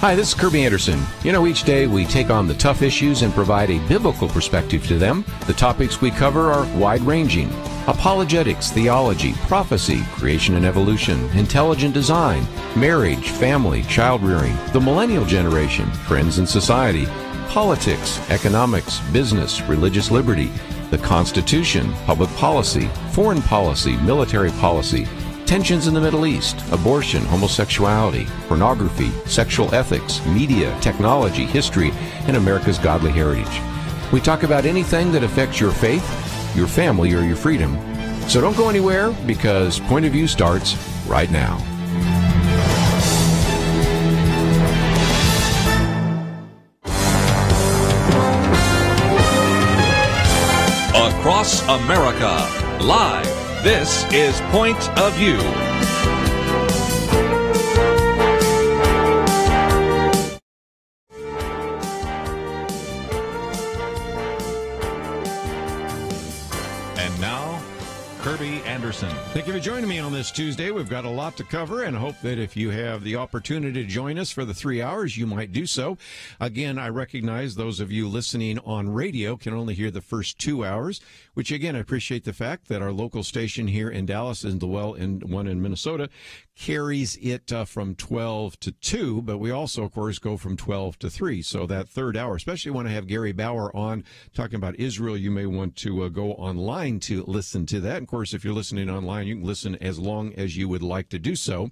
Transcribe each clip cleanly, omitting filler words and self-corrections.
Hi, this is Kerby Anderson. You know, each day we take on the tough issues and provide a biblical perspective to them. The topics we cover are wide-ranging: apologetics, theology, prophecy, creation and evolution, intelligent design, marriage, family, child-rearing, the millennial generation, friends and society, politics, economics, business, religious liberty, the Constitution, public policy, foreign policy, military policy, tensions in the Middle East, abortion, homosexuality, pornography, sexual ethics, media, technology, history, and America's godly heritage. We talk about anything that affects your faith, your family, or your freedom. So don't go anywhere, because Point of View starts right now. Across America, live. This is Point of View. And now, Kerby Anderson. Thank you for joining me on this Tuesday. We've got a lot to cover, and I hope that if you have the opportunity to join us for the 3 hours, you might do so. Again, I recognize those of you listening on radio can only hear the first 2 hours, which, again, I appreciate the fact that our local station here in Dallas and the one in Minnesota carries it from 12 to 2, but we also, of course, go from 12 to 3. So that third hour, especially when I have Gary Bauer on talking about Israel, you may want to go online to listen to that. Of course, if you're listening online, you can listen as long as you would like to do so.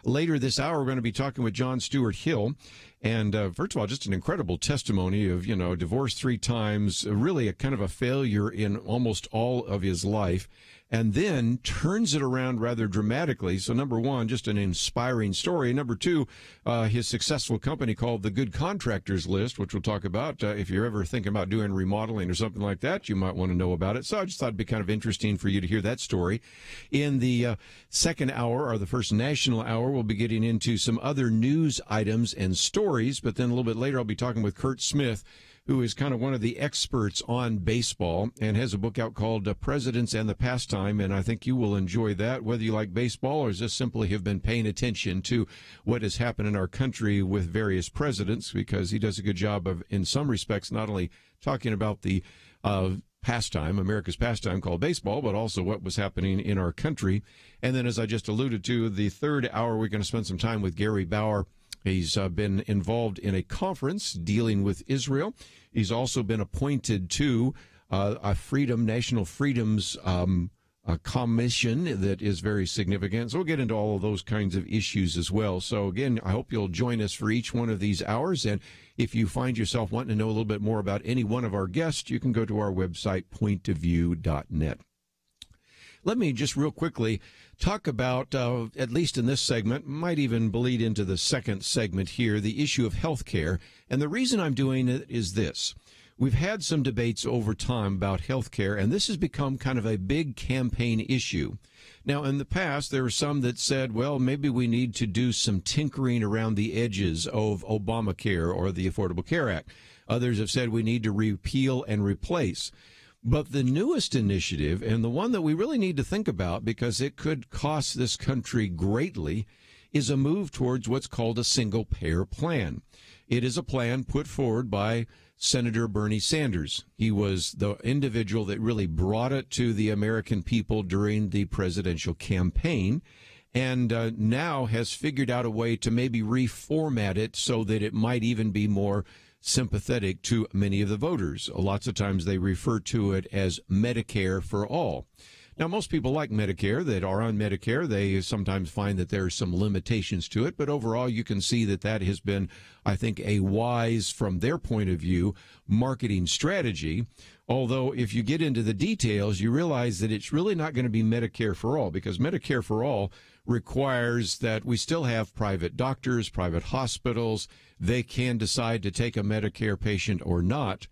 Later this hour, we're going to be talking with John Stewart Hill. And first of all, just an incredible testimony of, divorced 3 times, really a kind of a failure in almost all of his life, and then turns it around rather dramatically. So number one, just an inspiring story. Number two, his successful company called the Good Contractors List, which we'll talk about. If you're ever thinking about doing remodeling or something like that, you might want to know about it. So I just thought it'd be kind of interesting for you to hear that story. In the second hour, or the first national hour, we'll be getting into some other news items and stories. But then a little bit later, I'll be talking with Curt Smith, who is kind of one of the experts on baseball and has a book out called Presidents and the Pastime, and I think you will enjoy that, whether you like baseball or just simply have been paying attention to what has happened in our country with various presidents, because he does a good job of, in some respects, not only talking about the pastime, America's pastime called baseball, but also what was happening in our country. And then, as I just alluded to, the third hour, we're going to spend some time with Gary Bauer. He's been involved in a conference dealing with Israel. He's also been appointed to a National Freedoms commission that is very significant. So we'll get into all of those kinds of issues as well. So again, I hope you'll join us for each one of these hours. And if you find yourself wanting to know a little bit more about any one of our guests, you can go to our website, pointofview.net. Let me just real quickly talk about, at least in this segment, might even bleed into the second segment here, the issue of health care. And the reason I'm doing it is this. We've had some debates over time about health care, and this has become kind of a big campaign issue. Now, in the past, there were some that said, well, maybe we need to do some tinkering around the edges of Obamacare or the Affordable Care Act. Others have said we need to repeal and replace. But the newest initiative, and the one that we really need to think about because it could cost this country greatly, is a move towards what's called a single-payer plan. It is a plan put forward by Senator Bernie Sanders. He was the individual that really brought it to the American people during the presidential campaign, and now has figured out a way to maybe reformat it so that it might even be more sympathetic to many of the voters. Lots of times they refer to it as Medicare for all. Now, most people like Medicare that are on Medicare. They sometimes find that there are some limitations to it, but overall you can see that that has been, I think, a wise, from their point of view, marketing strategy. Although if you get into the details, you realize that it's really not going to be Medicare for all, because Medicare for all requires that we still have private doctors, private hospitals. They can decide to take a Medicare patient or not.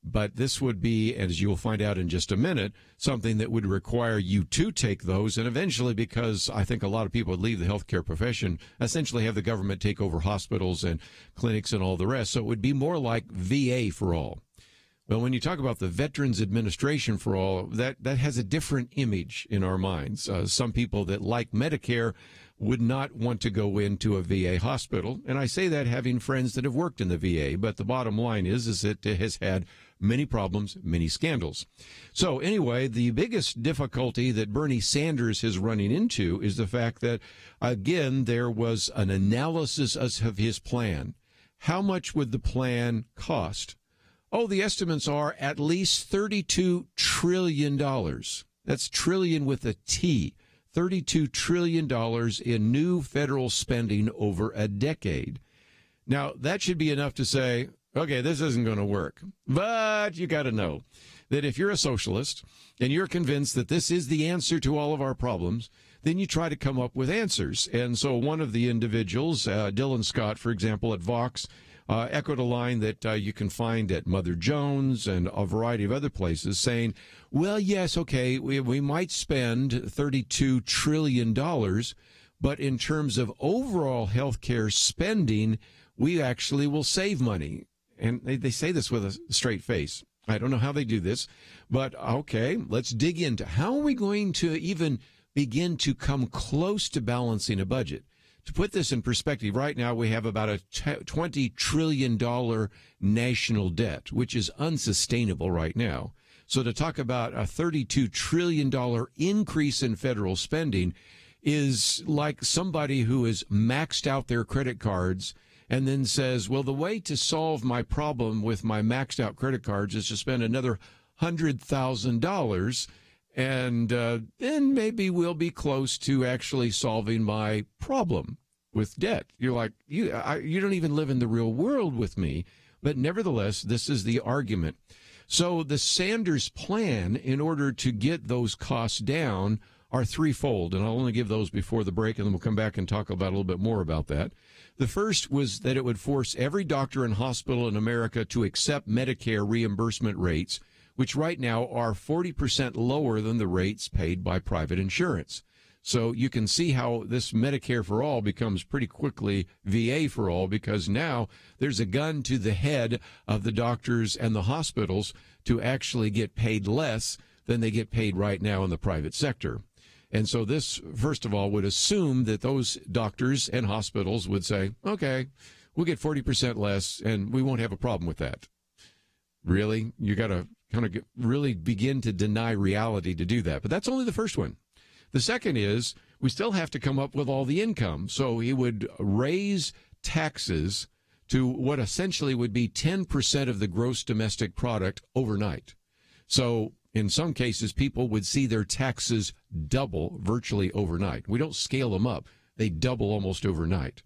But this would be, as you'll find out in just a minute, something that would require you to take those. And eventually, because I think a lot of people would leave the healthcare profession, essentially have the government take over hospitals and clinics and all the rest. So it would be more like VA for all. Well, when you talk about the Veterans Administration for all, that has a different image in our minds. Some people that like Medicare would not want to go into a VA hospital. And I say that having friends that have worked in the VA, but the bottom line is it has had many problems, many scandals. So anyway, the biggest difficulty that Bernie Sanders is running into is the fact that, again, there was an analysis of his plan. How much would the plan cost? Oh, the estimates are at least $32 trillion. That's trillion with a T. $32 trillion in new federal spending over a decade. Now, that should be enough to say, okay, this isn't going to work. But you got to know that if you're a socialist and you're convinced that this is the answer to all of our problems, then you try to come up with answers. And so one of the individuals, Dylan Scott, for example, at Vox, echoed a line that you can find at Mother Jones and a variety of other places saying, well, yes, okay, we might spend $32 trillion, but in terms of overall health care spending, we actually will save money. And they say this with a straight face. I don't know how they do this, but okay, let's dig into how are we going to even begin to come close to balancing a budget. To put this in perspective, right now we have about a $20 trillion national debt, which is unsustainable right now. So to talk about a $32 trillion increase in federal spending is like somebody who has maxed out their credit cards and then says, well, the way to solve my problem with my maxed out credit cards is to spend another $100,000. And then maybe we'll be close to actually solving my problem with debt. You're like, you don't even live in the real world with me. But nevertheless, this is the argument. So the Sanders plan, in order to get those costs down, are threefold. And I'll only give those before the break, and then we'll come back and talk about a little bit more about that. The first was that it would force every doctor and hospital in America to accept Medicare reimbursement rates, which right now are 40% lower than the rates paid by private insurance. So you can see how this Medicare for all becomes pretty quickly VA for all, because now there's a gun to the head of the doctors and the hospitals to actually get paid less than they get paid right now in the private sector. And so this, first of all, would assume that those doctors and hospitals would say, okay, we'll get 40% less and we won't have a problem with that. Really? You got to kind of really begin to deny reality to do that. But that's only the first one. The second is we still have to come up with all the income. So he would raise taxes to what essentially would be 10% of the gross domestic product overnight. So in some cases, people would see their taxes double virtually overnight. We don't scale them up. They double almost overnight.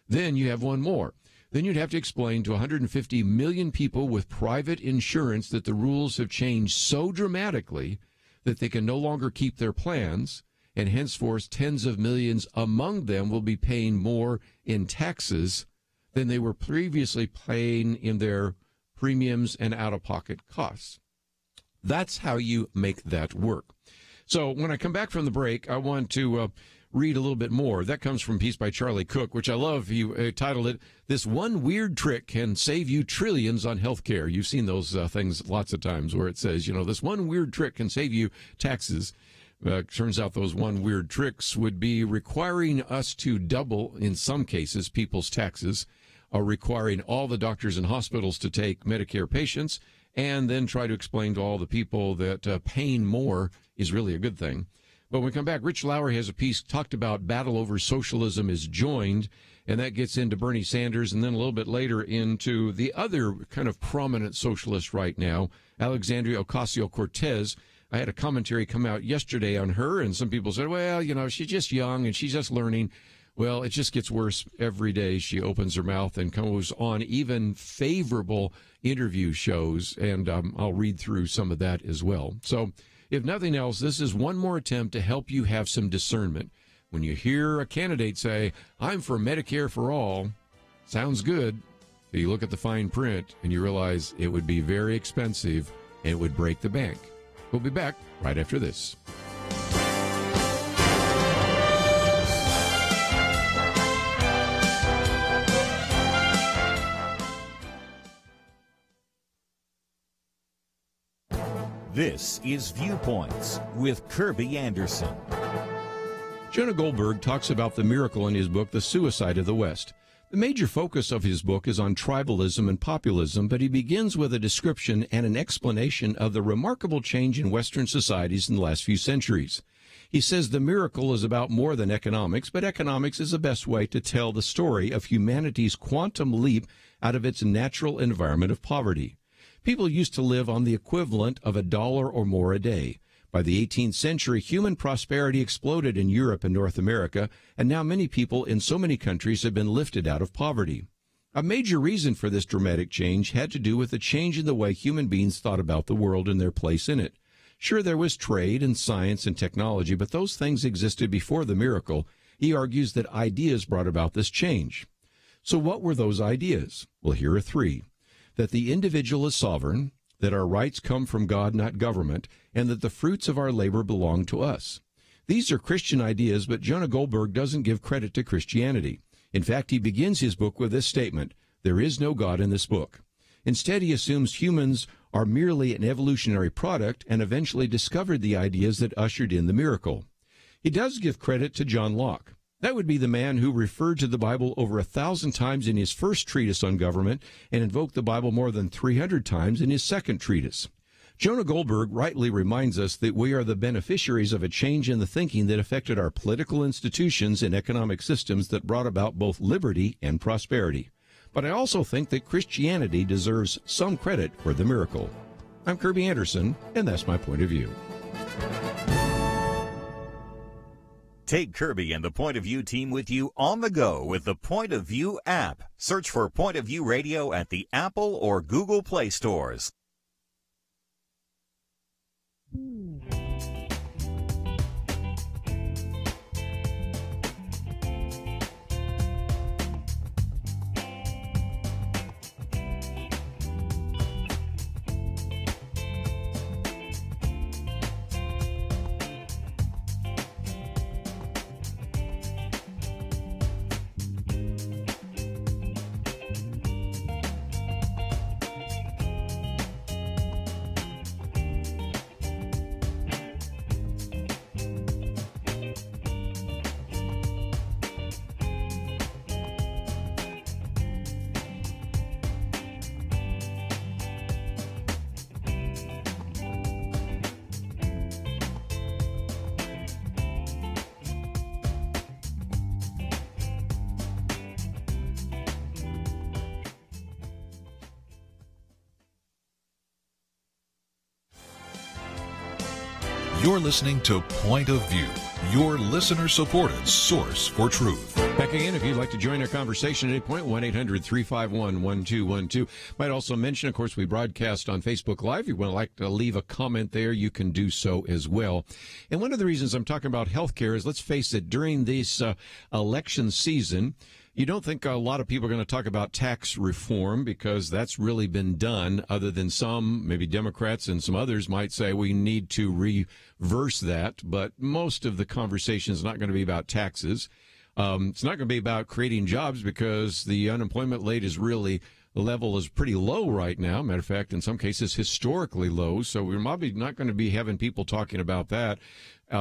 Then you have one more. Then you'd have to explain to 150 million people with private insurance that the rules have changed so dramatically that they can no longer keep their plans, and henceforth tens of millions among them will be paying more in taxes than they were previously paying in their premiums and out-of-pocket costs. That's how you make that work. So when I come back from the break, I want to read a little bit more. That comes from a piece by Charlie Cook, which I love. He titled it, "This One Weird Trick Can Save You Trillions on Healthcare." You've seen those things lots of times where it says, this one weird trick can save you taxes. Turns out those one weird tricks would be requiring us to double, in some cases, people's taxes, or requiring all the doctors and hospitals to take Medicare patients, and then try to explain to all the people that paying more is really a good thing. But when we come back, Rich Lowry has a piece talked about battle over socialism is joined, and that gets into Bernie Sanders, and then a little bit later into the other kind of prominent socialist right now, Alexandria Ocasio-Cortez. I had a commentary come out yesterday on her, and some people said, well, she's just young and she's just learning. Well, it just gets worse every day. She opens her mouth and goes on even favorable interview shows, and I'll read through some of that as well. So if nothing else, this is one more attempt to help you have some discernment. When you hear a candidate say, I'm for Medicare for all, sounds good. But you look at the fine print and you realize it would be very expensive and it would break the bank. We'll be back right after this. This is Viewpoints with Kerby Anderson. Jonah Goldberg talks about the miracle in his book, The Suicide of the West. The major focus of his book is on tribalism and populism, but he begins with a description and an explanation of the remarkable change in Western societies in the last few centuries. He says the miracle is about more than economics, but economics is the best way to tell the story of humanity's quantum leap out of its natural environment of poverty. People used to live on the equivalent of $1 or more a day. By the 18th century, human prosperity exploded in Europe and North America, and now many people in so many countries have been lifted out of poverty. A major reason for this dramatic change had to do with the change in the way human beings thought about the world and their place in it. Sure, there was trade and science and technology, but those things existed before the miracle. He argues that ideas brought about this change. So what were those ideas? Well, here are three. That the individual is sovereign, that our rights come from God, not government, and that the fruits of our labor belong to us. These are Christian ideas, but Jonah Goldberg doesn't give credit to Christianity. In fact, he begins his book with this statement: there is no God in this book. Instead, he assumes humans are merely an evolutionary product and eventually discovered the ideas that ushered in the miracle. He does give credit to John Locke. That would be the man who referred to the Bible over 1,000 times in his first treatise on government and invoked the Bible more than 300 times in his second treatise. Jonah Goldberg rightly reminds us that we are the beneficiaries of a change in the thinking that affected our political institutions and economic systems that brought about both liberty and prosperity. But I also think that Christianity deserves some credit for the miracle. I'm Kerby Anderson, and that's my point of view. Take Kerby and the Point of View team with you on the go with the Point of View app. Search for Point of View Radio at the Apple or Google Play stores. You're listening to Point of View, your listener-supported source for truth. Back again, if you'd like to join our conversation at any point, 1-800-351-1212. Might also mention, of course, we broadcast on Facebook Live. If you would like to leave a comment there, you can do so as well. And one of the reasons I'm talking about health care is, let's face it, during this election season, you don't think a lot of people are going to talk about tax reform, because that's really been done, other than some, maybe Democrats and some others might say we need to reverse that. But most of the conversation is not going to be about taxes. It's not going to be about creating jobs, because the unemployment rate is really, the level is pretty low right now. Matter of fact, in some cases, historically low. So we're probably not going to be having people talking about that.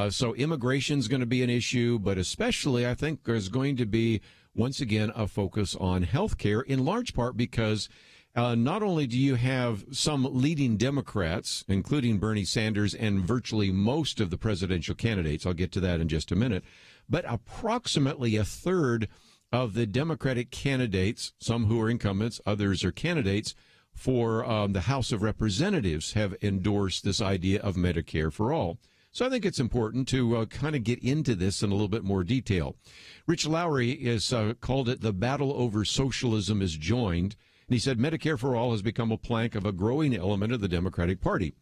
So immigration is going to be an issue, but especially I think there's going to be, once again, a focus on health care, in large part because not only do you have some leading Democrats, including Bernie Sanders and virtually most of the presidential candidates, I'll get to that in just a minute, but approximately a third of the Democratic candidates, some who are incumbents, others are candidates for the House of Representatives, have endorsed this idea of Medicare for all. So I think it's important to kind of get into this in a little bit more detail. Rich Lowry has called it "The Battle Over Socialism is Joined." And he said Medicare for all has become a plank of a growing element of the Democratic Party.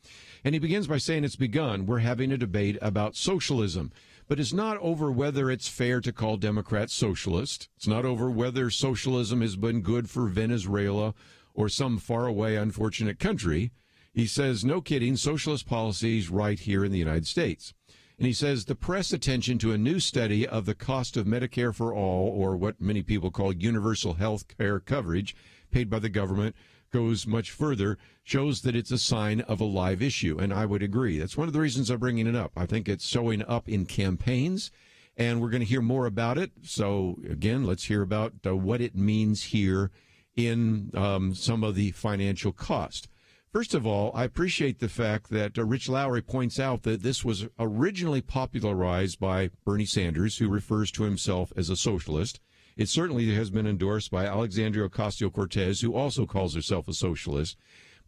And he begins by saying it's begun. We're having a debate about socialism. But it's not over whether it's fair to call Democrats socialist. It's not over whether socialism has been good for Venezuela or some faraway, unfortunate country. He says, no kidding, socialist policies right here in the United States. And he says the press attention to a new study of the cost of Medicare for all, or what many people call universal health care coverage paid by the government, goes much further, shows that it's a sign of a live issue. And I would agree. That's one of the reasons I'm bringing it up. I think it's showing up in campaigns, and we're going to hear more about it. So, again, let's hear about what it means here in some of the financial cost. First of all, I appreciate the fact that Rich Lowry points out that this was originally popularized by Bernie Sanders, who refers to himself as a socialist. It certainly has been endorsed by Alexandria Ocasio-Cortez, who also calls herself a socialist.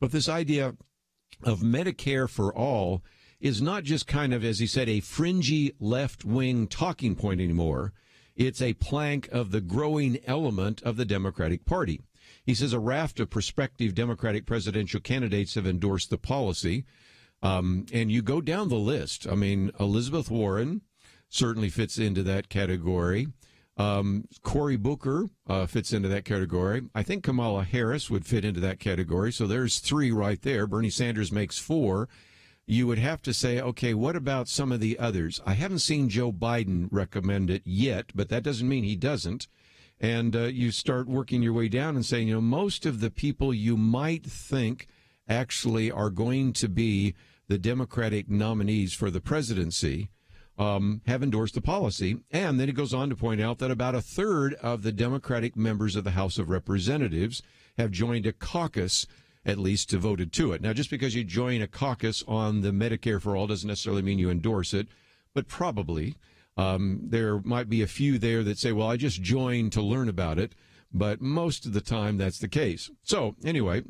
But this idea of Medicare for all is not just kind of, as he said, a fringy left-wing talking point anymore. It's a plank of the growing element of the Democratic Party. He says a raft of prospective Democratic presidential candidates have endorsed the policy. And you go down the list. I mean, Elizabeth Warren certainly fits into that category. Cory Booker fits into that category. I think Kamala Harris would fit into that category. So there's 3 right there. Bernie Sanders makes 4. You would have to say, okay, what about some of the others? I haven't seen Joe Biden recommend it yet, but that doesn't mean he doesn't. And you start working your way down and saying, most of the people you might think actually are going to be the Democratic nominees for the presidency have endorsed the policy. And then he goes on to point out that about a third of the Democratic members of the House of Representatives have joined a caucus, at least voted to it. Now, just because you join a caucus on the Medicare for All doesn't necessarily mean you endorse it, but probably. There might be a few there that say, well, I just joined to learn about it, but most of the time that's the case. So anyway,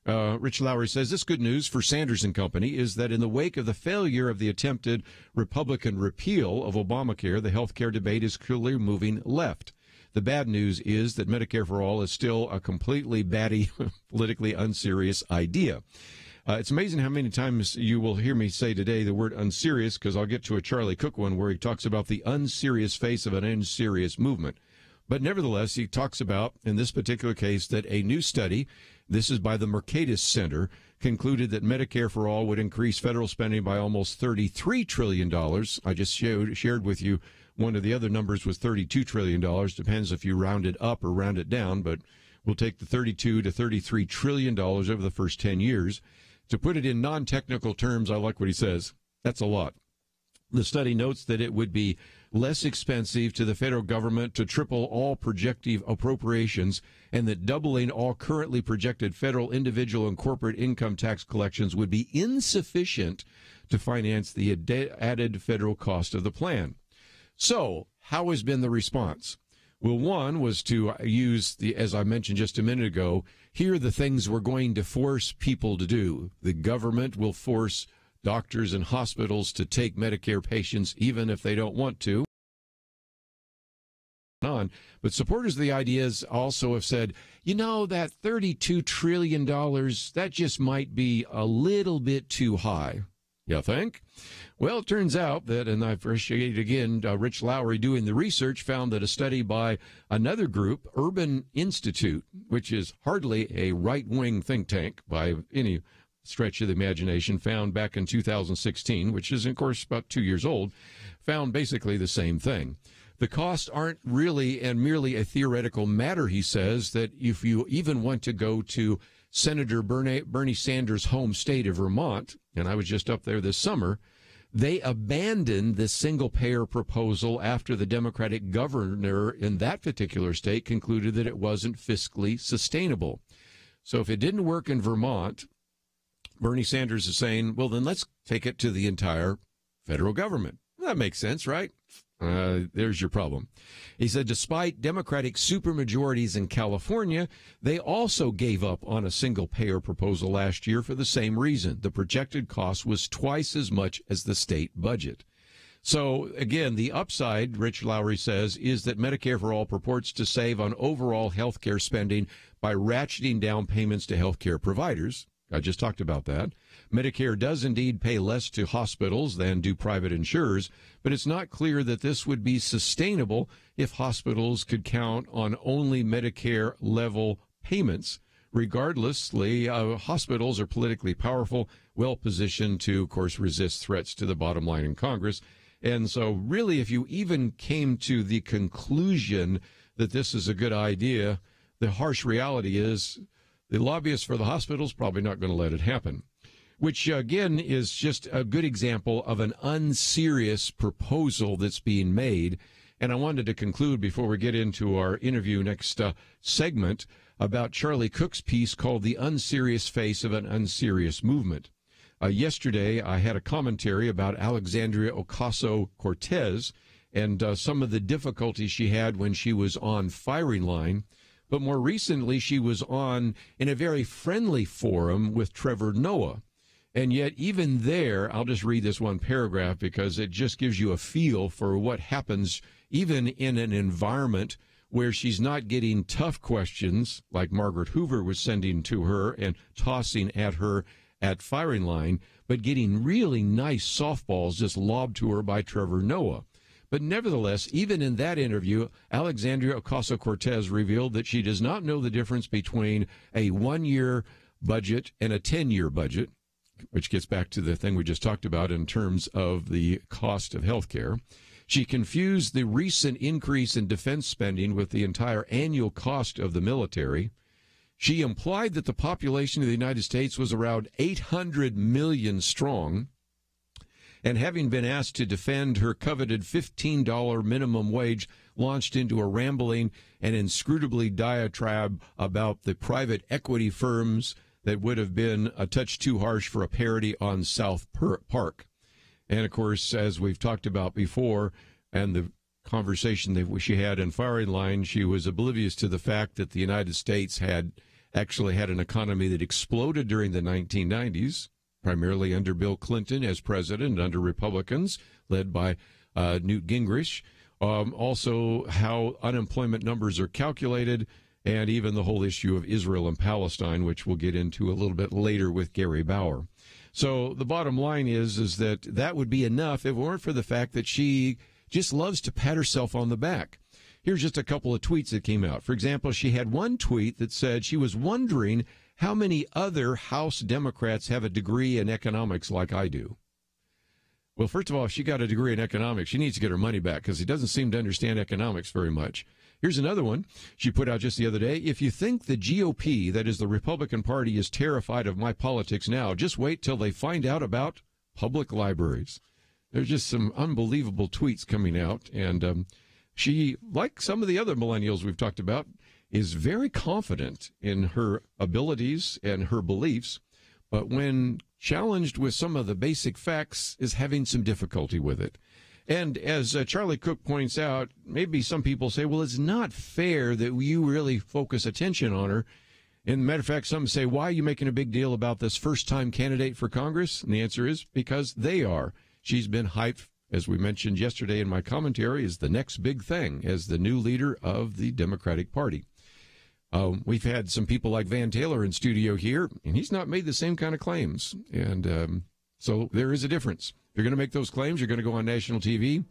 Rich Lowry says this good news for Sanders and company is that in the wake of the failure of the attempted Republican repeal of Obamacare, the health care debate is clearly moving left. The bad news is that Medicare for All is still a completely batty, politically unserious idea. It's amazing how many times you will hear me say today the word unserious, because I'll get to a Charlie Cook one where he talks about the unserious face of an unserious movement. But nevertheless, he talks about, in this particular case, that a new study, this is by the Mercatus Center, concluded that Medicare for All would increase federal spending by almost $33 trillion. I just shared with you one of the other numbers was $32 trillion. Depends if you round it up or round it down, but we'll take the $32 to $33 trillion over the first 10 years. To put it in non-technical terms, I like what he says. That's a lot. The study notes that it would be less expensive to the federal government to triple all projected appropriations and that doubling all currently projected federal, individual, and corporate income tax collections would be insufficient to finance the added federal cost of the plan. So, how has been the response? Well, one was to use as I mentioned just a minute ago, here are the things we're going to force people to do. The government will force doctors and hospitals to take Medicare patients even if they don't want to. But supporters of the ideas also have said, that $32 trillion, that just might be a little bit too high. You think? Well, it turns out that, and I appreciate again Rich Lowry doing the research, found that a study by another group, Urban Institute, which is hardly a right-wing think tank by any stretch of the imagination, found back in 2016, which is, of course, about 2 years old, found basically the same thing. The costs aren't really and merely a theoretical matter, he says, that if you even want to go to Senator Bernie Sanders' home state of Vermont, and I was just up there this summer, they abandoned the single-payer proposal after the Democratic governor in that particular state concluded that it wasn't fiscally sustainable. So if it didn't work in Vermont, Bernie Sanders is saying, well, then let's take it to the entire federal government. That makes sense, right? There's your problem. He said, despite Democratic supermajorities in California, they also gave up on a single-payer proposal last year for the same reason. The projected cost was twice as much as the state budget. So, again, the upside, Rich Lowry says, is that Medicare for All purports to save on overall health care spending by ratcheting down payments to health care providers. I just talked about that. Medicare does indeed pay less to hospitals than do private insurers, but it's not clear that this would be sustainable if hospitals could count on only Medicare-level payments. Regardlessly, hospitals are politically powerful, well-positioned to, of course, resist threats to the bottom line in Congress. And so, really, if you even came to the conclusion that this is a good idea, the harsh reality is the lobbyists for the hospitals probably not going to let it happen, which, again, is just a good example of an unserious proposal that's being made. And I wanted to conclude before we get into our interview next segment about Charlie Cook's piece called The Unserious Face of an Unserious Movement. Yesterday, I had a commentary about Alexandria Ocasio-Cortez and some of the difficulties she had when she was on firing line. But more recently, she was on in a very friendly forum with Trevor Noah. And yet, even there, I'll just read this one paragraph because it just gives you a feel for what happens even in an environment where she's not getting tough questions like Margaret Hoover was sending to her and tossing at her at firing line, but getting really nice softballs just lobbed to her by Trevor Noah. But nevertheless, even in that interview, Alexandria Ocasio-Cortez revealed that she does not know the difference between a one-year budget and a 10-year budget, which gets back to the thing we just talked about in terms of the cost of health care. She confused the recent increase in defense spending with the entire annual cost of the military. She implied that the population of the United States was around 800 million strong. And having been asked to defend her coveted $15 minimum wage, launched into a rambling and inscrutably diatribe about the private equity firms that would have been a touch too harsh for a parody on South Park. And, of course, as we've talked about before, and the conversation that she had in firing line, she was oblivious to the fact that the United States had actually had an economy that exploded during the 1990s, primarily under Bill Clinton as president, under Republicans led by Newt Gingrich. Also, how unemployment numbers are calculated, and even the whole issue of Israel and Palestine, which we'll get into a little bit later with Gary Bauer. So the bottom line is that would be enough if it weren't for the fact that she just loves to pat herself on the back. Here's just a couple of tweets that came out. For example, she had one tweet that said she was wondering how many other House Democrats have a degree in economics like I do. Well, first of all, if she got a degree in economics, she needs to get her money back because he doesn't seem to understand economics very much. Here's another one she put out just the other day. If you think the GOP, that is the Republican Party, is terrified of my politics now, just wait till they find out about public libraries. There's just some unbelievable tweets coming out, and she, like some of the other millennials we've talked about, is very confident in her abilities and her beliefs, but when challenged with some of the basic facts, is having some difficulty with it. And as Charlie Cook points out, maybe some people say, well, it's not fair that you really focus attention on her. And matter of fact, some say, why are you making a big deal about this first-time candidate for Congress? And the answer is because they are. She's been hyped, as we mentioned yesterday in my commentary, as the next big thing, as the new leader of the Democratic Party. We've had some people like Van Taylor in studio here, and he's not made the same kind of claims. And so there is a difference. If you're going to make those claims, you're going to go on national TV.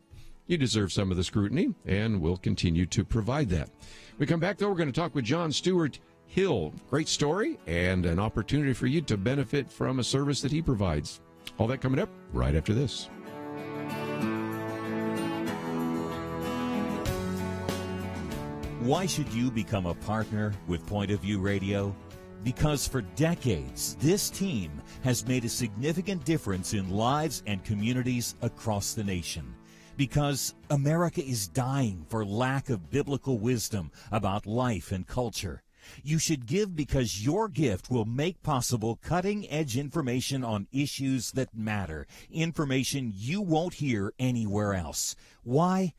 You deserve some of the scrutiny, and we'll continue to provide that. We come back, though, we're going to talk with John Stewart Hill. Great story and an opportunity for you to benefit from a service that he provides. All that coming up right after this. Why should you become a partner with Point of View Radio? Because for decades, this team has made a significant difference in lives and communities across the nation. Because America is dying for lack of biblical wisdom about life and culture. You should give because your gift will make possible cutting-edge information on issues that matter, information you won't hear anywhere else. Why?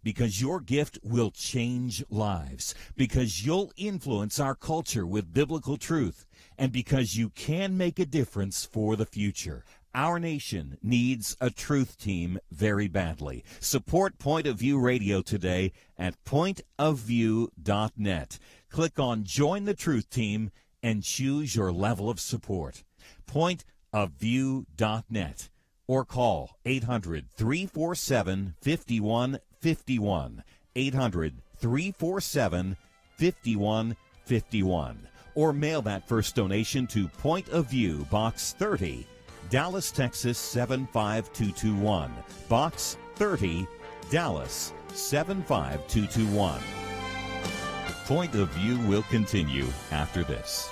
Because your gift will change lives, because you'll influence our culture with biblical truth, and because you can make a difference for the future. Our nation needs a truth team very badly. Support Point of View Radio today at pointofview.net. Click on Join the Truth Team and choose your level of support. Pointofview.net or call 800-347-5151, 800-347-5151, or mail that first donation to Point of View, Box 30, Dallas, Texas 75221, Box 30, Dallas 75221. Point of View will continue after this.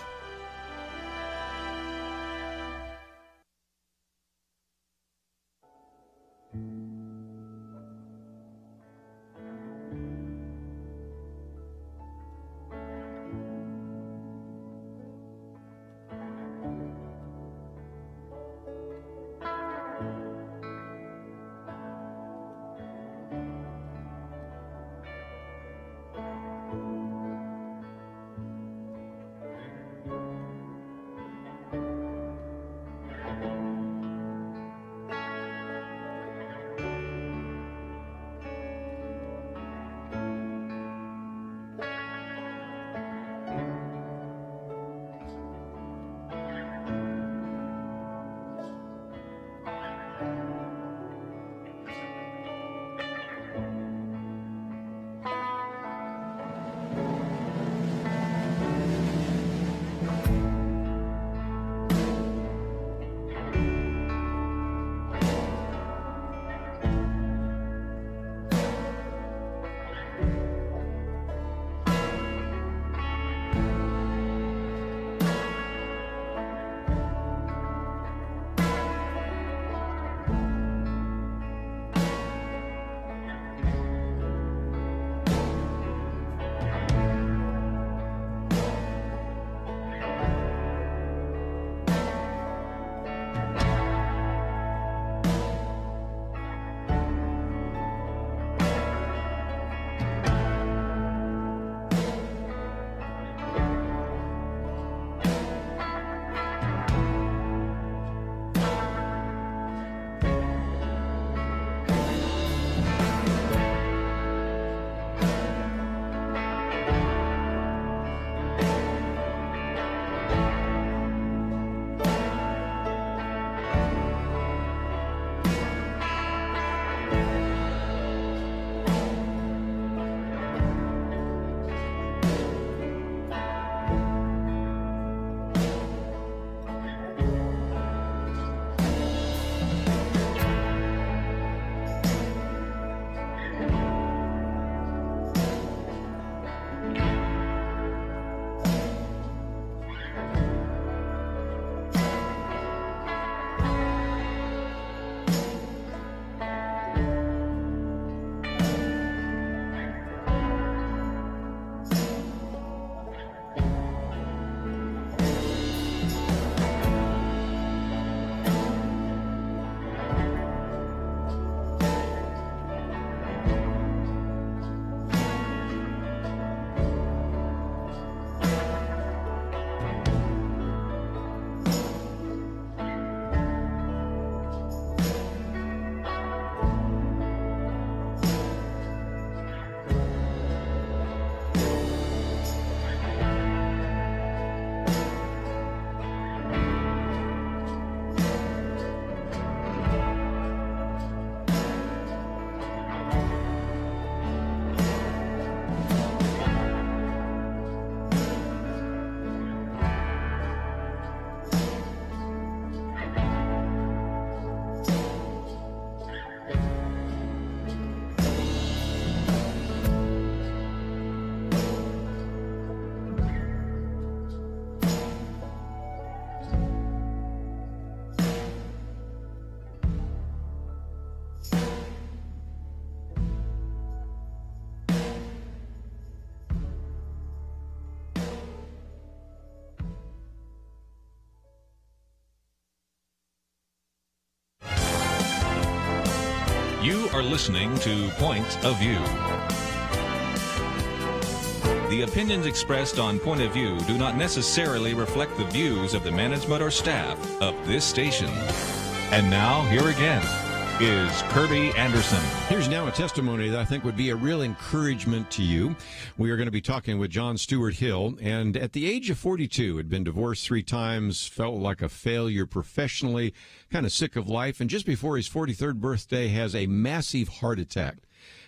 are listening to Point of View. The opinions expressed on Point of View do not necessarily reflect the views of the management or staff of this station. And now, here again is Kerby Anderson. Here's now a testimony that I think would be a real encouragement to you. We are going to be talking with John Stewart Hill, and at the age of 42, had been divorced 3 times, felt like a failure professionally, kind of sick of life, and just before his 43rd birthday has a massive heart attack.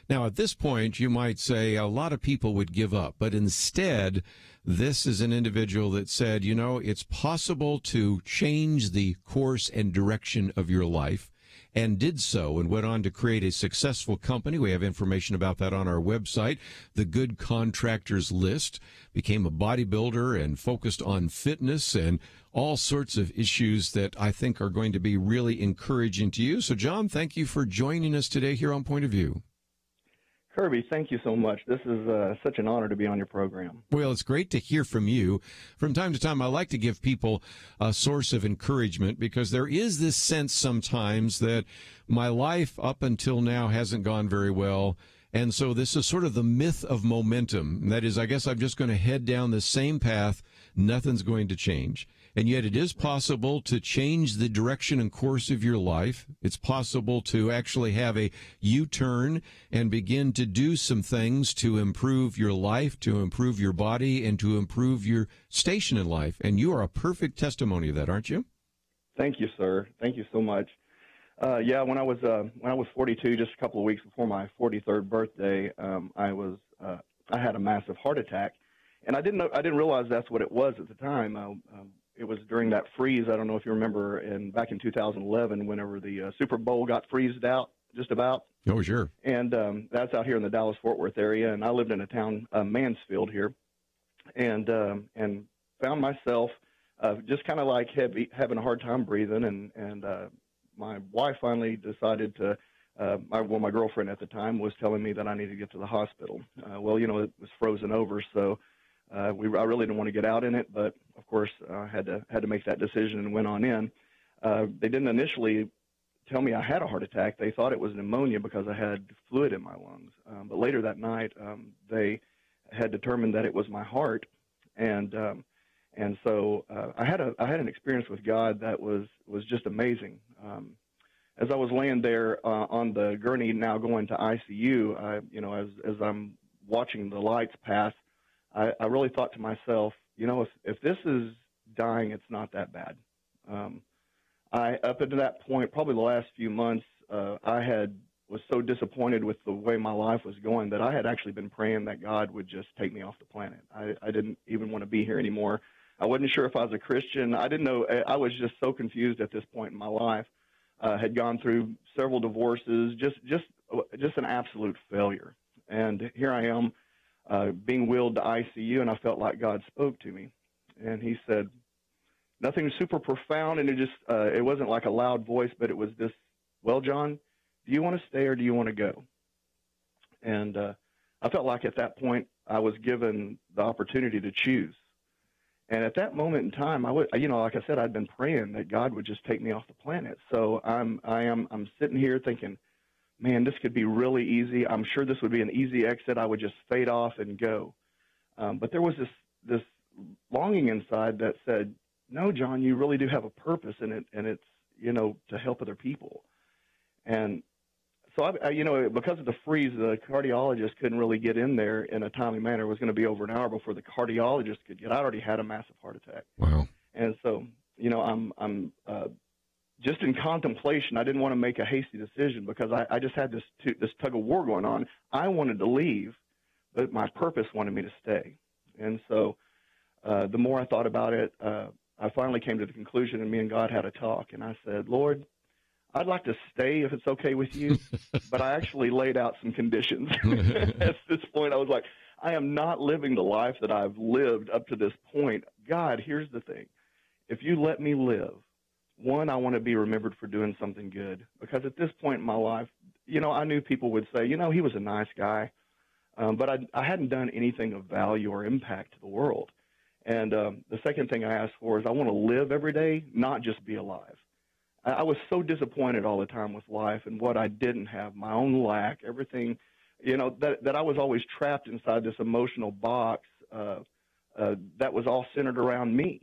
Now, at this point, you might say a lot of people would give up, but instead, this is an individual that said, you know, it's possible to change the course and direction of your life, and did so, and went on to create a successful company. We have information about that on our website, the Good Contractors List, became a bodybuilder and focused on fitness and all sorts of issues that I think are going to be really encouraging to you. So, John, thank you for joining us today here on Point of View. Kerby, thank you so much. This is such an honor to be on your program. Well, it's great to hear from you. From time to time, I like to give people a source of encouragement because there is this sense sometimes that my life up until now hasn't gone very well. And so this is sort of the myth of momentum. That is, I guess I'm just going to head down the same path. Nothing's going to change. And yet it is possible to change the direction and course of your life. It's possible to actually have a U-turn and begin to do some things to improve your life, to improve your body, and to improve your station in life. And you are a perfect testimony of that, aren't you? Thank you, sir. Thank you so much. Yeah, when I was 42, just a couple of weeks before my 43rd birthday, I had a massive heart attack, and I didn't realize that's what it was at the time. It was during that freeze. I don't know if you remember, back in 2011, whenever the Super Bowl got freezed out, just about. Oh, sure. And that's out here in the Dallas-Fort Worth area, and I lived in a town, Mansfield here, and found myself just kind of like having a hard time breathing, and my wife finally decided to. My girlfriend at the time was telling me that I needed to get to the hospital. Well, you know, it was frozen over, so. I really didn't want to get out in it, but of course I had to make that decision and went on in. They didn't initially tell me I had a heart attack. They thought it was pneumonia because I had fluid in my lungs. But later that night, they had determined that it was my heart, and so I had an experience with God that was just amazing. As I was laying there on the gurney, now going to ICU, as I'm watching the lights pass. I really thought to myself, you know, if this is dying, it's not that bad. Up until that point, probably the last few months, was so disappointed with the way my life was going that I had actually been praying that God would just take me off the planet. I didn't even want to be here anymore. I wasn't sure if I was a Christian. I didn't know. I was just so confused at this point in my life. Had gone through several divorces, just an absolute failure. And here I am. Being wheeled to ICU, and I felt like God spoke to me, and He said nothing super profound, and it wasn't like a loud voice, but it was this. Well, John, do you want to stay or do you want to go? And I felt like at that point I was given the opportunity to choose. And at that moment in time, like I said, I'd been praying that God would just take me off the planet. So I'm sitting here thinking, man, this could be really easy. I'm sure this would be an easy exit. I would just fade off and go. But there was this longing inside that said, no, John, you really do have a purpose in it, and it's, to help other people. And so, because of the freeze, the cardiologist couldn't really get in there in a timely manner. It was going to be over an hour before the cardiologist could get. I already had a massive heart attack. Wow. And so, I'm just in contemplation. I didn't want to make a hasty decision because I just had this tug of war going on. I wanted to leave, but my purpose wanted me to stay. And so the more I thought about it, I finally came to the conclusion, and me and God had a talk. And I said, Lord, I'd like to stay if it's okay with you, but I actually laid out some conditions. At this point, I was like, I am not living the life that I've lived up to this point. God, here's the thing. If you let me live, one, I want to be remembered for doing something good, because at this point in my life, I knew people would say, he was a nice guy, but I hadn't done anything of value or impact to the world. And the second thing I asked for is I want to live every day, not just be alive. I was so disappointed all the time with life and what I didn't have, my own lack, everything, that I was always trapped inside this emotional box that was all centered around me.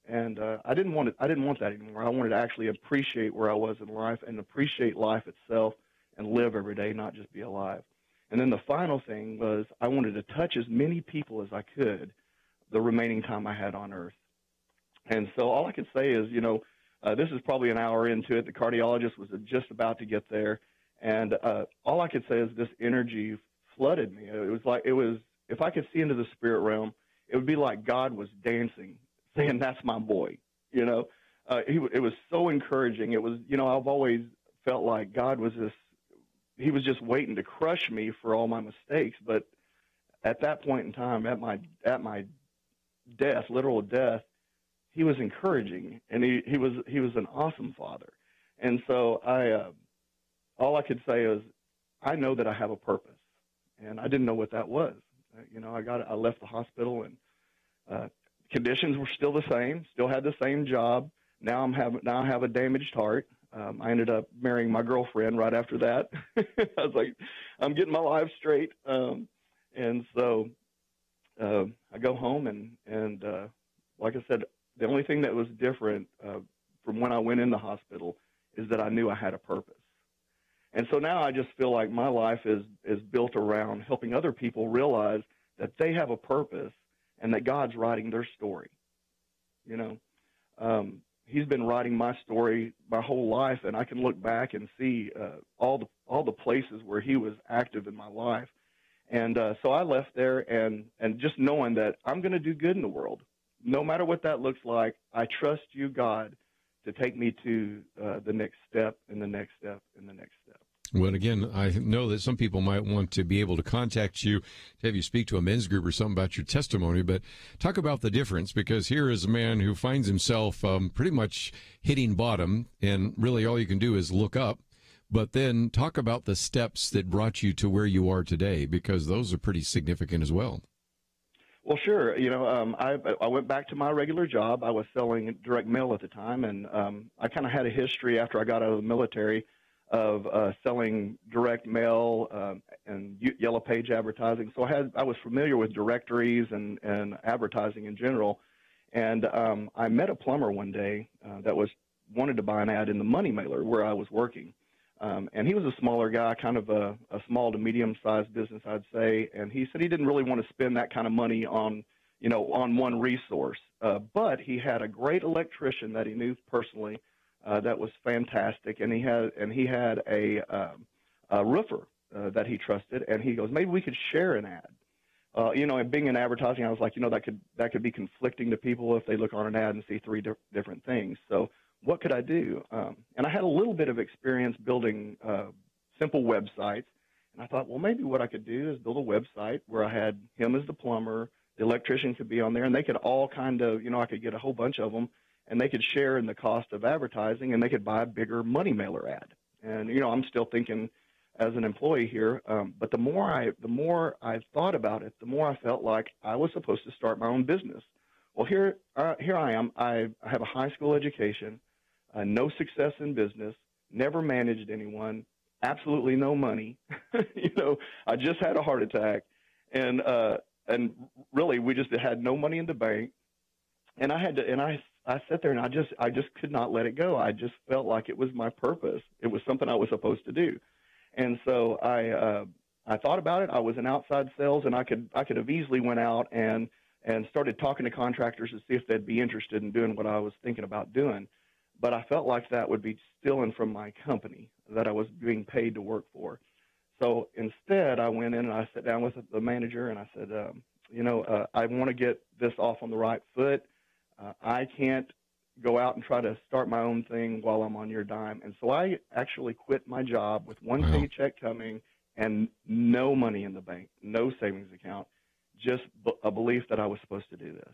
And I didn't want that anymore. I wanted to actually appreciate where I was in life and appreciate life itself and live every day, not just be alive. And then the final thing was I wanted to touch as many people as I could the remaining time I had on earth. And so all I could say is, this is probably an hour into it. The cardiologist was just about to get there. And all I could say is this energy flooded me. It was if I could see into the spirit realm, it would be like God was dancing, saying, "That's my boy." It was so encouraging. It was, I've always felt like God was he was just waiting to crush me for all my mistakes. But at that point in time, at my death, literal death, he was encouraging, and he was an awesome father. And so all I could say is, I know that I have a purpose, and I didn't know what that was. I left the hospital, and conditions were still the same, still had the same job. Now I have a damaged heart. I ended up marrying my girlfriend right after that. I was like, I'm getting my life straight. And so I go home, and like I said, the only thing that was different from when I went in the hospital is that I knew I had a purpose. And so now I just feel like my life is built around helping other people realize that they have a purpose and that God's writing their story. He's been writing my story my whole life, and I can look back and see all the places where he was active in my life. And so I left there and just knowing that I'm going to do good in the world. No matter what that looks like, I trust you, God, to take me to the next step and the next step and the next step. Well, again, I know that some people might want to be able to contact you, to have you speak to a men's group or something about your testimony, but talk about the difference, because here is a man who finds himself pretty much hitting bottom, and really all you can do is look up, but then talk about the steps that brought you to where you are today, because those are pretty significant as well. Well, sure. I went back to my regular job. I was selling direct mail at the time, and I kind of had a history after I got out of the military of selling direct mail and yellow page advertising. So I was familiar with directories and advertising in general. And I met a plumber one day that wanted to buy an ad in the money mailer where I was working. And he was a smaller guy, kind of a small to medium-sized business, I'd say. And he said he didn't really want to spend that kind of money on one resource. But he had a great electrician that he knew personally that was fantastic. And he had a roofer that he trusted. And he goes, maybe we could share an ad. And being in advertising, I was like, that could be conflicting to people if they look on an ad and see three different things. So what could I do? And I had a little bit of experience building simple websites. And I thought, well, maybe what I could do is build a website where I had him as the plumber, the electrician could be on there, and they could all kind of, I could get a whole bunch of them, and they could share in the cost of advertising, and they could buy a bigger money mailer ad. And, I'm still thinking as an employee here, but the more I thought about it, the more I felt like I was supposed to start my own business. Well, here I am. I have a high school education. No success in business, never managed anyone, absolutely no money. I just had a heart attack, and really we just had no money in the bank. And I sat there and I just could not let it go. I just felt like it was my purpose. It was something I was supposed to do. And so I thought about it. I was in outside sales, and I could have easily went out and started talking to contractors to see if they'd be interested in doing what I was thinking about doing. But I felt like that would be stealing from my company that I was being paid to work for. So instead, I went in and I sat down with the manager and I said, I want to get this off on the right foot. I can't go out and try to start my own thing while I'm on your dime. And so I actually quit my job with one paycheck coming and no money in the bank, no savings account, just a belief that I was supposed to do this.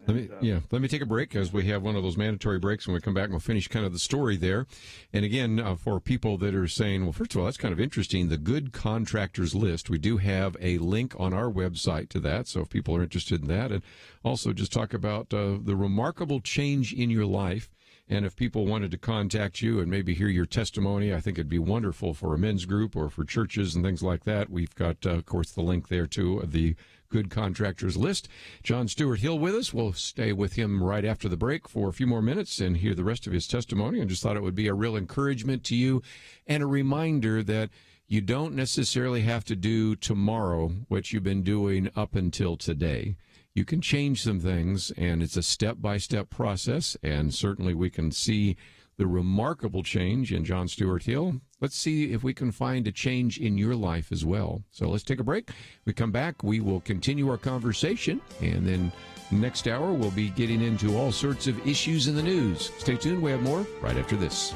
Let me take a break, as we have one of those mandatory breaks. When we come back, we'll finish kind of the story there. And again, for people that are saying, well, first of all, that's kind of interesting, the Good Contractors list. We do have a link on our website to that, so if people are interested in that. And also just talk about the remarkable change in your life And if people wanted to contact you and maybe hear your testimony, I think it'd be wonderful for a men's group or for churches and things like that. We've got, of course, the link there to the Good Contractors list. John Stewart Hill with us. We'll stay with him right after the break for a few more minutes and hear the rest of his testimony. And just thought it would be a real encouragement to you and a reminder that you don't necessarily have to do tomorrow what you've been doing up until today. You can change some things, and it's a step-by-step process, and certainly we can see the remarkable change in John Stewart Hill. Let's see if we can find a change in your life as well. So let's take a break. We come back, we will continue our conversation, and then next hour we'll be getting into all sorts of issues in the news. Stay tuned, we have more right after this.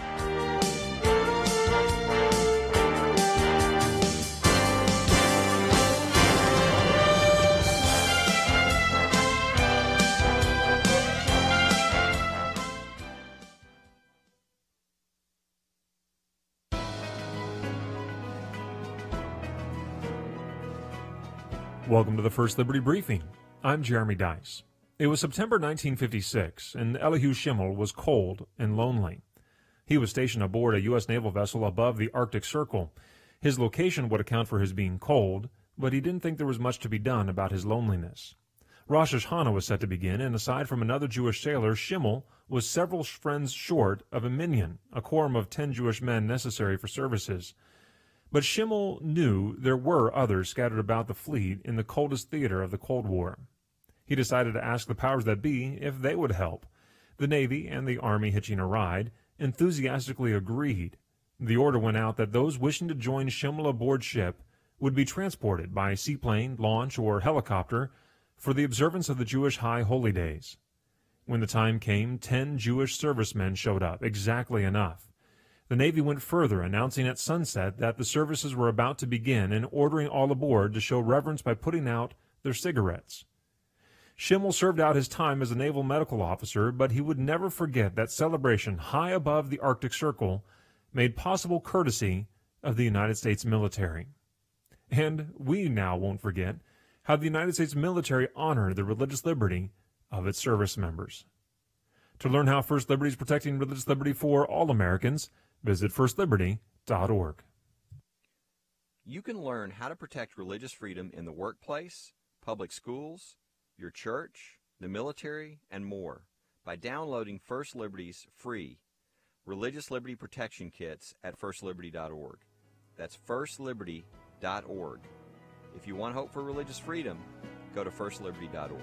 Welcome to the First Liberty Briefing. I'm Jeremy Dice. It was September 1956, and Elihu Schimmel was cold and lonely. He was stationed aboard a U.S. naval vessel above the Arctic Circle. His location would account for his being cold, but he didn't think there was much to be done about his loneliness. Rosh Hashanah was set to begin, and aside from another Jewish sailor, Schimmel was several friends short of a minyan, a quorum of 10 Jewish men necessary for services. But Schimmel knew there were others scattered about the fleet in the coldest theater of the Cold War. He decided to ask the powers that be if they would help. The Navy and the Army, hitching a ride, enthusiastically agreed. The order went out that those wishing to join Schimmel aboard ship would be transported by seaplane, launch, or helicopter for the observance of the Jewish High Holy Days. When the time came, 10 Jewish servicemen showed up, exactly enough. The Navy went further, announcing at sunset that the services were about to begin and ordering all aboard to show reverence by putting out their cigarettes. Schimmel served out his time as a naval medical officer, but he would never forget that celebration high above the Arctic Circle, made possible courtesy of the United States military. And we now won't forget how the United States military honored the religious liberty of its service members. To learn how First Liberty is protecting religious liberty for all Americans, visit firstliberty.org. You can learn how to protect religious freedom in the workplace, public schools, your church, the military, and more by downloading First Liberty's free Religious Liberty Protection Kits at firstliberty.org. That's firstliberty.org. If you want hope for religious freedom, go to firstliberty.org.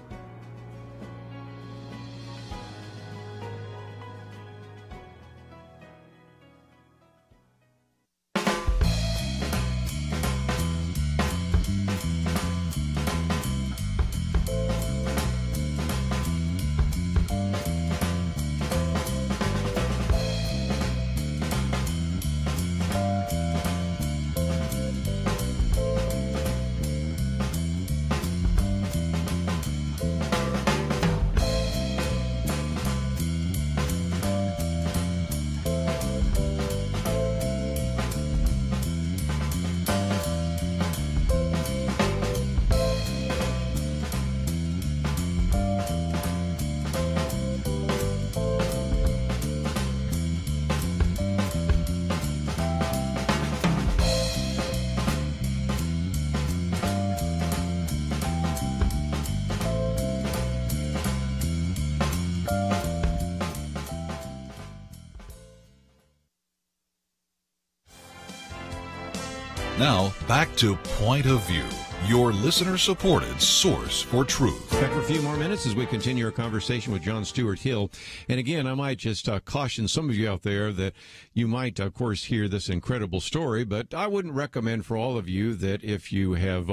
Now, back to Point of View, your listener-supported source for truth. Back for a few more minutes as we continue our conversation with John Stewart Hill. And again, I might just caution some of you out there that you might, of course, hear this incredible story, but I wouldn't recommend for all of you that if you have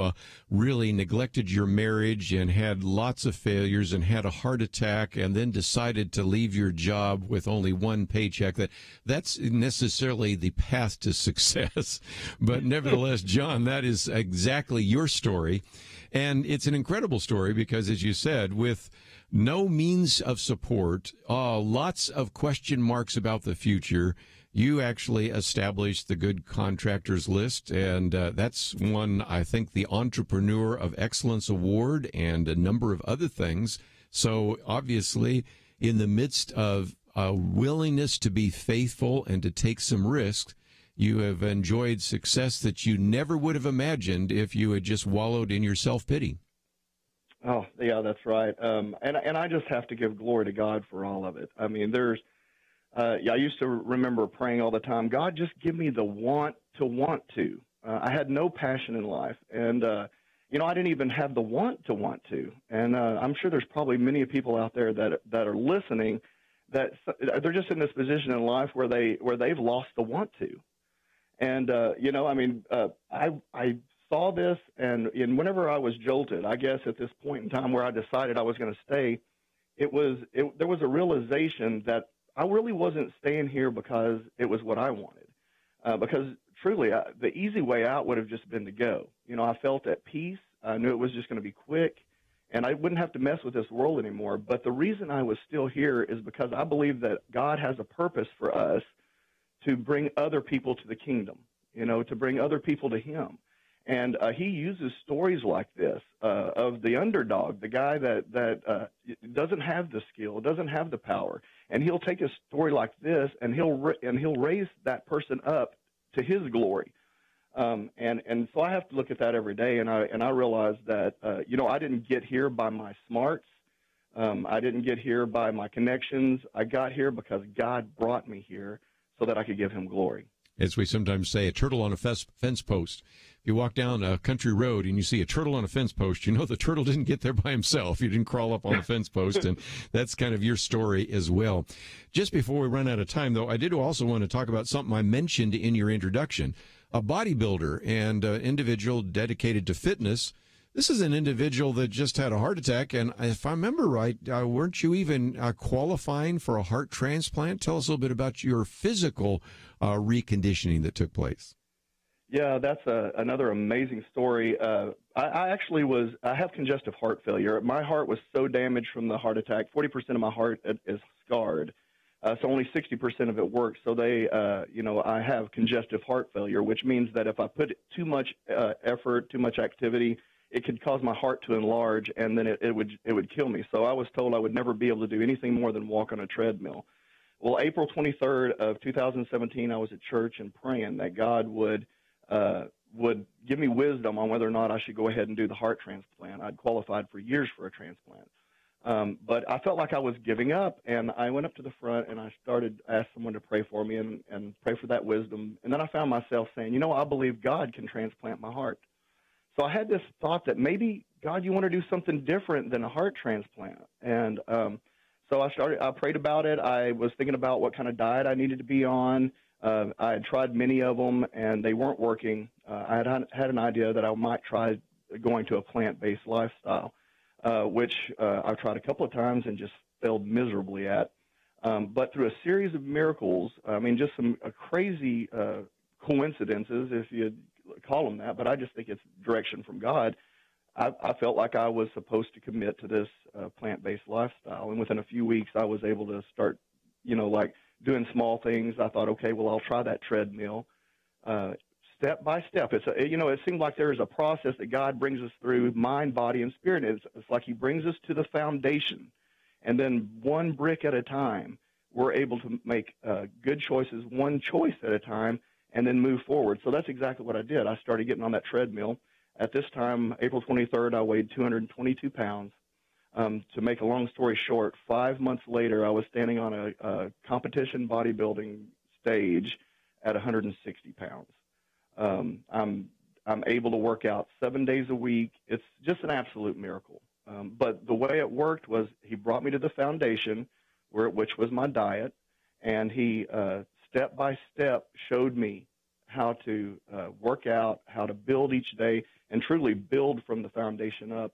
really neglected your marriage and had lots of failures and had a heart attack and then decided to leave your job with only one paycheck, that's necessarily the path to success. But nevertheless, John, that is exactly your story. And it's an incredible story because, as you said, with no means of support, lots of question marks about the future, you actually established the Good Contractors list, and that's won, I think, the Entrepreneur of Excellence Award and a number of other things. So obviously, in the midst of a willingness to be faithful and to take some risks, you have enjoyed success that you never would have imagined if you had just wallowed in your self-pity. Oh, yeah, that's right. And I just have to give glory to God for all of it. I mean, I used to remember praying all the time, God, just give me the want to. I had no passion in life, and I didn't even have the want to. And I'm sure there's probably many people out there that are listening that they're just in this position in life where they've lost the want to. And I saw this, and whenever I was jolted, I guess at this point in time where I decided I was going to stay, there was a realization that I really wasn't staying here because it was what I wanted. Because truly, the easy way out would have just been to go. I felt at peace. I knew it was just going to be quick, and I wouldn't have to mess with this world anymore. But the reason I was still here is because I believe that God has a purpose for us to bring other people to the kingdom, to bring other people to Him. And he uses stories like this of the underdog, the guy that doesn't have the skill, doesn't have the power, and he'll take a story like this and he'll raise that person up to His glory. And so I have to look at that every day, and I realize that I didn't get here by my smarts, I didn't get here by my connections. I got here because God brought me here so that I could give Him glory. As we sometimes say, a turtle on a fence post. If you walk down a country road and you see a turtle on a fence post, you know the turtle didn't get there by himself. He didn't crawl up on the fence post, and that's kind of your story as well. Just before we run out of time, though, I did also want to talk about something I mentioned in your introduction. A bodybuilder and individual dedicated to fitness. This is an individual that just had a heart attack, and if I remember right, weren't you even qualifying for a heart transplant? Tell us a little bit about your physical reconditioning that took place. Yeah, that's another amazing story. I have congestive heart failure. My heart was so damaged from the heart attack, 40% of my heart is scarred. So only 60% of it works. So I have congestive heart failure, which means that if I put too much effort, too much activity, it could cause my heart to enlarge, and then it would kill me. So I was told I would never be able to do anything more than walk on a treadmill. Well, April 23rd of 2017, I was at church and praying that God would give me wisdom on whether or not I should go ahead and do the heart transplant. I'd qualified for years for a transplant. But I felt like I was giving up, and I went up to the front and I asked someone to pray for me and pray for that wisdom. And then I found myself saying, I believe God can transplant my heart. So I had this thought that maybe, God, you want to do something different than a heart transplant. And so I prayed about it. I was thinking about what kind of diet I needed to be on. I had tried many of them, and they weren't working. I had an idea that I might try going to a plant-based lifestyle, which I've tried a couple of times and just failed miserably at. But through a series of miracles, just some crazy coincidences, if you'd call them that, but I just think it's direction from God. I felt like I was supposed to commit to this plant-based lifestyle, and within a few weeks, I was able to start, doing small things. I thought, okay, well, I'll try that treadmill step by step. It seemed like there is a process that God brings us through, mind, body, and spirit. It's like He brings us to the foundation, and then one brick at a time, we're able to make good choices, one choice at a time, and then move forward. So that's exactly what I did. I started getting on that treadmill. At this time, April 23rd, I weighed 222 pounds. To make a long story short, 5 months later, I was standing on a competition bodybuilding stage at 160 pounds. I'm able to work out 7 days a week. It's just an absolute miracle. But the way it worked was He brought me to the foundation, which was my diet, and He step by step showed me how to work out, how to build each day, and truly build from the foundation up,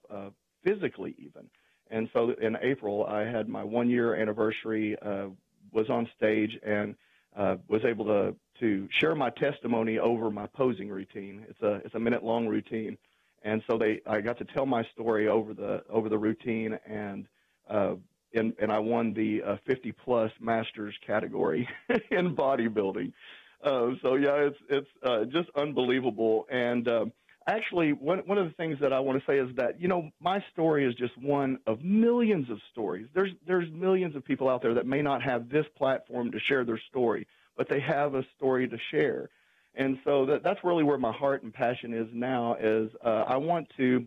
physically even. And so in April, I had my 1-year anniversary, was on stage, and was able to share my testimony over my posing routine. It's a minute-long routine, and so I got to tell my story over the routine, and I won the 50-plus masters category in bodybuilding. So yeah, it's just unbelievable. And Actually, one of the things that I want to say is that, my story is just one of millions of stories. There's millions of people out there that may not have this platform to share their story, but they have a story to share. And so that's really where my heart and passion is now, is I want to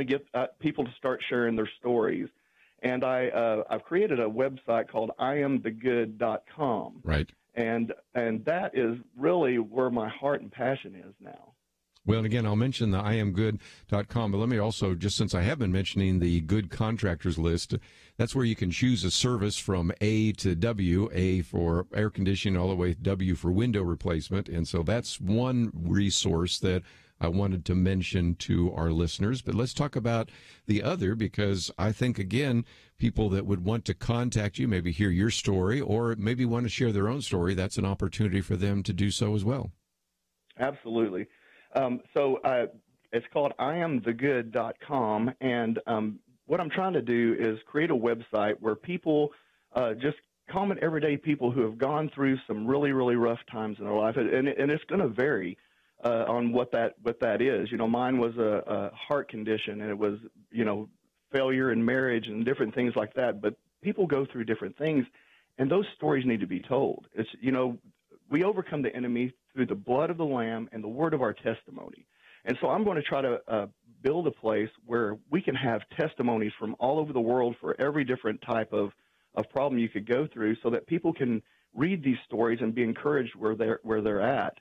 get people to start sharing their stories. And I've created a website called IamTheGood.com. Right. And that is really where my heart and passion is now. Well, and again, I'll mention the IamGood.com, but let me also, just since I have been mentioning the Good Contractors list, that's where you can choose a service from A to W, A for air conditioning, all the way to W for window replacement. And so that's one resource that I wanted to mention to our listeners. But let's talk about the other, because I think, again, people that would want to contact you, maybe hear your story, or maybe want to share their own story, that's an opportunity for them to do so as well. Absolutely. So it's called IamTheGood.com, and what I'm trying to do is create a website where people, just common everyday people who have gone through some really, really rough times in their life, and it's going to vary on what that is. Mine was a heart condition, and it was, failure in marriage and different things like that. But people go through different things, and those stories need to be told. It's, we overcome the enemy through the blood of the Lamb and the word of our testimony. And so I'm going to try to build a place where we can have testimonies from all over the world for every different type of problem you could go through, so that people can read these stories and be encouraged where they're at.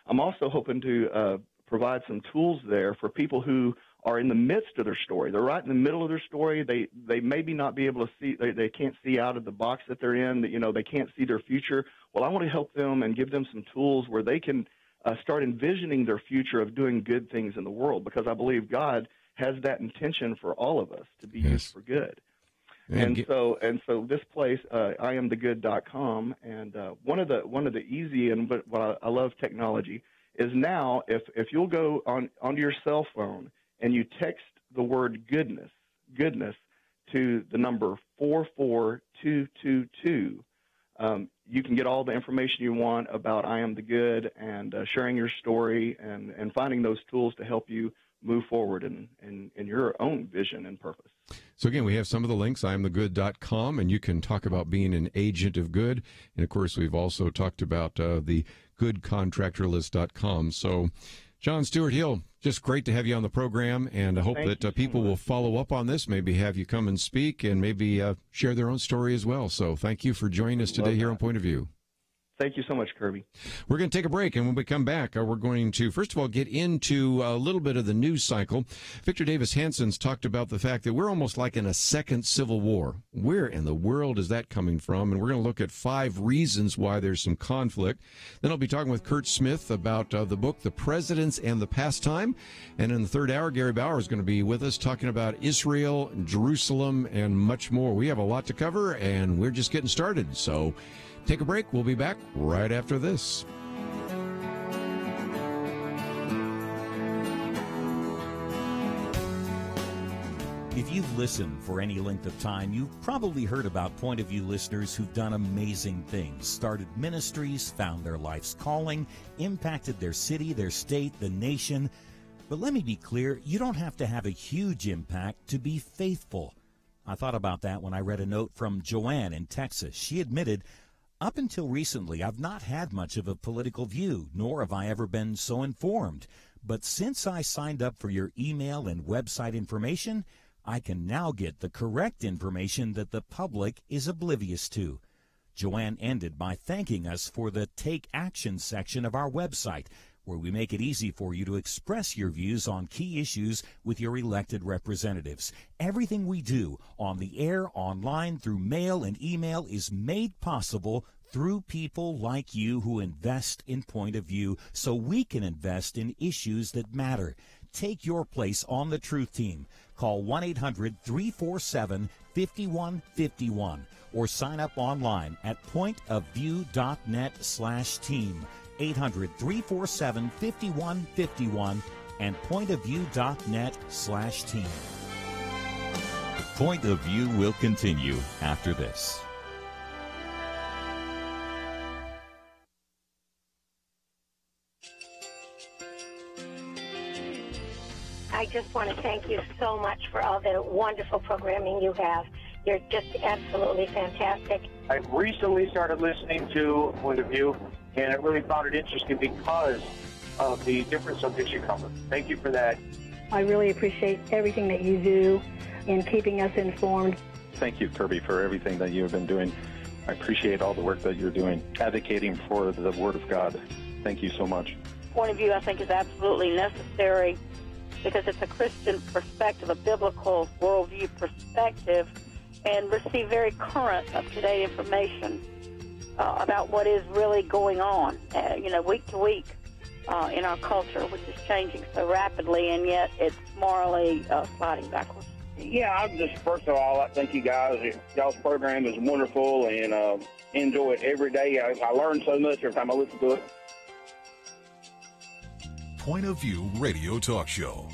I'm also hoping to provide some tools there for people who are in the midst of their story. They're right in the middle of their story. They maybe not be able to see, they can't see out of the box that they're in, they can't see their future. Well, I want to help them and give them some tools where they can start envisioning their future of doing good things in the world, because I believe God has that intention for all of us to be used for good. And so this place, IamTheGood.com, and one of the easy, and what I love technology, is now if you'll go onto your cell phone and you text the word goodness to the number 44222, you can get all the information you want about I Am the Good, and sharing your story and finding those tools to help you move forward in your own vision and purpose. So again, we have some of the links, IamTheGood.com, and you can talk about being an agent of good. And of course, we've also talked about the GoodContractorList.com. So John Stewart Hill, just great to have you on the program, and I hope that people will follow up on this, maybe have you come and speak, and maybe share their own story as well. So thank you for joining us today here on Point of View. Thank you so much, Kirby. We're going to take a break, and when we come back, we're going to, first of all, get into a little bit of the news cycle. Victor Davis Hanson's talked about the fact that we're almost like in a second civil war. Where in the world is that coming from? And we're going to look at 5 reasons why there's some conflict. Then I'll be talking with Curt Smith about the book, The Presidents and the Pastime. And in the third hour, Gary Bauer is going to be with us talking about Israel, Jerusalem, and much more. We have a lot to cover, and we're just getting started. So take a break. We'll be back right after this. If you've listened for any length of time, you've probably heard about Point of View listeners who've done amazing things, started ministries, found their life's calling, impacted their city, their state, the nation. But let me be clear, you don't have to have a huge impact to be faithful. I thought about that when I read a note from Joanne in Texas. She admitted, "Up until recently, I've not had much of a political view, nor have I ever been so informed. But since I signed up for your email and website information, I can now get the correct information that the public is oblivious to." Joanne ended by thanking us for the Take Action section of our website, where we make it easy for you to express your views on key issues with your elected representatives. Everything we do on the air, online, through mail and email is made possible through people like you who invest in Point of View, so we can invest in issues that matter. Take your place on the Truth Team. Call 1-800-347-5151 or sign up online at pointofview.net/team. 800-347-5151 and pointofview.net/team. Point of View will continue after this. I just want to thank you so much for all the wonderful programming you have. You're just absolutely fantastic. I recently started listening to Point of View, and I really found it interesting because of the different subjects you cover. Thank you for that. I really appreciate everything that you do in keeping us informed. Thank you, Kerby, for everything that you have been doing. I appreciate all the work that you're doing, advocating for the Word of God. Thank you so much. Point of View, I think, is absolutely necessary because it's a Christian perspective, a biblical worldview perspective, and receive very current, up-to-date information about what is really going on, week to week in our culture, which is changing so rapidly, and yet it's morally sliding backwards. Yeah, I just, first of all, I thank you guys. Y'all's program is wonderful, and enjoy it every day. I learn so much every time I listen to it. Point of View Radio Talk Show.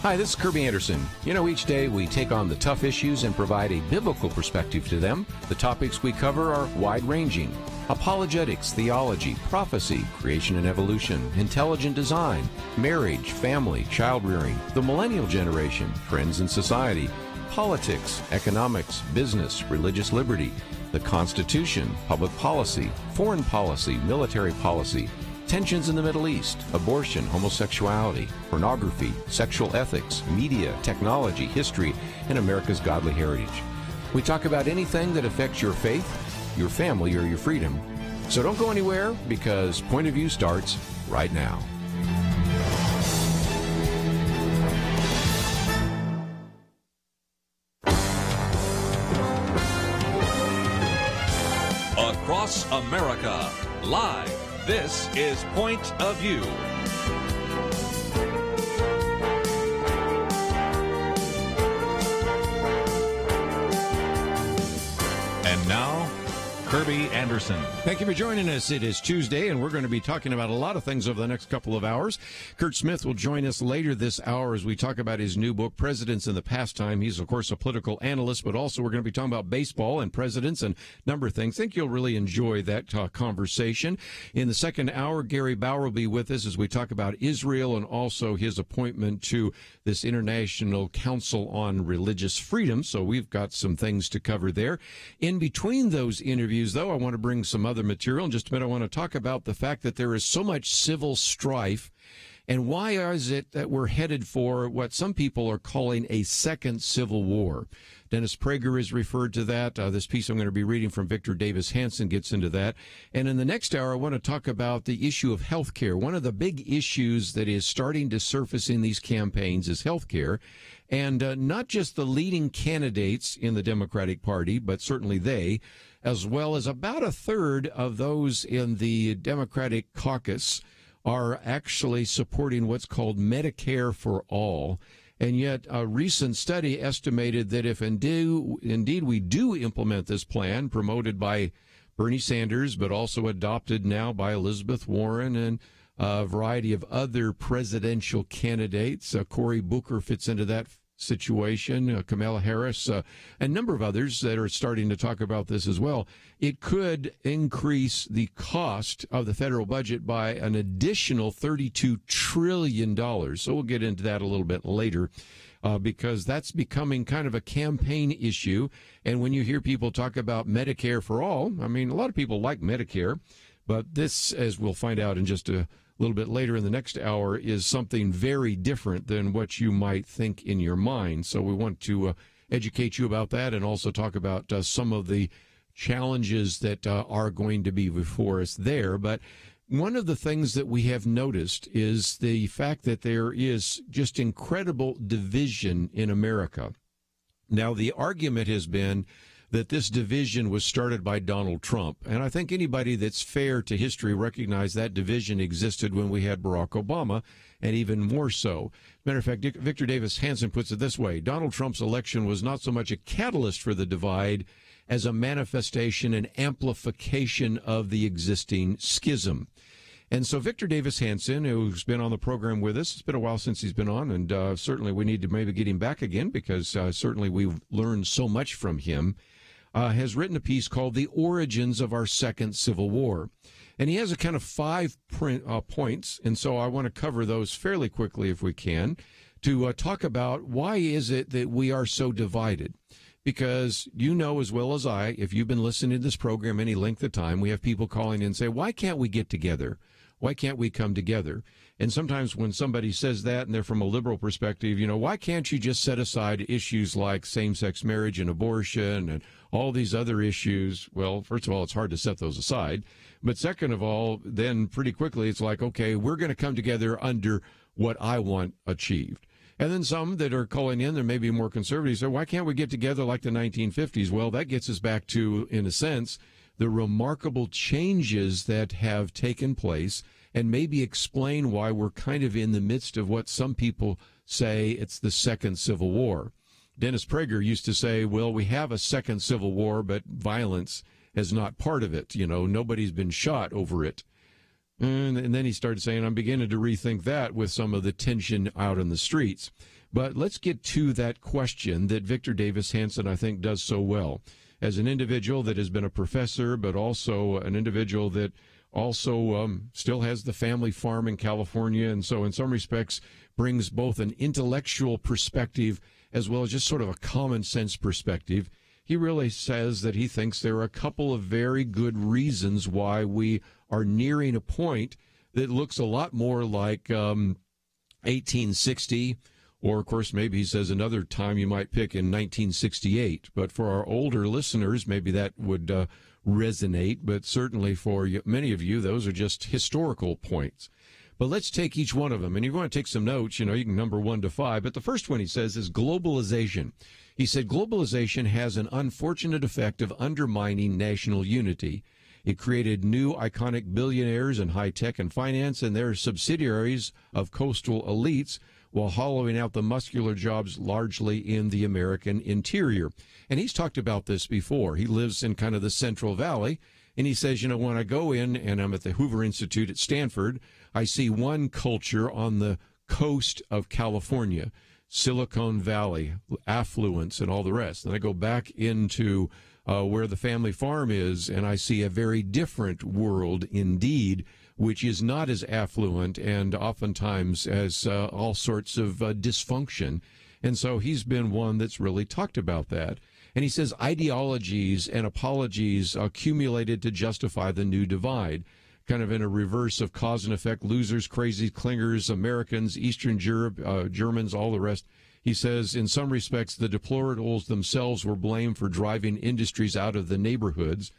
Hi, this is Kerby Anderson. You know, each day we take on the tough issues and provide a biblical perspective to them. The topics we cover are wide-ranging. Apologetics, theology, prophecy, creation and evolution, intelligent design, marriage, family, child-rearing, the millennial generation, trends in society, politics, economics, business, religious liberty, the Constitution, public policy, foreign policy, military policy, tensions in the Middle East, abortion, homosexuality, pornography, sexual ethics, media, technology, history, and America's godly heritage. We talk about anything that affects your faith, your family, or your freedom. So don't go anywhere, because Point of View starts right now. Across America, live. This is Point of View. And now, Kerby Anderson. Thank you for joining us. It is Tuesday, and we're going to be talking about a lot of things over the next couple of hours. Curt Smith will join us later this hour as we talk about his new book, Presidents in the Pastime. He's, of course, a political analyst, but also we're going to be talking about baseball and presidents and a number of things. I think you'll really enjoy that conversation. In the second hour, Gary Bauer will be with us as we talk about Israel and also his appointment to this International Council on Religious Freedom. So we've got some things to cover there. In between those interviews, though, I want to bring some other material. In just a minute, I want to talk about the fact that there is so much civil strife, and why is it that we're headed for what some people are calling a second civil war. Dennis Prager has referred to that. This piece I'm going to be reading from Victor Davis Hanson gets into that. And in the next hour, I want to talk about the issue of health care. One of the big issues that is starting to surface in these campaigns is health care. And not just the leading candidates in the Democratic Party, but certainly they, as well as about a third of those in the Democratic caucus, are actually supporting what's called Medicare for All. And yet a recent study estimated that if indeed we do implement this plan promoted by Bernie Sanders, but also adopted now by Elizabeth Warren and a variety of other presidential candidates, Cory Booker fits into that situation, Kamala Harris, a number of others that are starting to talk about this as well. It could increase the cost of the federal budget by an additional $32 trillion. So we'll get into that a little bit later because that's becoming kind of a campaign issue. And when you hear people talk about Medicare for all, I mean, a lot of people like Medicare, but this, as we'll find out in just a little bit later in the next hour, is something very different than what you might think in your mind. So we want to educate you about that and also talk about some of the challenges that are going to be before us there. But one of the things that we have noticed is the fact that there is just incredible division in America. Now, the argument has been that this division was started by Donald Trump. And I think anybody that's fair to history recognizes that division existed when we had Barack Obama, and even more so. Matter of fact, Victor Davis Hanson puts it this way: Donald Trump's election was not so much a catalyst for the divide as a manifestation and amplification of the existing schism. And so Victor Davis Hanson, who's been on the program with us, it's been a while since he's been on, and certainly we need to maybe get him back again because certainly we've learned so much from him, has written a piece called The Origins of Our Second Civil War. And he has a kind of 5 points, and so I want to cover those fairly quickly if we can, to talk about why is it that we are so divided. Because you know as well as I, if you've been listening to this program any length of time, we have people calling in and say, why can't we get together? Why can't we come together? And sometimes when somebody says that and they're from a liberal perspective, you know, why can't you just set aside issues like same-sex marriage and abortion and all these other issues? Well, first of all, it's hard to set those aside. But second of all, then pretty quickly it's like, okay, we're going to come together under what I want achieved. And then some that are calling in, they're maybe more conservative, say, why can't we get together like the 1950s? Well, that gets us back to, in a sense, the remarkable changes that have taken place and maybe explain why we're kind of in the midst of what some people say it's the second Civil War. Dennis Prager used to say, well, we have a second Civil War, but violence is not part of it. You know, nobody's been shot over it. And then he started saying, I'm beginning to rethink that with some of the tension out in the streets. But let's get to that question that Victor Davis Hanson, I think, does so well. As an individual that has been a professor, but also an individual that also still has the family farm in California, and so in some respects brings both an intellectual perspective as well as just sort of a common sense perspective. He really says that he thinks there are a couple of very good reasons why we are nearing a point that looks a lot more like 1860, or, of course, maybe he says another time you might pick in 1968. But for our older listeners, maybe that would resonate. But certainly for many of you, those are just historical points. But let's take each one of them. And if you want to take some notes, you can number 1 to 5. But the first one he says is globalization. He said globalization has an unfortunate effect of undermining national unity. It created new iconic billionaires in high tech and finance and their subsidiaries of coastal elites, while hollowing out the muscular jobs largely in the American interior. And he's talked about this before. He lives in kind of the Central Valley, and he says, when I go in, and I'm at the Hoover Institute at Stanford, I see one culture on the coast of California, Silicon Valley, affluence, and all the rest. And I go back into where the family farm is, and I see a very different world indeed, which is not as affluent and oftentimes has all sorts of dysfunction. And so he's been one that's really talked about that. And he says ideologies and apologies accumulated to justify the new divide, kind of in a reverse of cause and effect, losers, crazy clingers, Americans, Eastern Europe, Germans, all the rest. He says, in some respects, the deplorables themselves were blamed for driving industries out of the neighborhoods,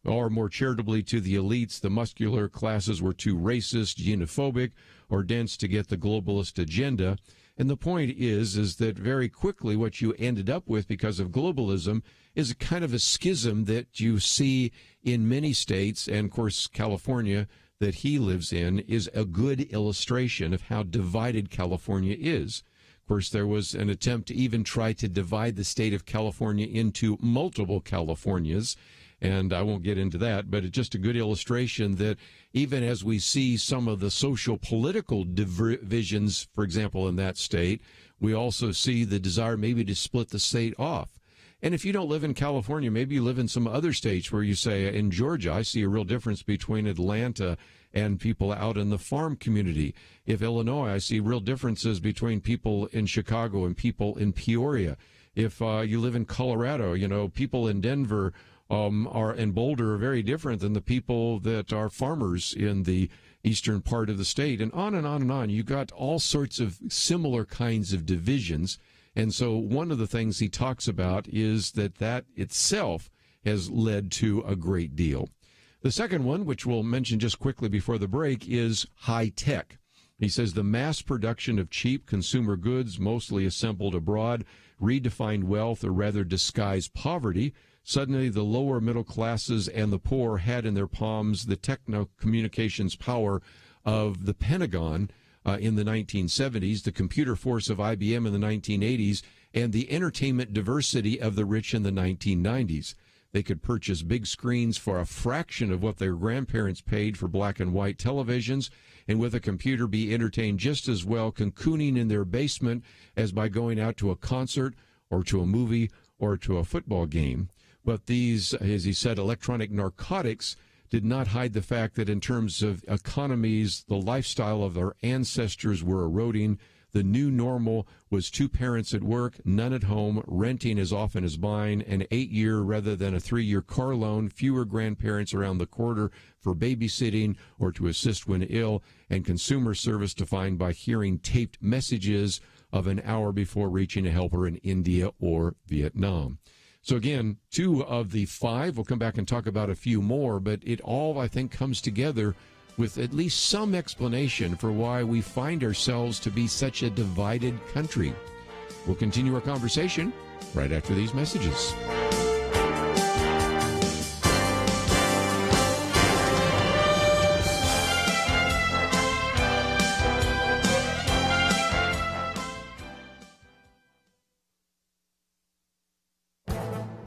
or more charitably to the elites, the muscular classes were too racist, xenophobic, or dense to get the globalist agenda. And the point is that very quickly what you ended up with because of globalism is a kind of a schism that you see in many states, and of course California that he lives in is a good illustration of how divided California is. Of course, there was an attempt to even try to divide the state of California into multiple Californias, and I won't get into that, but it's just a good illustration that even as we see some of the social political divisions, for example, in that state, we also see the desire maybe to split the state off. And if you don't live in California, maybe you live in some other states where you say, in Georgia, I see a real difference between Atlanta and people out in the farm community. If Illinois, I see real differences between people in Chicago and people in Peoria. If you live in Colorado, people in Denver are in Boulder are very different than the people that are farmers in the eastern part of the state, and on and on and on. You got all sorts of similar kinds of divisions. And so one of the things he talks about is that itself has led to a great deal. The second one, which we'll mention just quickly before the break, is high tech. He says the mass production of cheap consumer goods, mostly assembled abroad, redefined wealth, or rather disguised poverty. Suddenly, the lower middle classes and the poor had in their palms the techno-communications power of the Pentagon in the 1970s, the computer force of IBM in the 1980s, and the entertainment diversity of the rich in the 1990s. They could purchase big screens for a fraction of what their grandparents paid for black and white televisions, and with a computer be entertained just as well cocooning in their basement as by going out to a concert or to a movie or to a football game. But these, as he said, electronic narcotics did not hide the fact that in terms of economies, the lifestyle of our ancestors were eroding. The new normal was 2 parents at work, none at home, renting as often as buying, an 8-year rather than a 3-year car loan, fewer grandparents around the corner for babysitting or to assist when ill, and consumer service defined by hearing taped messages of an hour before reaching a helper in India or Vietnam. So again, 2 of the 5, we'll come back and talk about a few more, but it all, I think, comes together with at least some explanation for why we find ourselves to be such a divided country. We'll continue our conversation right after these messages.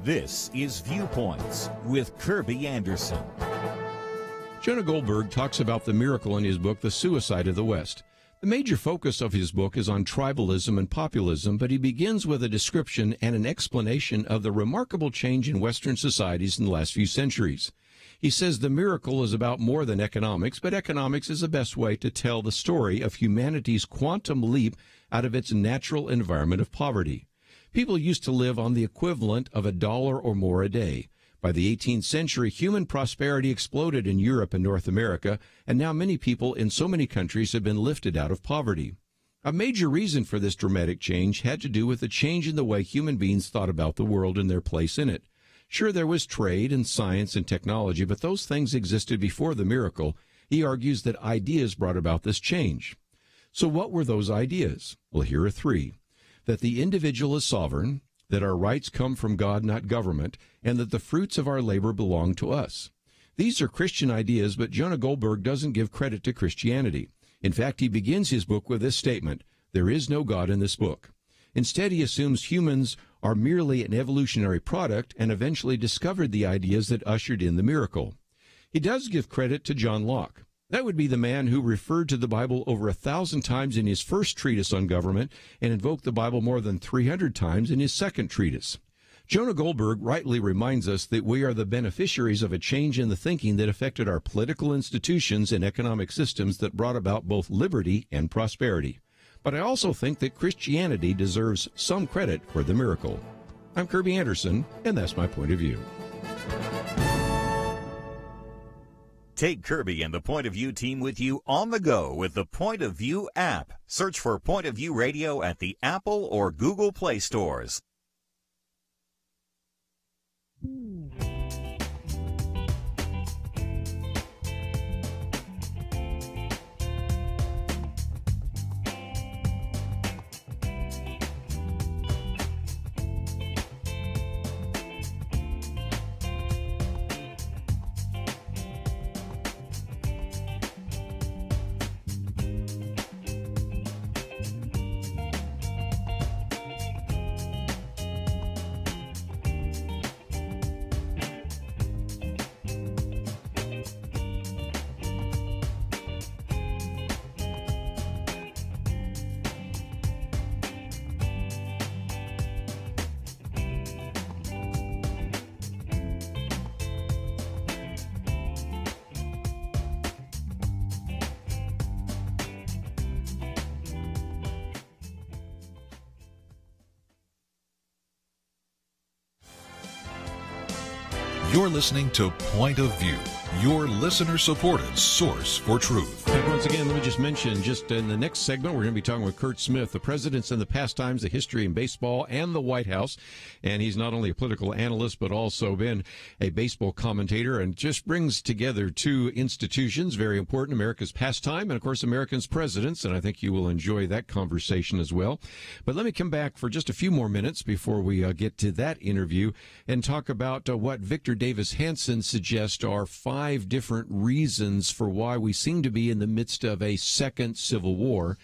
This is Viewpoints with Kerby Anderson. Jonah Goldberg talks about the miracle in his book, The Suicide of the West. The major focus of his book is on tribalism and populism, but he begins with a description and an explanation of the remarkable change in Western societies in the last few centuries. He says the miracle is about more than economics, but economics is the best way to tell the story of humanity's quantum leap out of its natural environment of poverty. People used to live on the equivalent of $1 or more a day. By the 18th century, human prosperity exploded in Europe and North America, and now many people in so many countries have been lifted out of poverty. A major reason for this dramatic change had to do with the change in the way human beings thought about the world and their place in it. Sure, there was trade and science and technology, but those things existed before the miracle. He argues that ideas brought about this change. So what were those ideas? Well, here are three. That the individual is sovereign, that our rights come from God, not government, and that the fruits of our labor belong to us. These are Christian ideas, but Jonah Goldberg doesn't give credit to Christianity. In fact, he begins his book with this statement: there is no God in this book. Instead, he assumes humans are merely an evolutionary product and eventually discovered the ideas that ushered in the miracle. He does give credit to John Locke. That would be the man who referred to the Bible over 1,000 times in his first treatise on government and invoked the Bible more than 300 times in his second treatise. Jonah Goldberg rightly reminds us that we are the beneficiaries of a change in the thinking that affected our political institutions and economic systems that brought about both liberty and prosperity. But I also think that Christianity deserves some credit for the miracle. I'm Kerby Anderson, and that's my point of view. Take Kerby and the Point of View team with you on the go with the Point of View app. Search for Point of View Radio at the Apple or Google Play stores. You're listening to Point of View, your listener-supported source for truth. And once again, let me just mention, just in the next segment, we're going to be talking with Curt Smith, the presidents and the pastimes, the history in baseball, and the White House. And he's not only a political analyst, but also been a baseball commentator, and just brings together two institutions, very important, America's pastime, and, of course, America's presidents. And I think you will enjoy that conversation as well. But let me come back for just a few more minutes before we get to that interview and talk about what Victor Davis Hanson suggests are 5 different reasons for why we seem to be in the midst of a second civil war.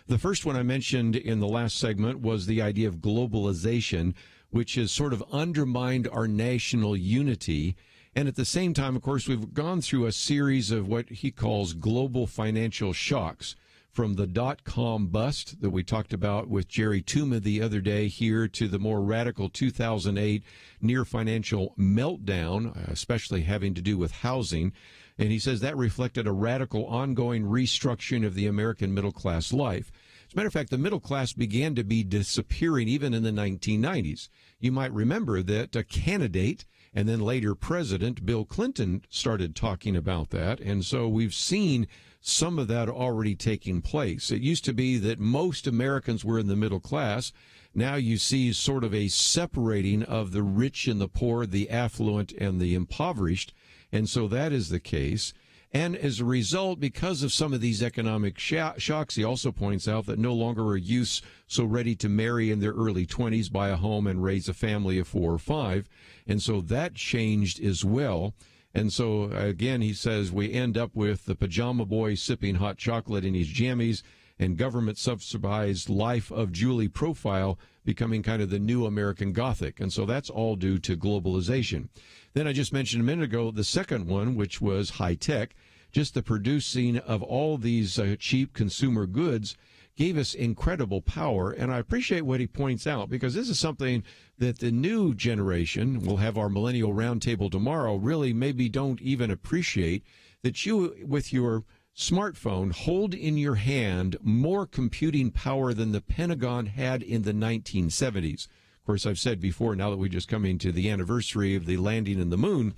The first one I mentioned in the last segment was the idea of globalization, which has sort of undermined our national unity. And at the same time, of course, we've gone through a series of what he calls global financial shocks, from the dot-com bust that we talked about with Jerry Tuma the other day here to the more radical 2008 near financial meltdown, especially having to do with housing. And he says that reflected a radical ongoing restructuring of the American middle-class life. As a matter of fact, the middle class began to be disappearing even in the 1990s. You might remember that a candidate and then later President Bill Clinton started talking about that. And so we've seen some of that already taking place. It used to be that most Americans were in the middle class. Now you see sort of a separating of the rich and the poor, the affluent and the impoverished. And so that is the case. And as a result, because of some of these economic shocks, he also points out that no longer are youths so ready to marry in their early 20s, buy a home, and raise a family of 4 or 5. And so that changed as well. And so, again, he says we end up with the pajama boy sipping hot chocolate in his jammies and government-subsidized life of Julie profile becoming kind of the new American Gothic. And so that's all due to globalization. Then I just mentioned a minute ago the second one, which was high-tech. just the producing of all these cheap consumer goods gave us incredible power. And I appreciate what he points out, because this is something that the new generation, will have our millennial roundtable tomorrow, really maybe don't even appreciate, that you, with your smartphone, hold in your hand more computing power than the Pentagon had in the 1970s. Of course, I've said before, now that we're just coming to the anniversary of the landing in the moon,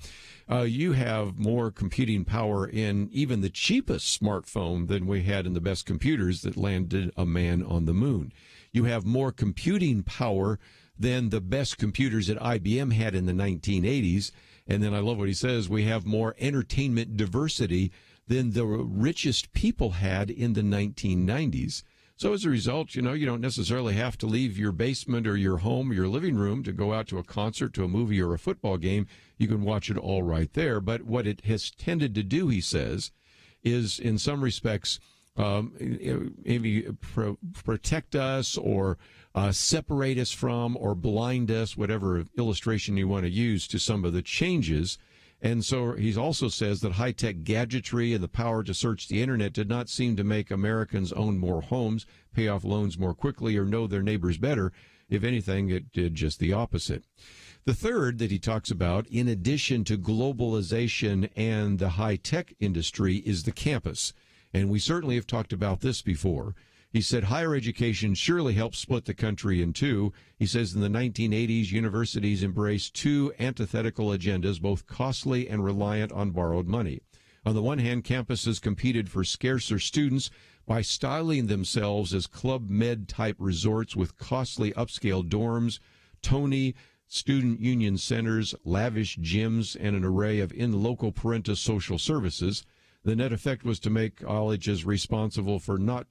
you have more computing power in even the cheapest smartphone than we had in the best computers that landed a man on the moon. You have more computing power than the best computers that IBM had in the 1980s. And then I love what he says, we have more entertainment diversity than the richest people had in the 1990s. So as a result, you don't necessarily have to leave your basement or your home or your living room to go out to a concert, to a movie, or a football game. You can watch it all right there. But what it has tended to do, he says, is in some respects maybe protect us or separate us from or blind us, whatever illustration you want to use, to some of the changes. And so he also says that high-tech gadgetry and the power to search the Internet did not seem to make Americans own more homes, pay off loans more quickly, or know their neighbors better. If anything, it did just the opposite. The third that he talks about, in addition to globalization and the high-tech industry, is the campus. And we certainly have talked about this before. He said higher education surely helped split the country in two. He says in the 1980s, universities embraced two antithetical agendas, both costly and reliant on borrowed money. On the one hand, campuses competed for scarcer students by styling themselves as Club Med-type resorts with costly upscale dorms, Tony, student union centers, lavish gyms, and an array of in-loco parental social services. The net effect was to make colleges responsible for not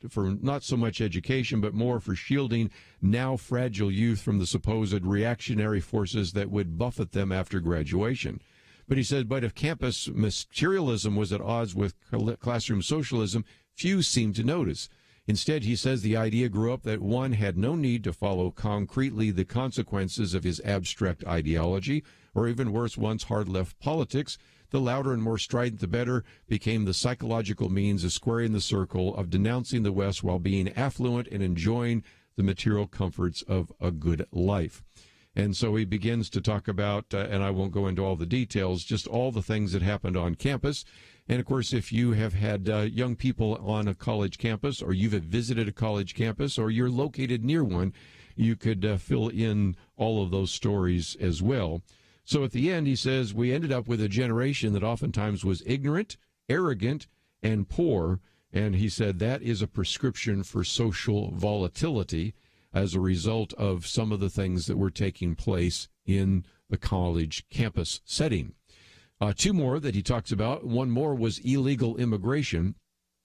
so much education, but more for shielding now fragile youth from the supposed reactionary forces that would buffet them after graduation. But he said, but if campus materialism was at odds with classroom socialism, few seemed to notice. Instead, he says the idea grew up that one had no need to follow concretely the consequences of his abstract ideology, or even worse, one's hard-left politics. The louder and more strident the better became the psychological means of squaring the circle, of denouncing the West while being affluent and enjoying the material comforts of a good life. And so he begins to talk about, and I won't go into all the details, just all the things that happened on campus. And, of course, if you have had young people on a college campus, or you've visited a college campus, or you're located near one, you could fill in all of those stories as well. So at the end, he says, we ended up with a generation that oftentimes was ignorant, arrogant, and poor. And he said that is a prescription for social volatility as a result of some of the things that were taking place in the college campus setting. Two more that he talks about. One more was illegal immigration.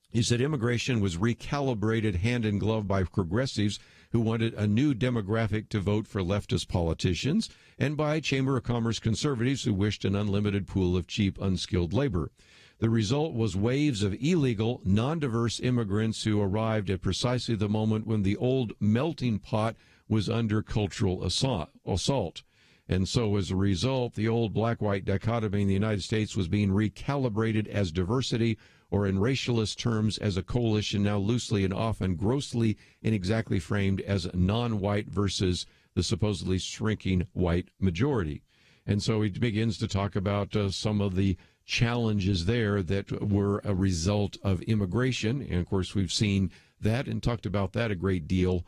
He said immigration was recalibrated hand in glove by progressives who wanted a new demographic to vote for leftist politicians, and by Chamber of Commerce conservatives who wished an unlimited pool of cheap, unskilled labor. The result was waves of illegal, non-diverse immigrants who arrived at precisely the moment when the old melting pot was under cultural assault. And so as a result, the old black-white dichotomy in the United States was being recalibrated as diversity, or in racialist terms as a coalition now loosely and often grossly inexactly framed as non-white versus the supposedly shrinking white majority. And so he begins to talk about some of the challenges there that were a result of immigration. And, of course, we've seen that and talked about that a great deal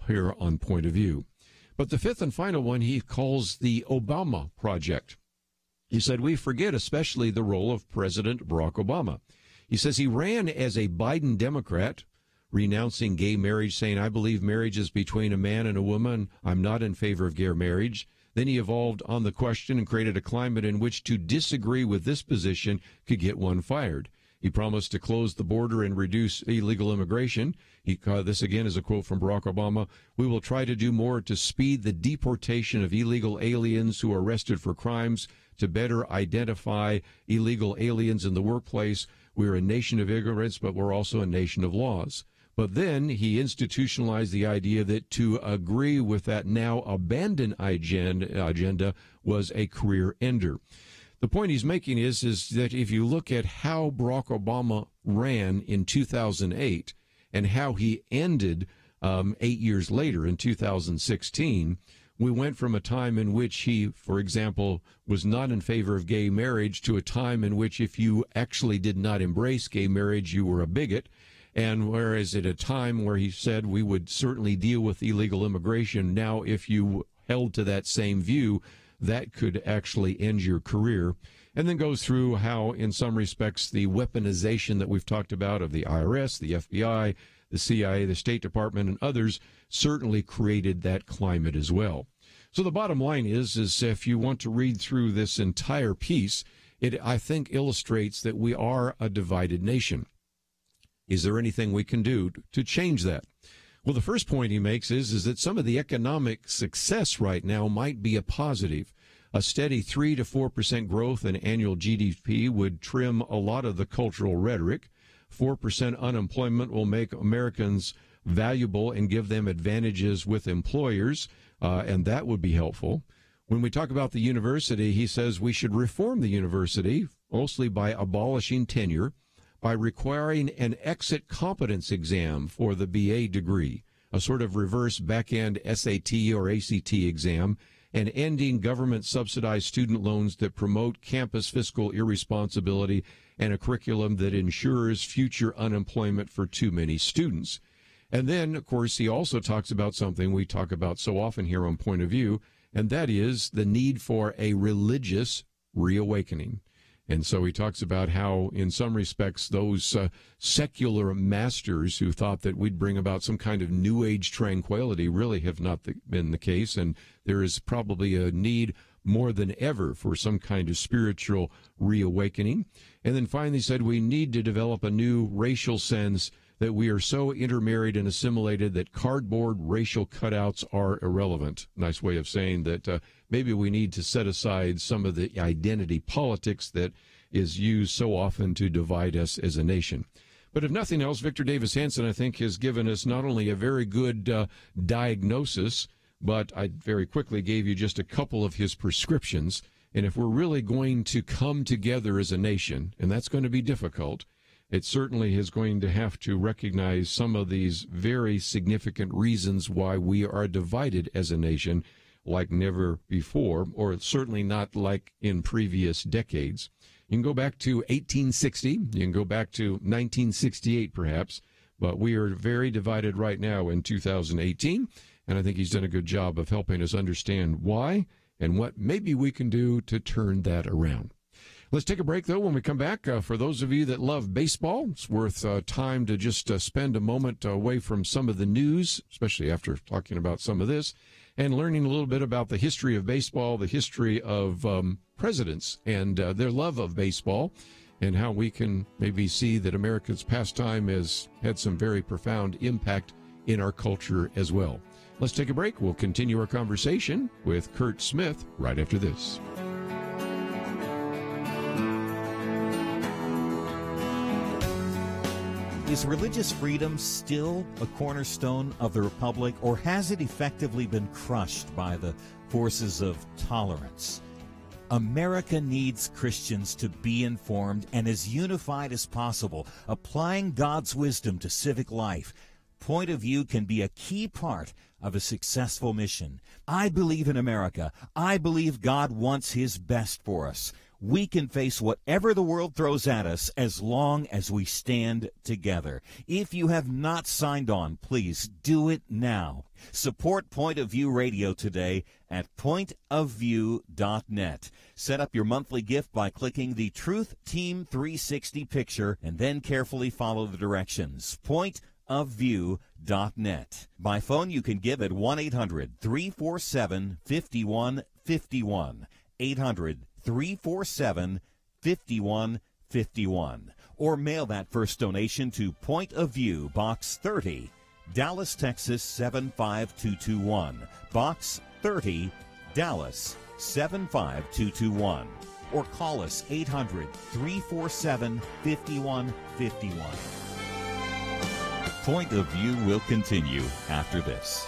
here on Point of View. But the fifth and final one he calls the Obama Project. He said, we forget especially the role of President Barack Obama. He says he ran as a Biden Democrat, renouncing gay marriage, saying, I believe marriage is between a man and a woman. I'm not in favor of gay marriage. Then he evolved on the question and created a climate in which to disagree with this position could get one fired. He promised to close the border and reduce illegal immigration. This again is a quote from Barack Obama. We will try to do more to speed the deportation of illegal aliens who are arrested for crimes, to better identify illegal aliens in the workplace. We're a nation of ignorance, but we're also a nation of laws. But then he institutionalized the idea that to agree with that now abandoned agenda was a career ender. The point he's making is that if you look at how Barack Obama ran in 2008 and how he ended 8 years later in 2016, we went from a time in which he, for example, was not in favor of gay marriage to a time in which if you actually did not embrace gay marriage, you were a bigot. And whereas at a time where he said we would certainly deal with illegal immigration, now if you held to that same view, that could actually end your career. And then goes through how, in some respects, the weaponization that we've talked about of the IRS, the FBI, the CIA, the State Department, and others certainly created that climate as well. So the bottom line is if you want to read through this entire piece, it, I think, illustrates that we are a divided nation. Is there anything we can do to change that? Well, the first point he makes is that some of the economic success right now might be a positive. A steady 3 to 4% growth in annual GDP would trim a lot of the cultural rhetoric. 4% unemployment will make Americans valuable and give them advantages with employers, and that would be helpful. When we talk about the university, he says we should reform the university, mostly by abolishing tenure, by requiring an exit competence exam for the BA degree, a sort of reverse back-end SAT or ACT exam, and ending government-subsidized student loans that promote campus fiscal irresponsibility and a curriculum that ensures future unemployment for too many students. And then, of course, he also talks about something we talk about so often here on Point of View, and that is the need for a religious reawakening. And so he talks about how, in some respects, those secular masters who thought that we'd bring about some kind of New Age tranquility really have not been the case, and there is probably a need more than ever for some kind of spiritual reawakening. And then finally said we need to develop a new racial sense that we are so intermarried and assimilated that cardboard racial cutouts are irrelevant. Nice way of saying that maybe we need to set aside some of the identity politics that is used so often to divide us as a nation. But if nothing else, Victor Davis Hanson, I think, has given us not only a very good diagnosis, but I very quickly gave you just a couple of his prescriptions. And if we're really going to come together as a nation, and that's going to be difficult, it certainly is going to have to recognize some of these very significant reasons why we are divided as a nation like never before, or certainly not like in previous decades. You can go back to 1860, you can go back to 1968 perhaps, but we are very divided right now in 2018, and I think he's done a good job of helping us understand why and what maybe we can do to turn that around. Let's take a break, though. When we come back, for those of you that love baseball, it's worth time to just spend a moment away from some of the news, especially after talking about some of this, and learning a little bit about the history of baseball, the history of presidents and their love of baseball, and how we can maybe see that America's pastime has had some very profound impact in our culture as well. Let's take a break. We'll continue our conversation with Curt Smith right after this. Is religious freedom still a cornerstone of the Republic, or has it effectively been crushed by the forces of tolerance? America needs Christians to be informed and as unified as possible, applying God's wisdom to civic life. Point of View can be a key part of a successful mission. I believe in America. I believe God wants His best for us. We can face whatever the world throws at us as long as we stand together. If you have not signed on, please do it now. Support Point of View Radio today at pointofview.net. Set up your monthly gift by clicking the Truth Team 360 picture and then carefully follow the directions. Pointofview.net. By phone, you can give at 1-800-347-5151. 800-347-5151. Or mail that first donation to Point of View, Box 30, Dallas, Texas 75221. Box 30, Dallas 75221. Or call us 800-347-5151. Point of View will continue after this.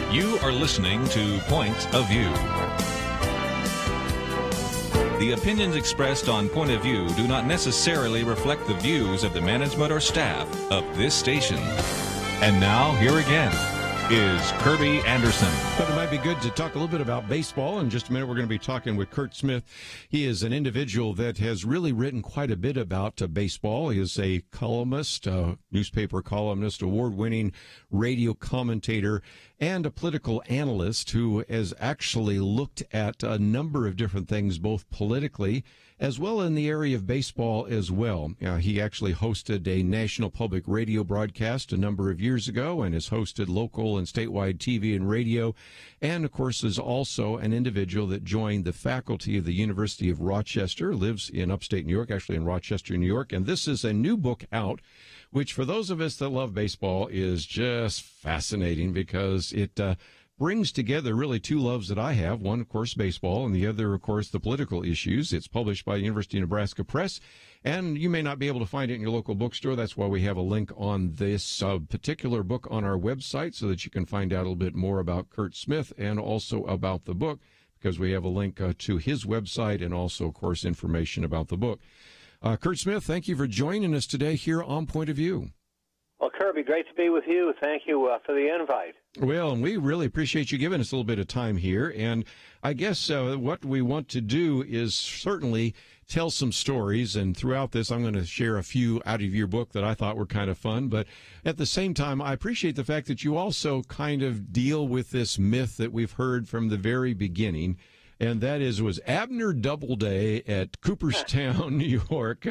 You are listening to Point of View. The opinions expressed on Point of View do not necessarily reflect the views of the management or staff of this station. And now, here again is Kerby Anderson. But it might be good to talk a little bit about baseball. In just a minute, we're going to be talking with Curt Smith. He is an individual that has really written quite a bit about baseball. He is a columnist, newspaper columnist, award-winning radio commentator, and a political analyst who has actually looked at a number of different things, both politically as well in the area of baseball as well. He actually hosted a national public radio broadcast a number of years ago and has hosted local and statewide TV and radio, and of course is also an individual that joined the faculty of the University of Rochester, lives in upstate New York, actually in Rochester, New York, and this is a new book out which for those of us that love baseball is just fascinating because it brings together really two loves that I have. One, of course, baseball, and the other, of course, the political issues. It's published by University of Nebraska Press, and you may not be able to find it in your local bookstore. That's why we have a link on this particular book on our website so that you can find out a little bit more about Curt Smith and also about the book, because we have a link to his website and also, of course, information about the book. Curt Smith, thank you for joining us today here on Point of View. Well, Kerby, great to be with you. Thank you for the invite. Well, and we really appreciate you giving us a little bit of time here. And I guess what we want to do is certainly tell some stories. And throughout this, I'm going to share a few out of your book that I thought were kind of fun. But at the same time, I appreciate the fact that you also kind of deal with this myth that we've heard from the very beginning. And that was Abner Doubleday at Cooperstown, New York.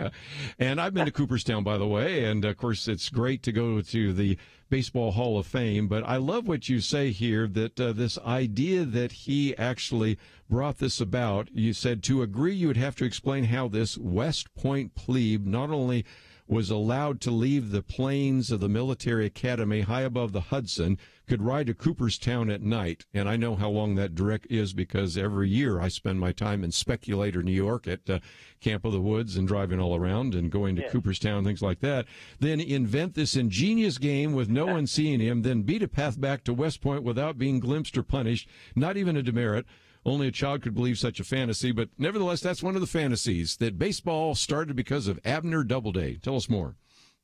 And I've been to Cooperstown, by the way. And, of course, it's great to go to the Baseball Hall of Fame. But I love what you say here, that this idea that he actually brought this about. You said to agree you would have to explain how this West Point plebe not only was allowed to leave the plains of the military academy high above the Hudson, could ride to Cooperstown at night. And I know how long that direct is because every year I spend my time in Speculator, New York at Camp of the Woods and driving all around and going to Cooperstown, things like that. Then invent this ingenious game with no one seeing him, then beat a path back to West Point without being glimpsed or punished, not even a demerit. Only a child could believe such a fantasy, but nevertheless, that's one of the fantasies, that baseball started because of Abner Doubleday. Tell us more.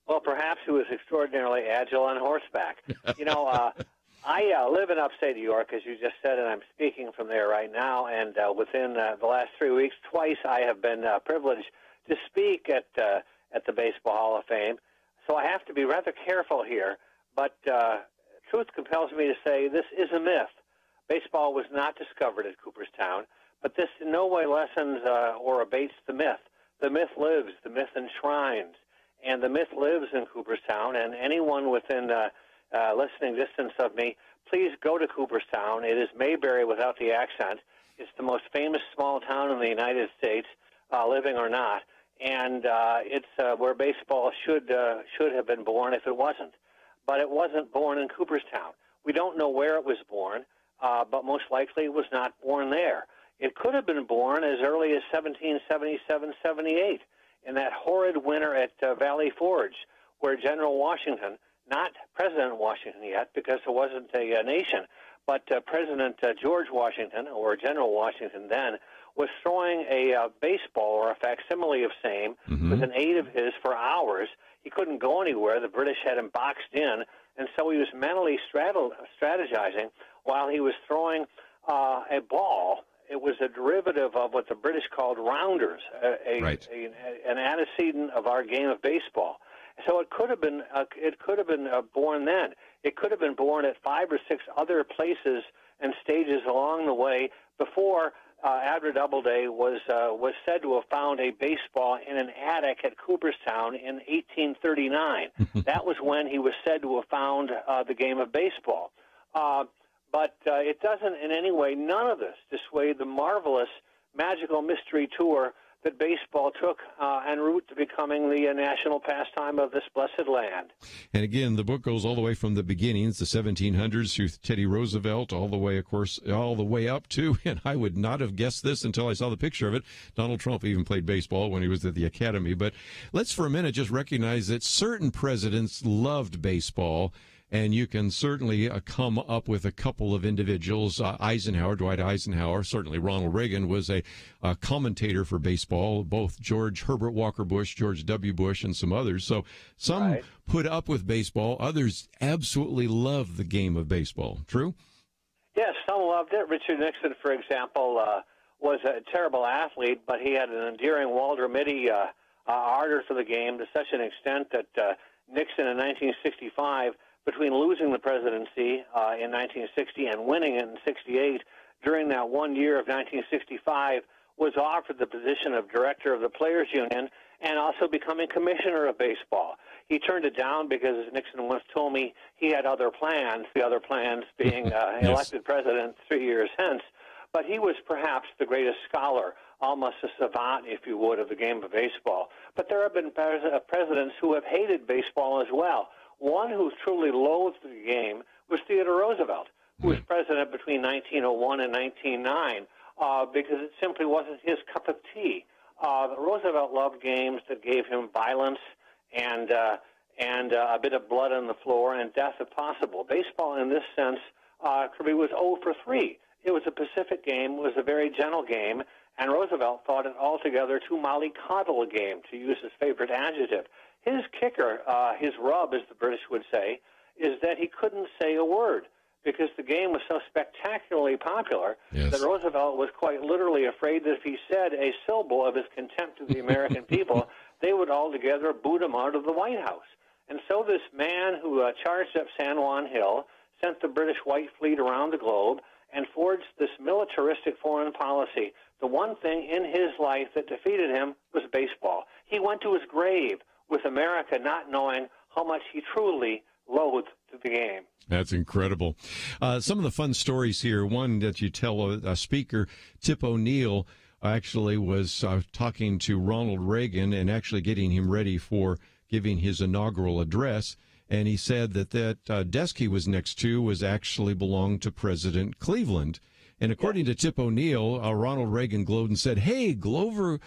Well, perhaps he was extraordinarily agile on horseback. You know, I live in upstate New York, as you just said, and I'm speaking from there right now. And within the last 3 weeks, twice I have been privileged to speak at the Baseball Hall of Fame. So I have to be rather careful here. But truth compels me to say this is a myth. Baseball was not discovered at Cooperstown, but this in no way lessens or abates the myth. The myth lives, the myth enshrines, and the myth lives in Cooperstown. And anyone within listening distance of me, please go to Cooperstown. It is Mayberry without the accent. It's the most famous small town in the United States, living or not, and it's where baseball should have been born if it wasn't. But it wasn't born in Cooperstown. We don't know where it was born. But most likely it was not born there. It could have been born as early as 1777-78, in that horrid winter at Valley Forge, where General Washington, not President Washington yet, because it wasn't a nation, but President George Washington, or General Washington then, was throwing a baseball, or a facsimile of same, with an aide of his for hours. He couldn't go anywhere. The British had him boxed in, and so he was mentally strategizing while he was throwing a ball. It was a derivative of what the British called rounders, an antecedent of our game of baseball. So it could have been born then. It could have been born at 5 or 6 other places and stages along the way before Abner Doubleday was said to have found a baseball in an attic at Cooperstown in 1839. That was when he was said to have found the game of baseball. But it doesn't in any way, none of this, dissuade the marvelous magical mystery tour that baseball took en route to becoming the national pastime of this blessed land. And again, the book goes all the way from the beginnings, the 1700s, through Teddy Roosevelt, all the way, of course, all the way up to, and I would not have guessed this until I saw the picture of it, Donald Trump even played baseball when he was at the academy. But let's for a minute just recognize that certain presidents loved baseball. And you can certainly come up with a couple of individuals. Eisenhower, Dwight Eisenhower, certainly Ronald Reagan was a commentator for baseball, both George Herbert Walker Bush, George W. Bush, and some others. So some put up with baseball. Others absolutely loved the game of baseball. True? Yes, some loved it. Richard Nixon, for example, was a terrible athlete, but he had an endearing Walter Mitty ardor for the game to such an extent that Nixon in 1965, between losing the presidency in 1960 and winning it in 68, during that 1 year of 1965, was offered the position of director of the Players Union and also becoming commissioner of baseball. He turned it down because, as Nixon once told me, he had other plans, the other plans being elected president 3 years hence. but he was perhaps the greatest scholar, almost a savant, if you would, of the game of baseball. But there have been presidents who have hated baseball as well. One who truly loathed the game was Theodore Roosevelt, who was president between 1901 and 1909, because it simply wasn't his cup of tea. Roosevelt loved games that gave him violence and a bit of blood on the floor and death if possible. Baseball, in this sense, Kirby was 0 for 3. It was a pacific game, it was a very gentle game, and Roosevelt thought it altogether too mollycoddle a game, to use his favorite adjective. His kicker, his rub, as the British would say, is that he couldn't say a word, because the game was so spectacularly popular that Roosevelt was quite literally afraid that if he said a syllable of his contempt of the American people, they would altogether boot him out of the White House. And so this man who charged up San Juan Hill, sent the British White Fleet around the globe, and forged this militaristic foreign policy. The one thing in his life that defeated him was baseball. He went to his grave with America not knowing how much he truly loathed the game. That's incredible. Some of the fun stories here. One that you tell a speaker, Tip O'Neill, actually was talking to Ronald Reagan and actually getting him ready for giving his inaugural address. And he said that desk he was next to was actually belonged to President Cleveland. And according to Tip O'Neill, Ronald Reagan glowed and said, "Hey, Grover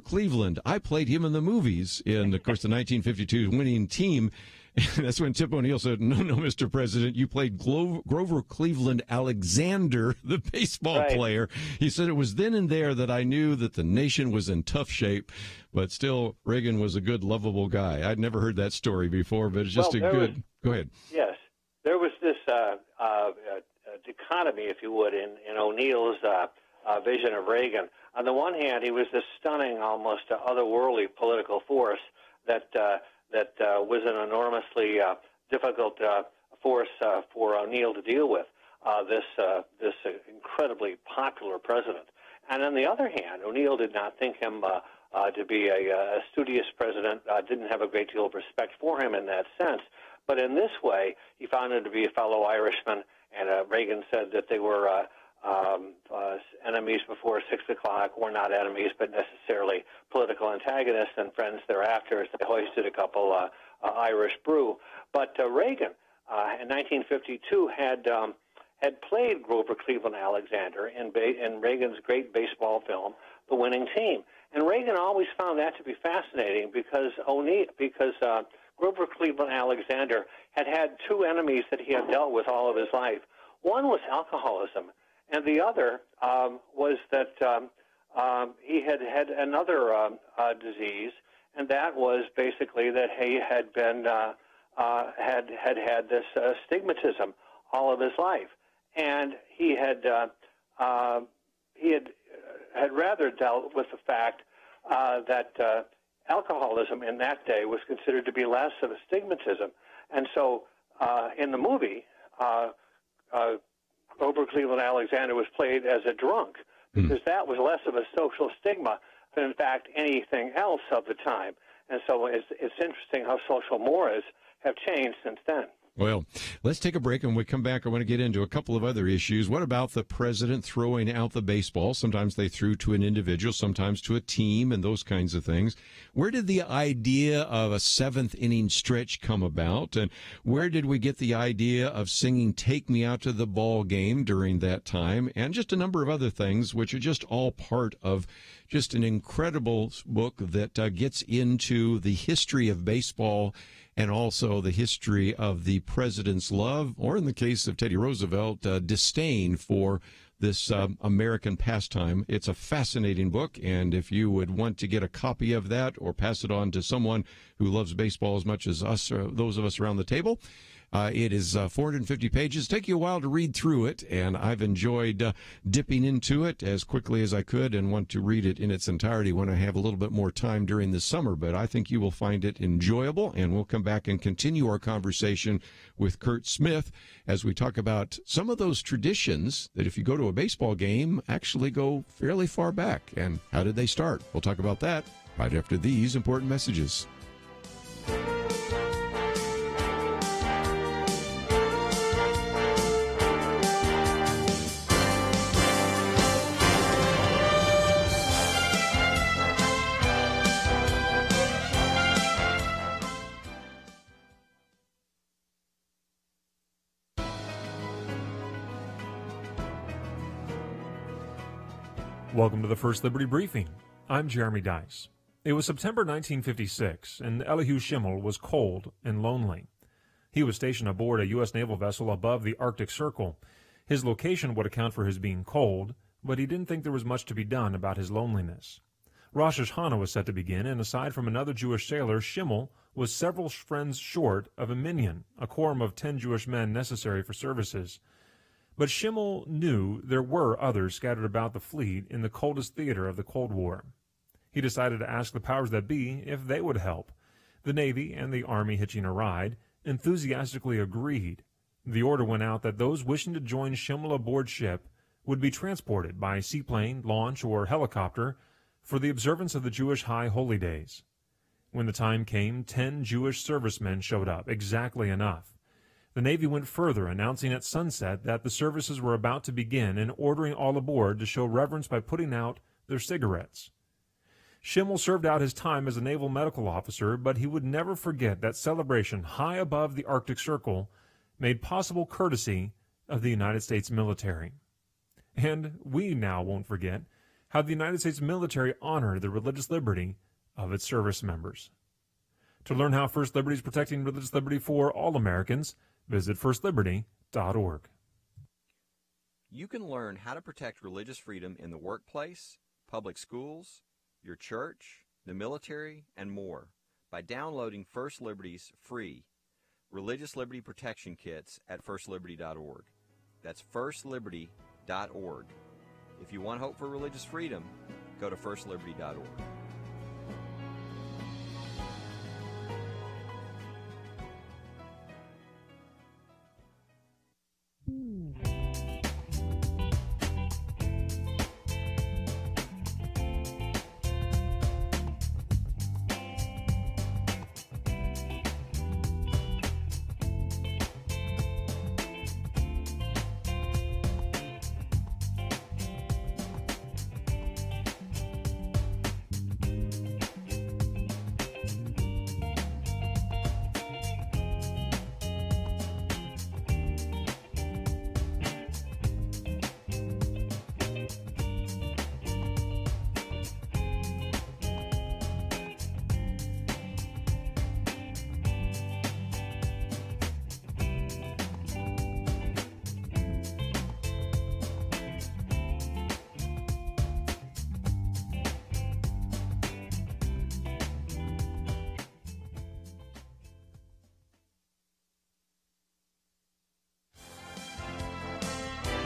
Cleveland, I played him in the movies in, of course, the 1952 winning team." And that's when Tip O'Neill said, no, Mr. President, you played Grover Cleveland Alexander, the baseball player. He said, it was then and there that I knew that the nation was in tough shape, but still, Reagan was a good, lovable guy. I'd never heard that story before, but it's just go ahead. Yes. There was this dichotomy, if you would, in O'Neill's vision of Reagan. On the one hand, he was this stunning, almost otherworldly political force that was an enormously difficult force for O'Neill to deal with, this incredibly popular president. And on the other hand, O'Neill did not think him to be a studious president, didn't have a great deal of respect for him in that sense. But in this way, he found him to be a fellow Irishman, and Reagan said that they were enemies before 6 o'clock, or not enemies, but necessarily political antagonists and friends thereafter, as they hoisted a couple Irish brew. But Reagan, in 1952, had played Grover Cleveland Alexander in Reagan's great baseball film, The Winning Team. And Reagan always found that to be fascinating because Grover Cleveland Alexander had two enemies that he had dealt with all of his life. One was alcoholism, and the other was that he had another disease, and that was basically that he had been had this stigmatism all of his life, and he had rather dealt with the fact that alcoholism in that day was considered to be less of a stigmatism, and so in the movie, Grover Cleveland Alexander was played as a drunk because that was less of a social stigma than, in fact, anything else of the time. And so it's interesting how social mores have changed since then. Well, let's take a break, and when we come back, I want to get into a couple of other issues. What about the president throwing out the baseball? Sometimes they threw to an individual, sometimes to a team, and those kinds of things. Where did the idea of a seventh-inning stretch come about? And where did we get the idea of singing Take Me Out to the Ball Game during that time? And just a number of other things, which are just all part of just an incredible book that gets into the history of baseball and also the history of the president's love, or in the case of Teddy Roosevelt, disdain for this American pastime. It's a fascinating book, and if you would want to get a copy of that or pass it on to someone who loves baseball as much as us, or those of us around the table, it is 450 pages. Take you a while to read through it, and I've enjoyed dipping into it as quickly as I could and want to read it in its entirety when I have a little bit more time during the summer. But I think you will find it enjoyable, and we'll come back and continue our conversation with Curt Smith as we talk about some of those traditions that, if you go to a baseball game, actually go fairly far back. And how did they start? We'll talk about that right after these important messages. Welcome to the First Liberty Briefing. I'm Jeremy Dice. It was September 1956, and Elihu Schimmel was cold and lonely. He was stationed aboard a U.S. naval vessel above the Arctic Circle. His location would account for his being cold, but he didn't think there was much to be done about his loneliness. Rosh Hashanah was set to begin, and aside from another Jewish sailor, Schimmel was several friends short of a minyan, a quorum of 10 Jewish men necessary for services. But Schimmel knew there were others scattered about the fleet in the coldest theater of the Cold War. He decided to ask the powers that be if they would help. The Navy and the Army, hitching a ride, enthusiastically agreed. The order went out that those wishing to join Schimmel aboard ship would be transported by seaplane, launch, or helicopter for the observance of the Jewish High Holy Days. When the time came, 10 Jewish servicemen showed up, exactly enough. The Navy went further, announcing at sunset that the services were about to begin and ordering all aboard to show reverence by putting out their cigarettes. Schimmel served out his time as a naval medical officer, but he would never forget that celebration high above the Arctic Circle made possible courtesy of the United States military. And we now won't forget how the United States military honored the religious liberty of its service members. To learn how First Liberty is protecting religious liberty for all Americans, visit firstliberty.org. You can learn how to protect religious freedom in the workplace, public schools, your church, the military, and more by downloading First Liberty's free Religious Liberty Protection Kits at firstliberty.org. That's firstliberty.org. If you want hope for religious freedom, go to firstliberty.org.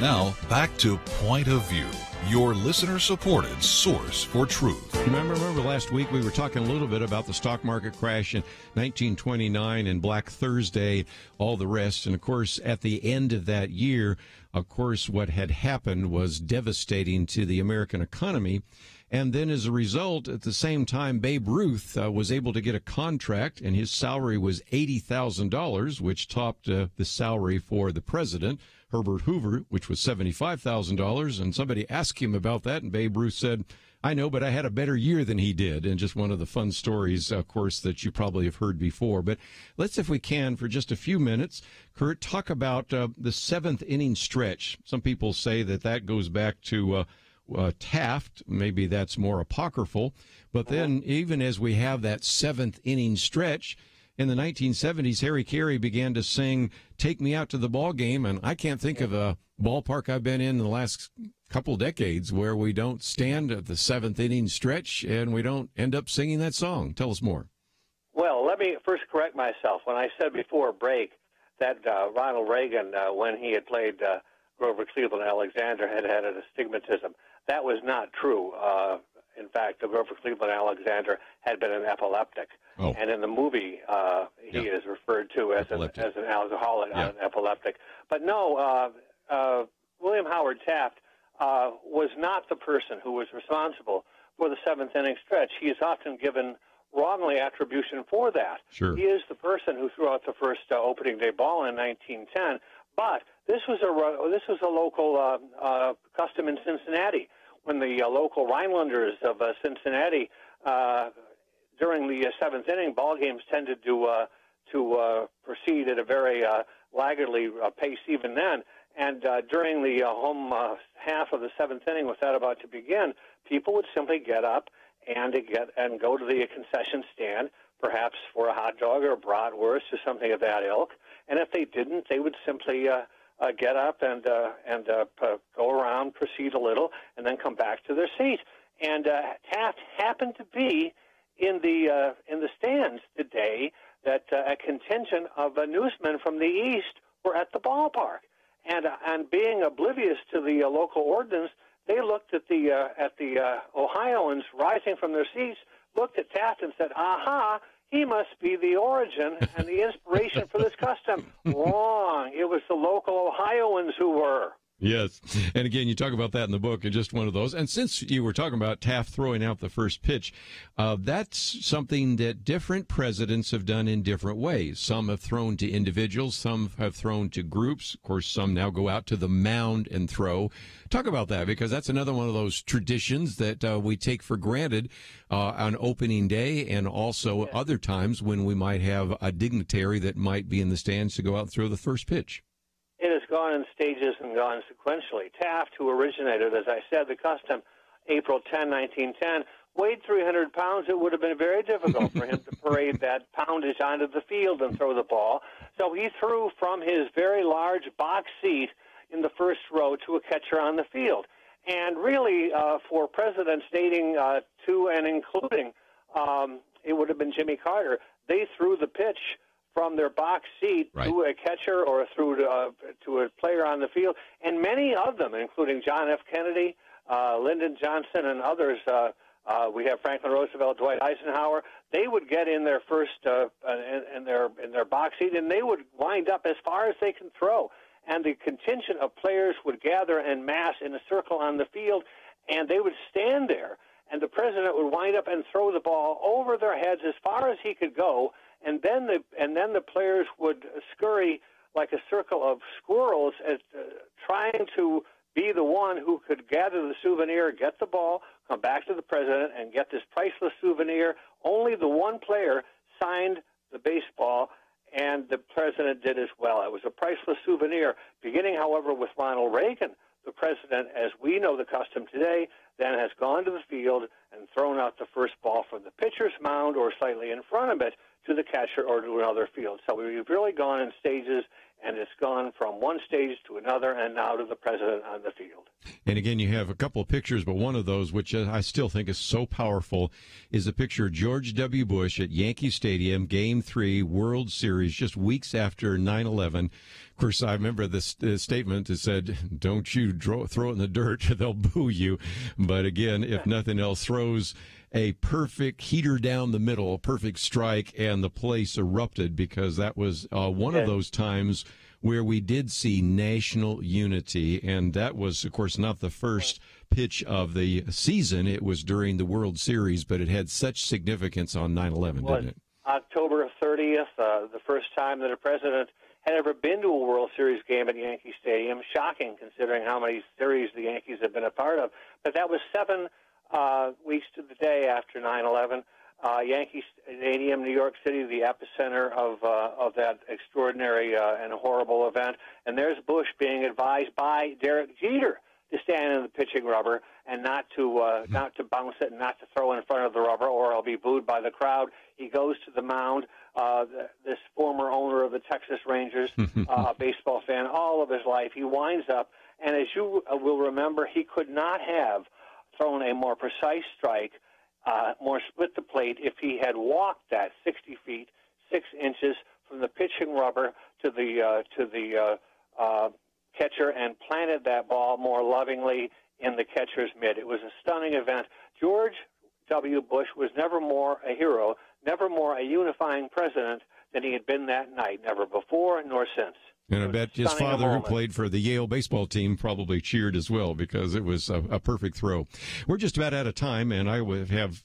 Now, back to Point of View, your listener-supported source for truth. Remember last week we were talking a little bit about the stock market crash in 1929 and Black Thursday, all the rest. And, of course, at the end of that year, of course, what had happened was devastating to the American economy. And then as a result, at the same time, Babe Ruth was able to get a contract, and his salary was $80,000, which topped the salary for the president, Herbert Hoover, which was $75,000. And somebody asked him about that, and Babe Ruth said, I know, but I had a better year than he did. And just one of the fun stories, of course, that you probably have heard before. But let's, if we can, for just a few minutes, Curt, talk about the seventh inning stretch. Some people say that goes back to Taft. Maybe that's more apocryphal. But then even as we have that seventh inning stretch, in the 1970s, Harry Carey began to sing Take Me Out to the Ball Game, and I can't think of a ballpark I've been in the last couple decades where we don't stand at the seventh inning stretch and we don't end up singing that song. Tell us more. Well, let me first correct myself. When I said before break that Ronald Reagan, when he had played Grover Cleveland Alexander, had had an astigmatism, that was not true. In fact, Grover Cleveland Alexander had been an epileptic. Oh. And in the movie, he is referred to as an alcoholic, an epileptic. But no, William Howard Taft was not the person who was responsible for the seventh inning stretch. He is often given wrongly attribution for that. Sure. He is the person who threw out the first opening day ball in 1910. But this was a local custom in Cincinnati when the local Rhinelanders of Cincinnati. During the seventh inning, ball games tended to proceed at a very laggardly pace even then. And during the home half of the seventh inning, with that about to begin, people would simply get up and go to the concession stand, perhaps for a hot dog or a bratwurst or something of that ilk. And if they didn't, they would simply get up and go around, proceed a little, and then come back to their seat. And Taft happened to be in the stands the day that a contingent of newsmen from the East were at the ballpark. And being oblivious to the local ordinance, they looked at the Ohioans rising from their seats, looked at Taft and said, "Aha, he must be the origin and the inspiration for this custom." Wrong. It was the local Ohioans who were. Yes. And again, you talk about that in the book, and just one of those. And since you were talking about Taft throwing out the first pitch, that's something that different presidents have done in different ways. Some have thrown to individuals, some have thrown to groups. Of course, some now go out to the mound and throw. Talk about that, because that's another one of those traditions that we take for granted on opening day, and also other times when we might have a dignitary that might be in the stands to go out and throw the first pitch. It has gone in stages and gone sequentially. Taft, who originated, as I said, the custom April 10, 1910, weighed 300 pounds. It would have been very difficult for him to parade that poundage onto the field and throw the ball. So he threw from his very large box seat in the first row to a catcher on the field. And really, for presidents dating to and including, it would have been Jimmy Carter, they threw the pitch from their box seat to a catcher or through to a player on the field. And many of them, including John F. Kennedy, Lyndon Johnson, and others, we have Franklin Roosevelt, Dwight Eisenhower, they would get in their first in their box seat, and they would wind up as far as they can throw. And the contingent of players would gather en masse in a circle on the field, and they would stand there, and the president would wind up and throw the ball over their heads as far as he could go. And then the players would scurry like a circle of squirrels, trying to be the one who could gather the souvenir, get the ball, come back to the president, and get this priceless souvenir. Only the one player signed the baseball, and the president did as well. It was a priceless souvenir, beginning, however, with Ronald Reagan. The president, as we know the custom today, then has gone to the field and thrown out the first ball from the pitcher's mound or slightly in front of it to the catcher or to another field. So we've really gone in stages, and it's gone from one stage to another, and now to the president on the field. And again, you have a couple of pictures, but one of those, which I still think is so powerful, is a picture of George W. Bush at Yankee Stadium, Game 3, World Series, just weeks after 9/11. Of course, I remember this statement that said, "Don't you throw it in the dirt, they'll boo you." But again, if nothing else, throws a perfect heater down the middle, a perfect strike, and the place erupted, because that was one of those times where we did see national unity. And that was, of course, not the first pitch of the season. It was during the World Series, but it had such significance on 9/11, didn't it? October 30th, the first time that a president had ever been to a World Series game at Yankee Stadium. Shocking, considering how many series the Yankees have been a part of. But that was 7 weeks to the day after 9/11. Yankee Stadium, New York City, the epicenter of that extraordinary and horrible event. And there's Bush being advised by Derek Jeter to stand in the pitching rubber and not to bounce it and not to throw in front of the rubber, or I'll be booed by the crowd. He goes to the mound. This former owner of the Texas Rangers, a baseball fan all of his life, he winds up, and as you will remember, he could not have thrown a more precise strike, more split the plate, if he had walked that 60 feet, 6 inches from the pitching rubber to the catcher and planted that ball more lovingly in the catcher's mitt. It was a stunning event. George W. Bush was never more a hero, never more a unifying president than he had been that night, never before nor since. And I bet his father, who played for the Yale baseball team, probably cheered as well, because it was a perfect throw. We're just about out of time, and I would have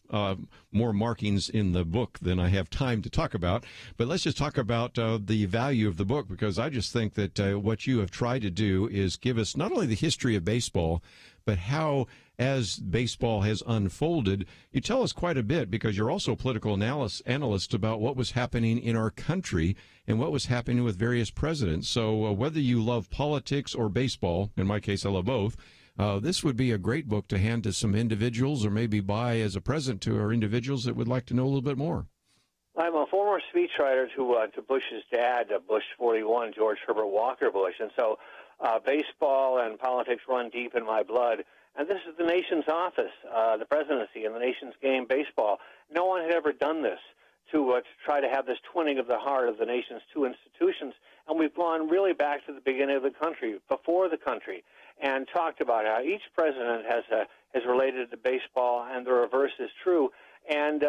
more markings in the book than I have time to talk about. But let's just talk about the value of the book, because I just think that what you have tried to do is give us not only the history of baseball, but how, as baseball has unfolded, you tell us quite a bit because you're also a political analyst about what was happening in our country and what was happening with various presidents. So whether you love politics or baseball, in my case I love both, this would be a great book to hand to some individuals or maybe buy as a present to our individuals that would like to know a little bit more. I'm a former speechwriter to Bush's dad, Bush 41, George Herbert Walker Bush, and so baseball and politics run deep in my blood. And this is the nation's office, the presidency, and the nation's game, baseball. No one had ever done this to try to have this twinning of the heart of the nation's two institutions. And we've gone really back to the beginning of the country, before the country, and talked about how each president has related to baseball, and the reverse is true. And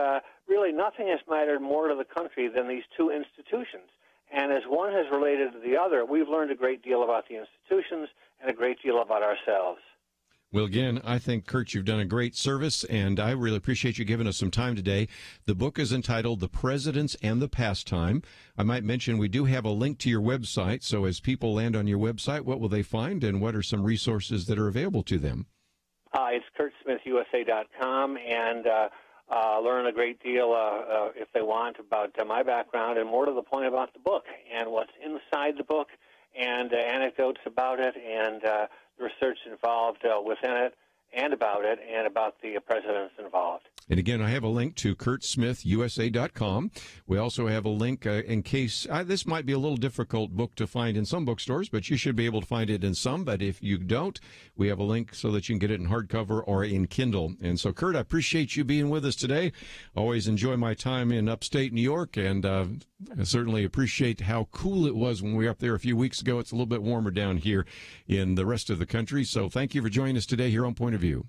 really nothing has mattered more to the country than these two institutions. And as one has related to the other, we've learned a great deal about the institutions and a great deal about ourselves. Well, again, I think, Curt, you've done a great service, and I really appreciate you giving us some time today. The book is entitled The Presidents and the Pastime. I might mention we do have a link to your website, so as people land on your website, what will they find, and what are some resources that are available to them? It's CurtSmithUSA.com, and learn a great deal, if they want, about my background, and more to the point about the book and what's inside the book, and anecdotes about it, and the research involved within it, and about the presidents involved. And again, I have a link to CurtSmithUSA.com. We also have a link in case this might be a little difficult book to find in some bookstores, but you should be able to find it in some. But if you don't, we have a link so that you can get it in hardcover or in Kindle. And so, Curt, I appreciate you being with us today. Always enjoy my time in upstate New York, and I certainly appreciate how cool it was when we were up there a few weeks ago. It's a little bit warmer down here in the rest of the country. So thank you for joining us today here on Point of View.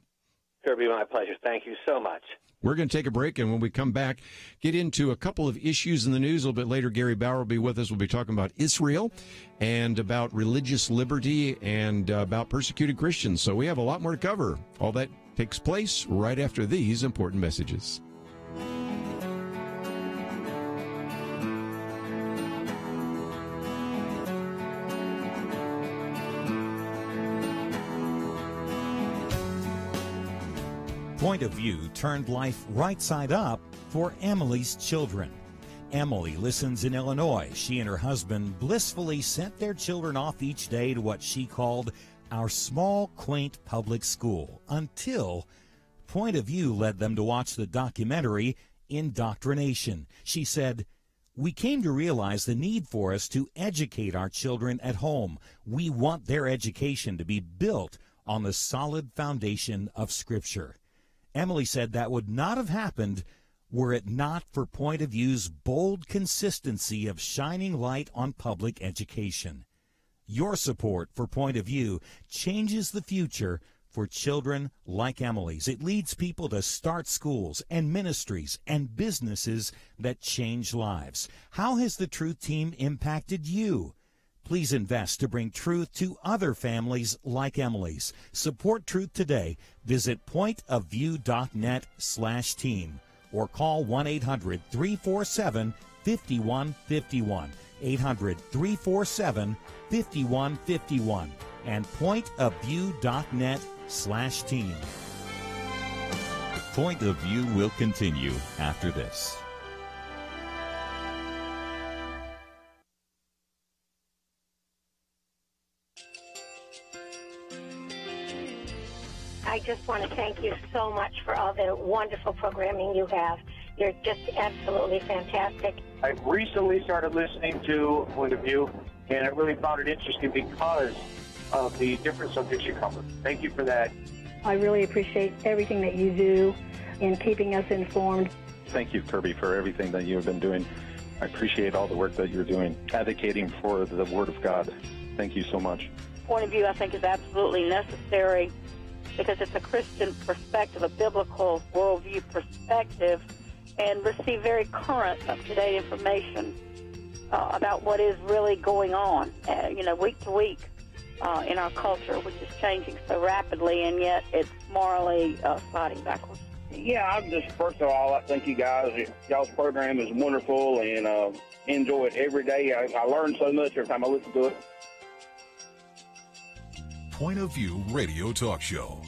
Kirby, my pleasure. Thank you so much. We're going to take a break, and when we come back, get into a couple of issues in the news. A little bit later, Gary Bauer will be with us. We'll be talking about Israel and about religious liberty and about persecuted Christians. So we have a lot more to cover. All that takes place right after these important messages. Point of View turned life right side up for Emily's children. Emily listens in Illinois. She and her husband blissfully sent their children off each day to what she called our small, quaint public school, until Point of View led them to watch the documentary Indoctrination. She said, "We came to realize the need for us to educate our children at home. We want their education to be built on the solid foundation of Scripture." Emily said that would not have happened were it not for Point of View's bold consistency of shining light on public education. Your support for Point of View changes the future for children like Emily's. It leads people to start schools and ministries and businesses that change lives. How has the Truth Team impacted you? Please invest to bring truth to other families like Emily's. Support Truth today. Visit pointofview.net/team or call 1-800-347-5151. 800-347-5151 and pointofview.net/team. Point of View will continue after this. I just want to thank you so much for all the wonderful programming you have. You're just absolutely fantastic. I recently started listening to Point of View, and I really found it interesting because of the different subjects you cover. Thank you for that. I really appreciate everything that you do in keeping us informed. Thank you, Kirby, for everything that you have been doing. I appreciate all the work that you're doing, advocating for the Word of God. Thank you so much. Point of View, I think, is absolutely necessary because it's a Christian perspective, a biblical worldview perspective, and receive very current, up-to-date information about what is really going on, week to week in our culture, which is changing so rapidly, and yet it's morally sliding backwards. Yeah, first of all, I think y'all's program is wonderful, and enjoy it every day. I learn so much every time I listen to it. Point of View Radio Talk Show.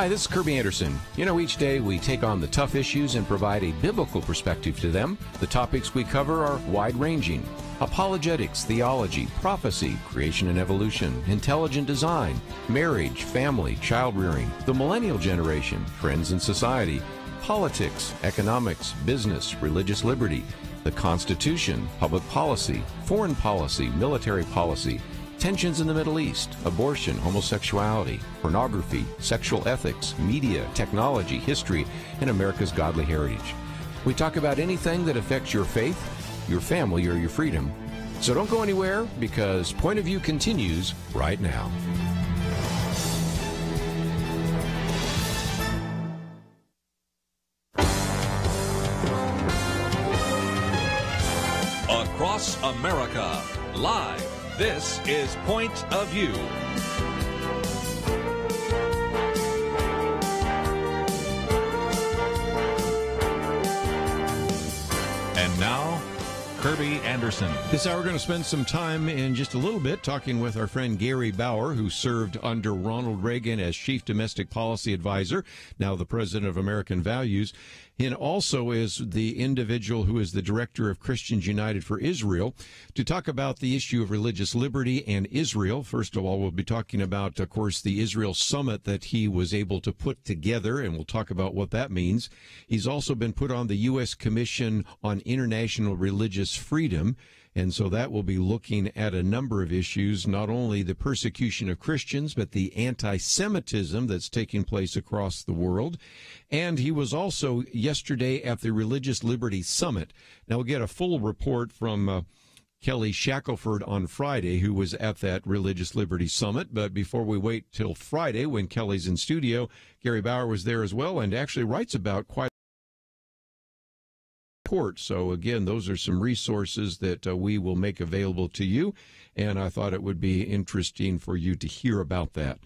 Hi, this is Kerby Anderson. You know, each day we take on the tough issues and provide a biblical perspective to them. The topics we cover are wide-ranging. Apologetics, theology, prophecy, creation and evolution, intelligent design, marriage, family, child-rearing, the millennial generation, trends in society, politics, economics, business, religious liberty, the Constitution, public policy, foreign policy, military policy, tensions in the Middle East, abortion, homosexuality, pornography, sexual ethics, media, technology, history, and America's godly heritage. We talk about anything that affects your faith, your family, or your freedom. So don't go anywhere, because Point of View continues right now. Across America, live. This is Point of View. And now, Kerby Anderson. This hour we're going to spend some time in just a little bit talking with our friend Gary Bauer, who served under Ronald Reagan as Chief Domestic Policy Advisor, now the President of American Values, and also is the individual who is the Director of Christians United for Israel, to talk about the issue of religious liberty and Israel. First of all, we'll be talking about, of course, the Israel summit that he was able to put together, and we'll talk about what that means. He's also been put on the U.S. Commission on International Religious Freedom, and so that will be looking at a number of issues, not only the persecution of Christians, but the anti-Semitism that's taking place across the world. And he was also yesterday at the Religious Liberty Summit. Now, we'll get a full report from Kelly Shackelford on Friday, who was at that Religious Liberty Summit. But before we wait till Friday, when Kelly's in studio, Gary Bauer was there as well, and actually writes about quite report. So again, those are some resources that we will make available to you, and I thought it would be interesting for you to hear about that.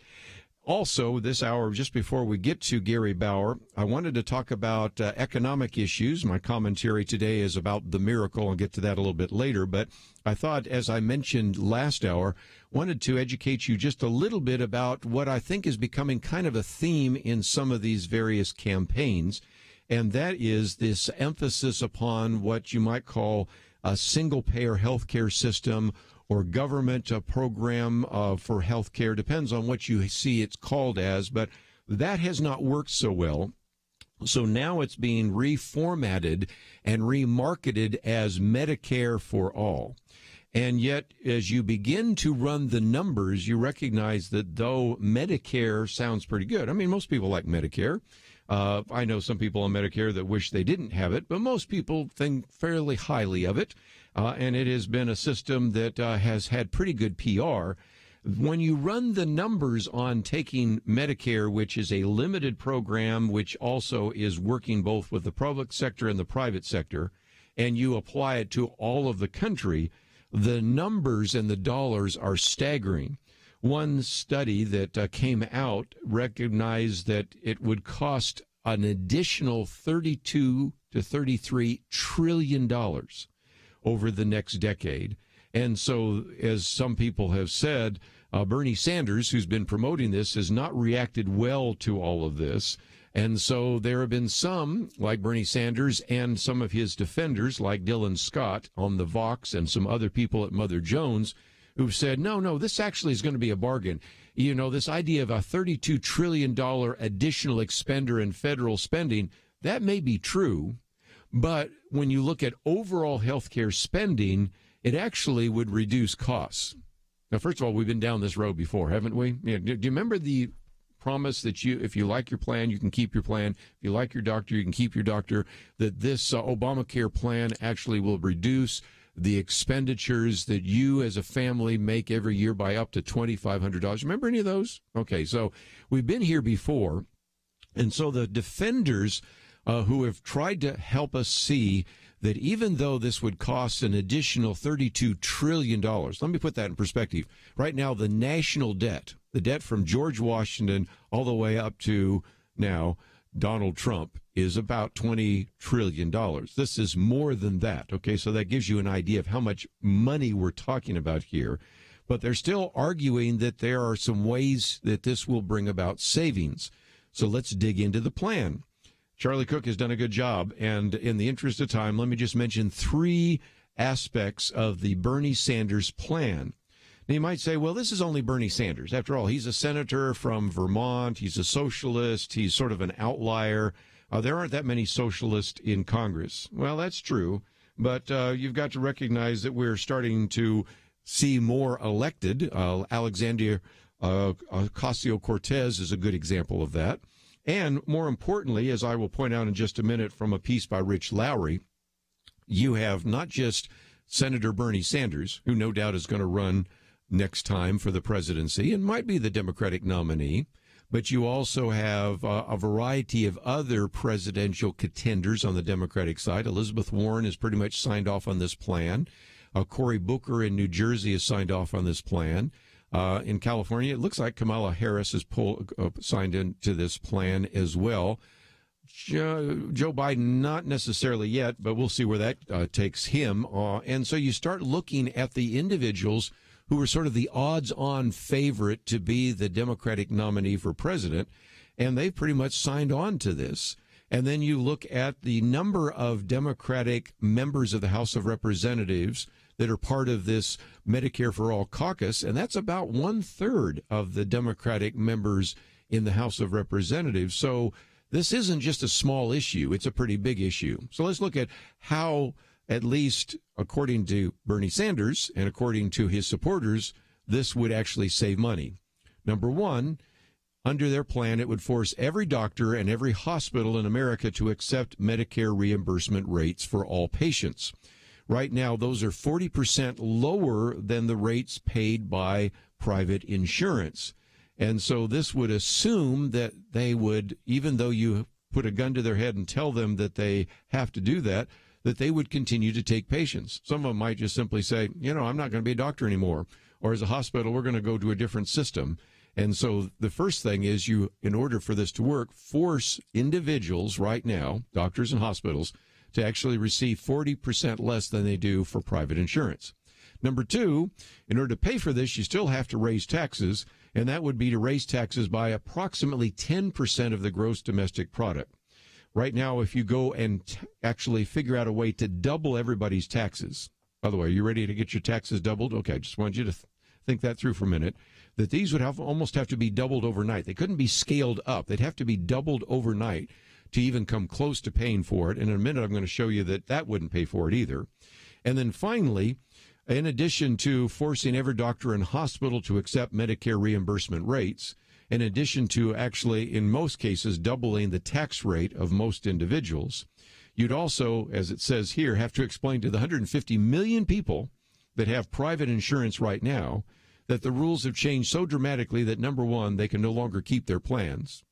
Also, this hour, just before we get to Gary Bauer, I wanted to talk about economic issues. My commentary today is about the miracle. I'll get to that a little bit later, but I thought, as I mentioned last hour, wanted to educate you just a little bit about what I think is becoming kind of a theme in some of these various campaigns, and that is this emphasis upon what you might call a single-payer health care system or government program for health care. Depends on what you see it's called as, but that has not worked so well. So now it's being reformatted and remarketed as Medicare for all. And yet, as you begin to run the numbers, you recognize that though Medicare sounds pretty good, I mean, most people like Medicare. I know some people on Medicare that wish they didn't have it, but most people think fairly highly of it. And it has been a system that has had pretty good PR. When you run the numbers on taking Medicare, which is a limited program, which also is working both with the public sector and the private sector, and you apply it to all of the country, the numbers and the dollars are staggering. One study that came out recognized that it would cost an additional $32 to $33 trillion over the next decade. And so, as some people have said, Bernie Sanders, who's been promoting this, has not reacted well to all of this. And so there have been some, like Bernie Sanders, and some of his defenders, like Dylan Scott on the Vox and some other people at Mother Jones, who've said, no, this actually is going to be a bargain. You know, this idea of a $32 trillion additional expender in federal spending, that may be true, but when you look at overall health care spending, it actually would reduce costs. Now, first of all, we've been down this road before, haven't we? Do you remember the promise that if you like your plan, you can keep your plan. If you like your doctor, you can keep your doctor, that this Obamacare plan actually will reduce the expenditures that you as a family make every year by up to $2,500. Remember any of those? Okay, so we've been here before. And so the defenders who have tried to help us see that even though this would cost an additional $32 trillion, let me put that in perspective. Right now, the national debt, the debt from George Washington all the way up to now Donald Trump, is about $20 trillion. This is more than that, okay? So that gives you an idea of how much money we're talking about here. But they're still arguing that there are some ways that this will bring about savings. So let's dig into the plan. Charlie Cook has done a good job, and in the interest of time, let me just mention 3 aspects of the Bernie Sanders plan. Now, you might say, well, this is only Bernie Sanders. After all, he's a senator from Vermont. He's a socialist. He's sort of an outlier. There aren't that many socialists in Congress. Well, that's true, but you've got to recognize that we're starting to see more elected. Alexandria Ocasio-Cortez is a good example of that. And more importantly, as I will point out in just a minute from a piece by Rich Lowry, you have not just Senator Bernie Sanders, who no doubt is going to run next time for the presidency and might be the Democratic nominee, but you also have a variety of other presidential contenders on the Democratic side. Elizabeth Warren has pretty much signed off on this plan. Cory Booker in New Jersey has signed off on this plan. In California, it looks like Kamala Harris has signed into this plan as well. Joe Biden, not necessarily yet, but we'll see where that takes him. And so you start looking at the individuals who are sort of the odds-on favorite to be the Democratic nominee for president, and they've pretty much signed on to this. And then you look at the number of Democratic members of the House of Representatives that are part of this Medicare for All caucus, and that's about 1/3 of the Democratic members in the House of Representatives. So this isn't just a small issue, it's a pretty big issue. So let's look at how, at least according to Bernie Sanders and according to his supporters, this would actually save money. Number one, under their plan, it would force every doctor and every hospital in America to accept Medicare reimbursement rates for all patients. Right now, those are 40% lower than the rates paid by private insurance. And so this would assume that they would, even though you put a gun to their head and tell them that they have to do that, that they would continue to take patients. Some of them might just simply say, I'm not going to be a doctor anymore. Or as a hospital, we're going to go to a different system. And so the first thing is you, in order for this to work, force individuals right now, doctors and hospitals, to actually receive 40% less than they do for private insurance. Number two, in order to pay for this, you still have to raise taxes, and that would be to raise taxes by approximately 10% of the gross domestic product. Right now, if you go and actually figure out a way to double everybody's taxes, by the way, are you ready to get your taxes doubled? Okay, I just wanted you to think that through for a minute, that these would almost have to be doubled overnight. They couldn't be scaled up. They'd have to be doubled overnight to even come close to paying for it. And in a minute, I'm going to show you that that wouldn't pay for it either. And then finally, in addition to forcing every doctor and hospital to accept Medicare reimbursement rates, in addition to actually, in most cases, doubling the tax rate of most individuals, you'd also, as it says here, have to explain to the 150 million people that have private insurance right now that the rules have changed so dramatically that, number one, they can no longer keep their plans.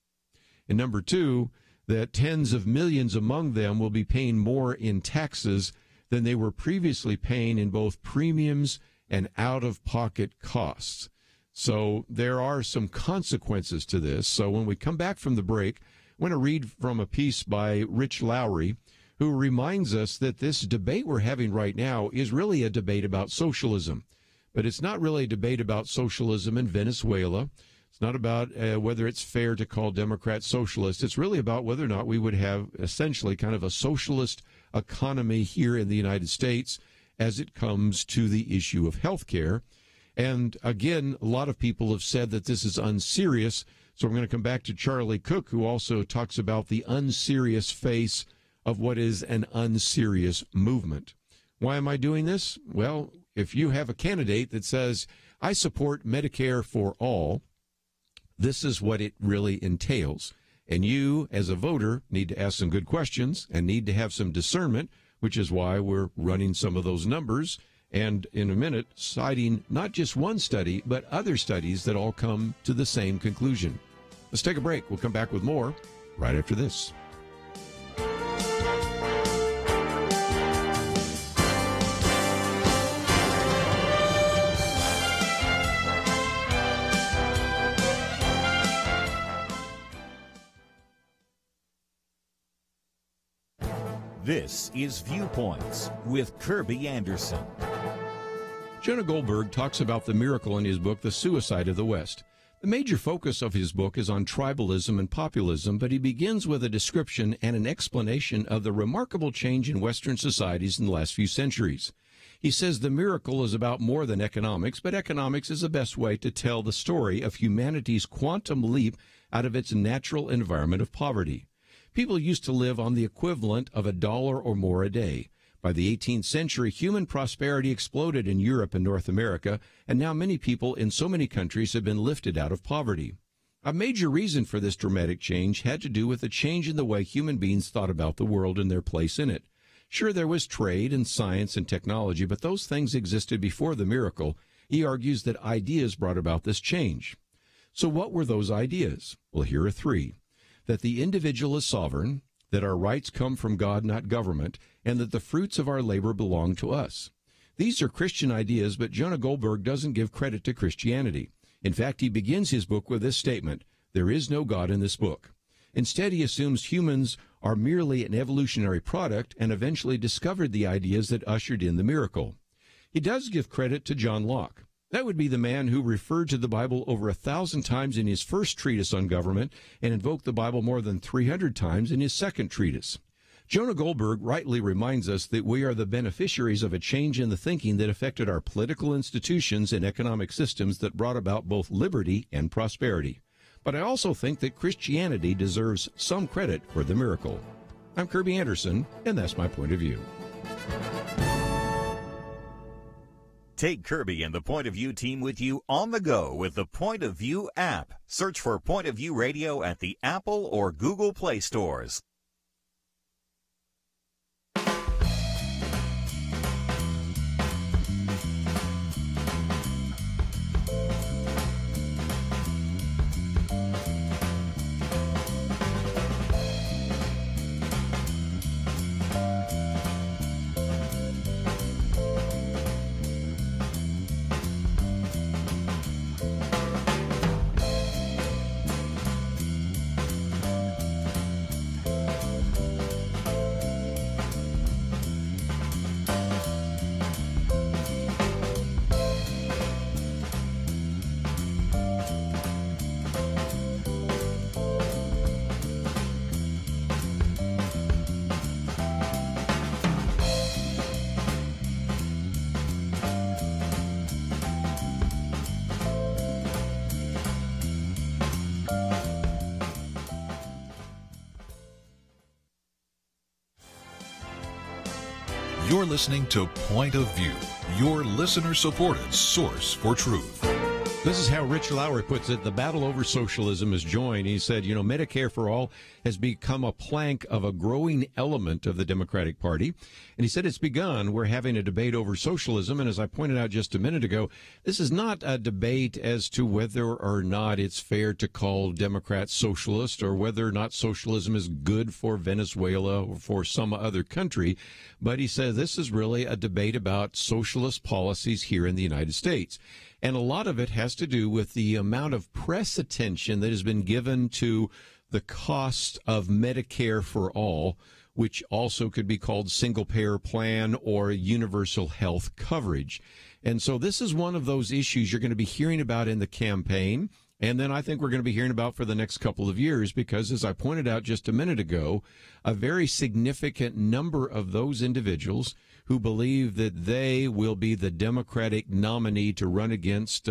And number two, that tens of millions among them will be paying more in taxes than they were previously paying in both premiums and out-of-pocket costs. So there are some consequences to this. So when we come back from the break, I want to read from a piece by Rich Lowry, who reminds us that this debate we're having right now is really a debate about socialism. But it's not really a debate about socialism in Venezuela. It's not about whether it's fair to call Democrats socialists. It's really about whether or not we would have essentially kind of a socialist economy here in the United States as it comes to the issue of health care. And again, a lot of people have said that this is unserious. So we're going to come back to Charlie Cook, who also talks about the unserious face of what is an unserious movement. Why am I doing this? Well, if you have a candidate that says, I support Medicare for all, this is what it really entails. And you, as a voter, need to ask some good questions and need to have some discernment, which is why we're running some of those numbers. And in a minute, citing not just one study, but other studies that all come to the same conclusion. Let's take a break. We'll come back with more right after this. This is Viewpoints with Kerby Anderson. Jonah Goldberg talks about the miracle in his book, The Suicide of the West. The major focus of his book is on tribalism and populism, but he begins with a description and an explanation of the remarkable change in Western societies in the last few centuries. He says the miracle is about more than economics, but economics is the best way to tell the story of humanity's quantum leap out of its natural environment of poverty. People used to live on the equivalent of $1 or more a day. By the 18th century, human prosperity exploded in Europe and North America, and now many people in so many countries have been lifted out of poverty. A major reason for this dramatic change had to do with a change in the way human beings thought about the world and their place in it. Sure, there was trade and science and technology, but those things existed before the miracle. He argues that ideas brought about this change. So what were those ideas? Well, here are three. That the individual is sovereign, that our rights come from God, not government, and that the fruits of our labor belong to us. These are Christian ideas, but Jonah Goldberg doesn't give credit to Christianity. In fact, he begins his book with this statement: there is no God in this book. Instead, he assumes humans are merely an evolutionary product and eventually discovered the ideas that ushered in the miracle. He does give credit to John Locke. That would be the man who referred to the Bible over 1,000 times in his first treatise on government and invoked the Bible more than 300 times in his second treatise. Jonah Goldberg rightly reminds us that we are the beneficiaries of a change in the thinking that affected our political institutions and economic systems that brought about both liberty and prosperity. But I also think that Christianity deserves some credit for the miracle. I'm Kerby Anderson, and that's my point of view. Take Kerby and the Point of View team with you on the go with the Point of View app. Search for Point of View Radio at the Apple or Google Play stores. You're listening to Point of View, your listener-supported source for truth. This is how Rich Lowry puts it. The battle over socialism is joined. He said, Medicare for All has become a plank of a growing element of the Democratic Party. And he said it's begun. We're having a debate over socialism. And as I pointed out just a minute ago, this is not a debate as to whether or not it's fair to call Democrats socialist or whether or not socialism is good for Venezuela or for some other country. But he says this is really a debate about socialist policies here in the United States. And a lot of it has to do with the amount of press attention that has been given to the cost of Medicare for All, which also could be called single-payer plan or universal health coverage. And so this is one of those issues you're going to be hearing about in the campaign, and then I think we're going to be hearing about for the next couple of years because, as I pointed out just a minute ago, a very significant number of those individuals who believe that they will be the Democratic nominee to run against,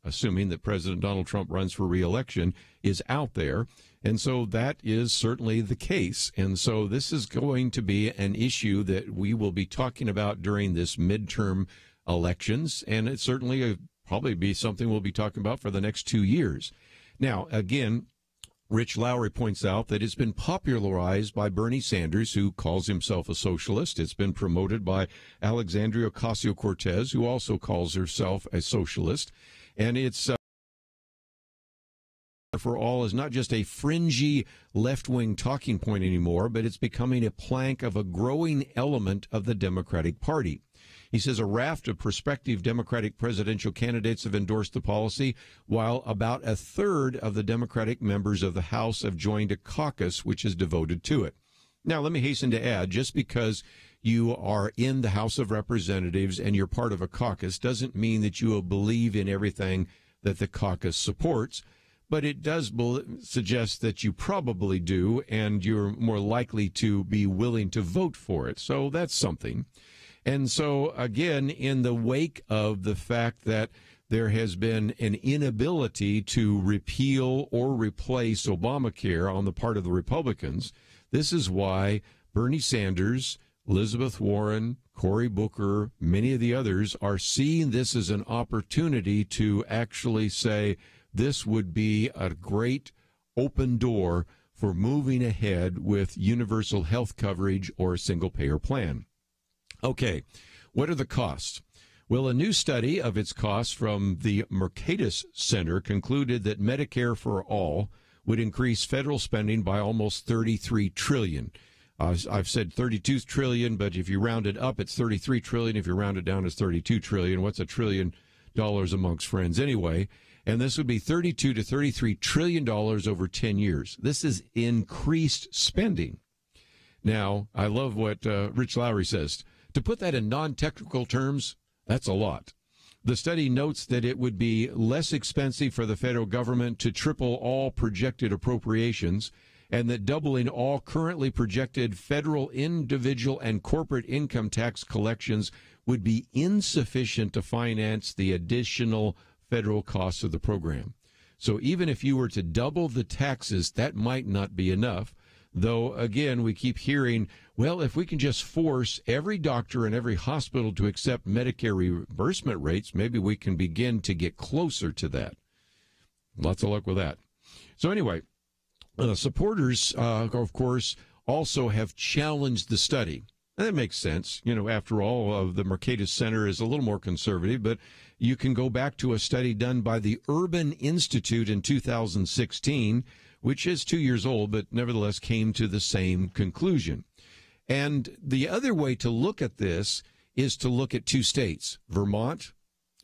assuming that President Donald Trump runs for re-election, is out there. And so that is certainly the case. And so this is going to be an issue that we will be talking about during this midterm elections. And it's certainly probably be something we'll be talking about for the next 2 years. Now, again, Rich Lowry points out that it's been popularized by Bernie Sanders, who calls himself a socialist. It's been promoted by Alexandria Ocasio-Cortez, who also calls herself a socialist. And it's for All is not just a fringy left-wing talking point anymore, but it's becoming a plank of a growing element of the Democratic Party. He says a raft of prospective Democratic presidential candidates have endorsed the policy, while about a third of the Democratic members of the House have joined a caucus which is devoted to it. Now, let me hasten to add, just because you are in the House of Representatives and you're part of a caucus doesn't mean that you will believe in everything that the caucus supports. but it does suggest that you probably do, and you're more likely to be willing to vote for it. So that's something. And so, again, in the wake of the fact that there has been an inability to repeal or replace Obamacare on the part of the Republicans, this is why Bernie Sanders, Elizabeth Warren, Cory Booker, many of the others are seeing this as an opportunity to actually say this would be a great open door for moving ahead with universal health coverage or a single-payer plan. Okay, what are the costs? Well, a new study of its costs from the Mercatus Center concluded that Medicare for All would increase federal spending by almost $33 trillion. I've said $32 trillion, but if you round it up, it's $33 trillion. If you round it down, it's $32 trillion. What's $1 trillion amongst friends anyway? And this would be $32 to $33 trillion over 10 years. This is increased spending. Now, I love what Rich Lowry says. To put that in non-technical terms, that's a lot. The study notes that it would be less expensive for the federal government to triple all projected appropriations, and that doubling all currently projected federal, individual, and corporate income tax collections would be insufficient to finance the additional federal costs of the program. So even if you were to double the taxes, that might not be enough. Though, again, we keep hearing, well, if we can just force every doctor and every hospital to accept Medicare reimbursement rates, maybe we can begin to get closer to that. Lots of luck with that. So anyway, supporters, of course, also have challenged the study. And that makes sense. You know, after all, the Mercatus Center is a little more conservative, but you can go back to a study done by the Urban Institute in 2016, which is 2 years old, but nevertheless came to the same conclusion. And the other way to look at this is to look at two states, Vermont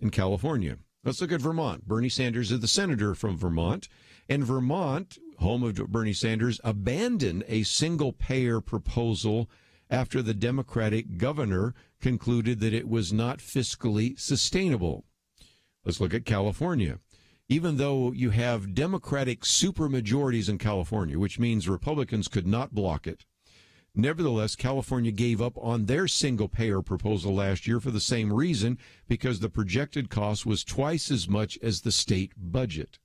and California. Let's look at Vermont. Bernie Sanders is the senator from Vermont, and Vermont, home of Bernie Sanders, abandoned a single-payer proposal after the Democratic governor concluded that it was not fiscally sustainable. Let's look at California. Even though you have Democratic supermajorities in California, which means Republicans could not block it, nevertheless, California gave up on their single-payer proposal last year for the same reason, because the projected cost was twice as much as the state budget.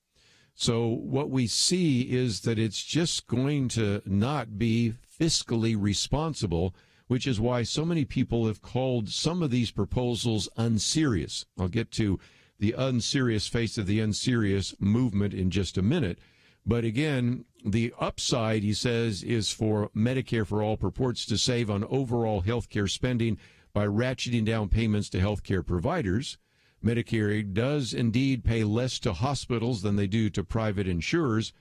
So what we see is that it's just going to not be fiscally responsible, which is why so many people have called some of these proposals unserious. I'll get to the unserious face of the unserious movement in just a minute. But again, the upside, he says, is for Medicare for All purports to save on overall health care spending by ratcheting down payments to health care providers. Medicare does indeed pay less to hospitals than they do to private insurers,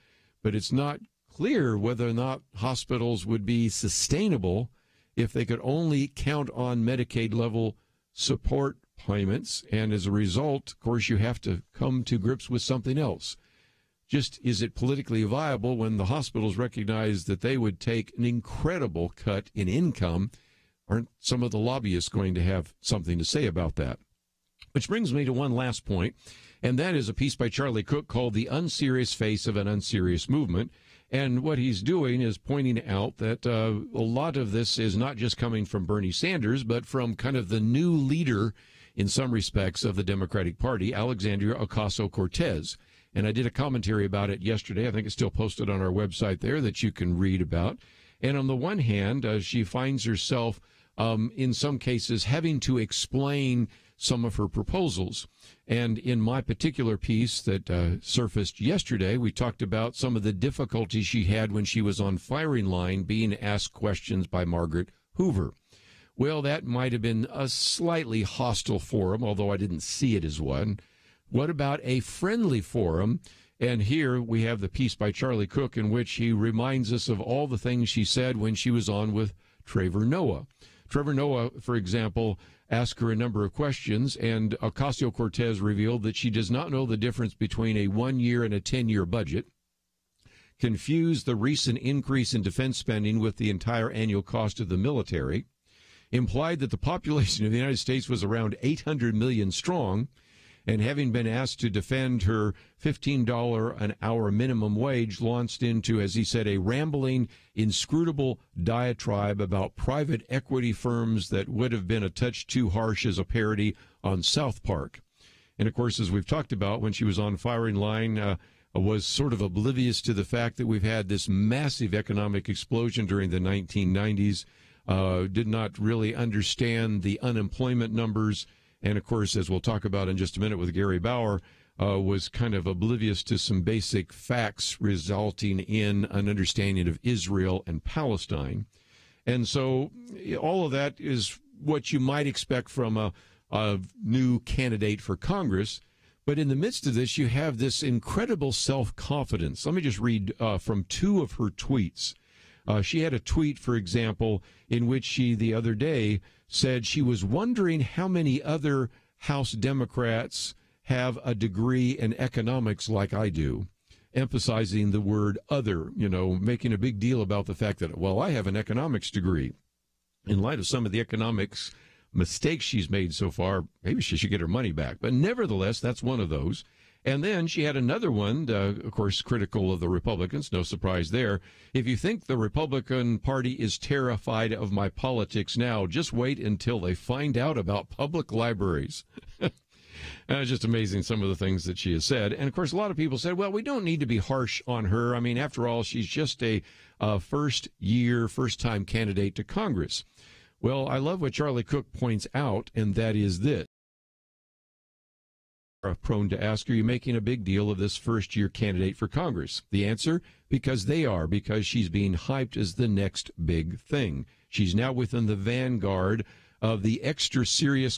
but it's not clear whether or not hospitals would be sustainable if they could only count on Medicaid-level support payments, and as a result, of course, you have to come to grips with something else. Just, is it politically viable when the hospitals recognize that they would take an incredible cut in income? Aren't some of the lobbyists going to have something to say about that? Which brings me to one last point, and that is a piece by Charlie Cook called The Unserious Face of an Unserious Movement. And what he's doing is pointing out that a lot of this is not just coming from Bernie Sanders, but from kind of the new leader, in some respects, of the Democratic Party, Alexandria Ocasio-Cortez. And I did a commentary about it yesterday. I think it's still posted on our website there that you can read about. And on the one hand, she finds herself, in some cases, having to explain some of her proposals. And in my particular piece that surfaced yesterday, we talked about some of the difficulties she had when she was on firing line being asked questions by Margaret Hoover. Well, that might have been a slightly hostile forum, although I didn't see it as one. What about a friendly forum? And here we have the piece by Charlie Cook in which he reminds us of all the things she said when she was on with Trevor Noah. Trevor Noah, for example, asked her a number of questions, and Ocasio-Cortez revealed that she does not know the difference between a 1-year and a 10-year budget, confused the recent increase in defense spending with the entire annual cost of the military, implied that the population of the United States was around 800 million strong, and having been asked to defend her $15 an hour minimum wage, launched into, as he said, a rambling, inscrutable diatribe about private equity firms that would have been a touch too harsh as a parody on South Park. And, of course, as we've talked about, when she was on firing line, was sort of oblivious to the fact that we've had this massive economic explosion during the 1990s, did not really understand the unemployment numbers, and, of course, as we'll talk about in just a minute with Gary Bauer, was kind of oblivious to some basic facts resulting in an understanding of Israel and Palestine. And so all of that is what you might expect from a new candidate for Congress. But in the midst of this, you have this incredible self-confidence. Let me just read from two of her tweets. She had a tweet, for example, in which she the other day said she was wondering how many other House Democrats have a degree in economics like I do, emphasizing the word other, making a big deal about the fact that, well, I have an economics degree. In light of some of the economics mistakes she's made so far, maybe she should get her money back. But nevertheless, that's one of those. And then she had another one, of course, critical of the Republicans, no surprise there. If you think the Republican Party is terrified of my politics now, just wait until they find out about public libraries. It's just amazing some of the things that she has said. And, of course, a lot of people said, well, we don't need to be harsh on her. I mean, after all, she's just a first-time candidate to Congress. Well, I love what Charlie Cook points out, and that is this. Prone to ask, are you making a big deal of this first-year candidate for Congress? The answer, because they are, because she's being hyped as the next big thing. She's now within the vanguard of the extra serious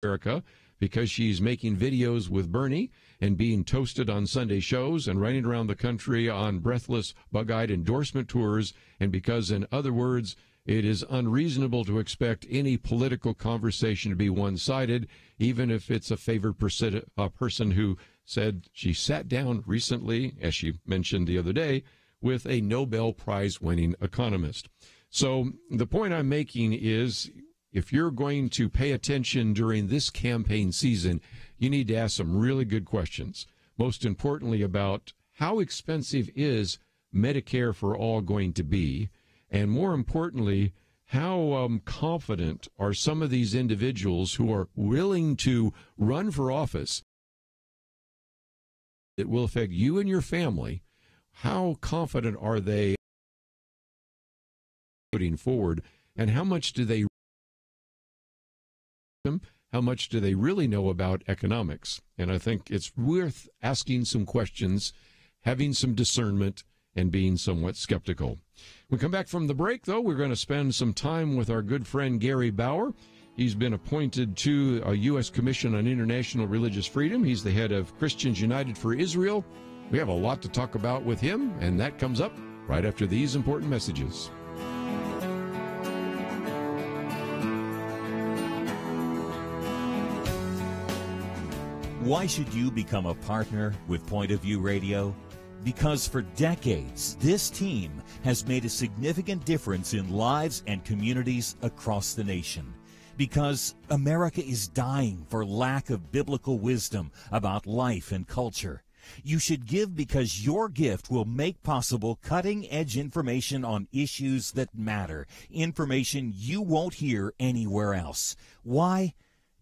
America, because she's making videos with Bernie and being toasted on Sunday shows and running around the country on breathless, bug-eyed endorsement tours, and because, in other words, it is unreasonable to expect any political conversation to be one-sided, even if it's a favored person who said she sat down recently, as she mentioned the other day, with a Nobel Prize-winning economist. So the point I'm making is, if you're going to pay attention during this campaign season, you need to ask some really good questions. Most importantly, about how expensive is Medicare for all going to be? And more importantly, how confident are some of these individuals who are willing to run for office that will affect you and your family? How confident are they putting forward? And how much do they really know about economics? And I think it's worth asking some questions, having some discernment, and being somewhat skeptical. When we come back from the break, though, we're going to spend some time with our good friend Gary Bauer. He's been appointed to a U.S. Commission on International Religious Freedom. He's the head of Christians United for Israel. We have a lot to talk about with him, and that comes up right after these important messages. Why should you become a partner with Point of View Radio? Because for decades, this team has made a significant difference in lives and communities across the nation. Because America is dying for lack of biblical wisdom about life and culture. You should give because your gift will make possible cutting-edge information on issues that matter, information you won't hear anywhere else. Why?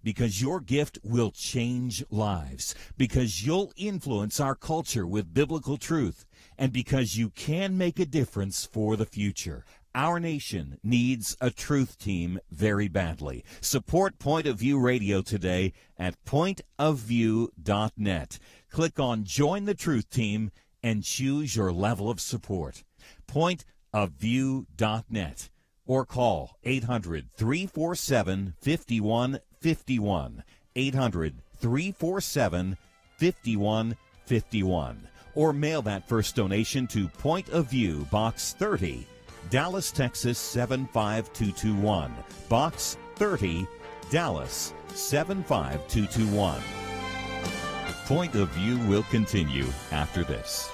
Because your gift will change lives, because you'll influence our culture with biblical truth, and because you can make a difference for the future. Our nation needs a truth team very badly. Support Point of View Radio today at pointofview.net. Click on Join the Truth Team and choose your level of support. Pointofview.net. Or call 800-347-5151, 800-347-5151. Or mail that first donation to Point of View, Box 30, Dallas, Texas 75221. Box 30, Dallas 75221. Point of View will continue after this.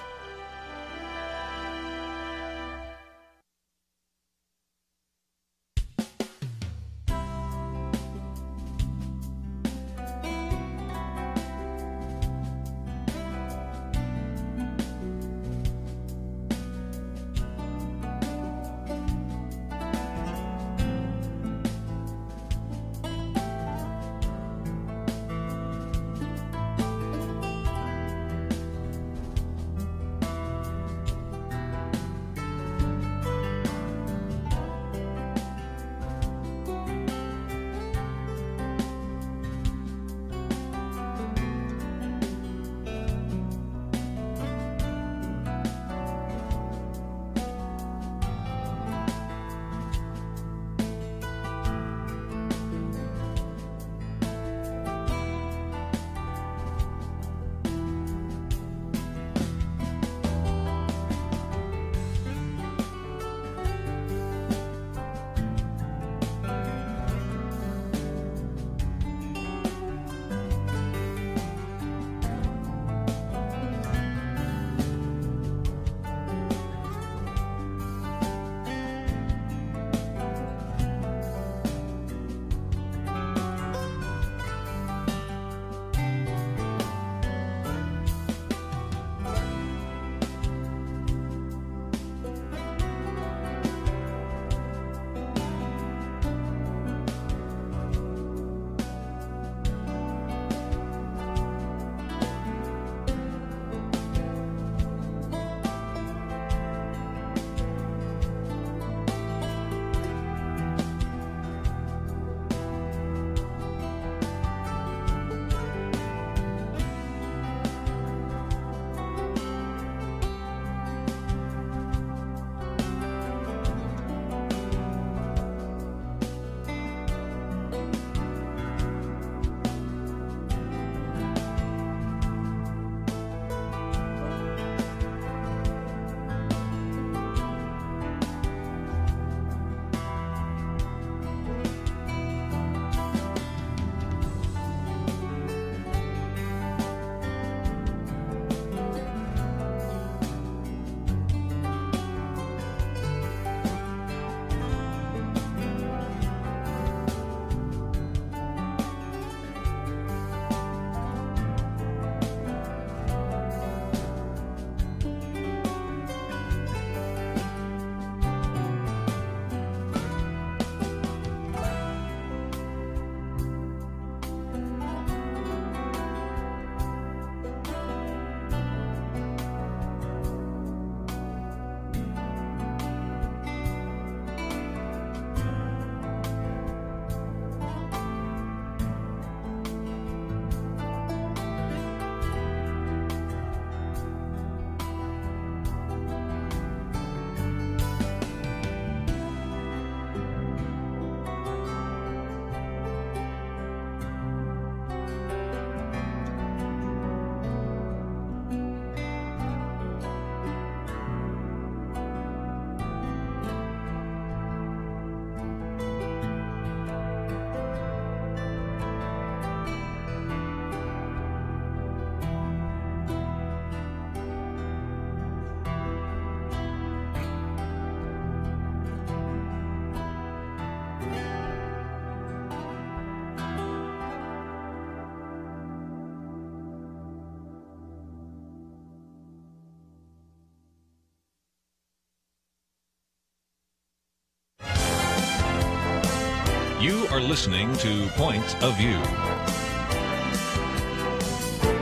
You are listening to Point of View.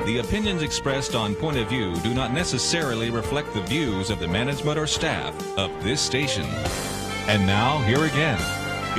The opinions expressed on Point of View do not necessarily reflect the views of the management or staff of this station. And now, here again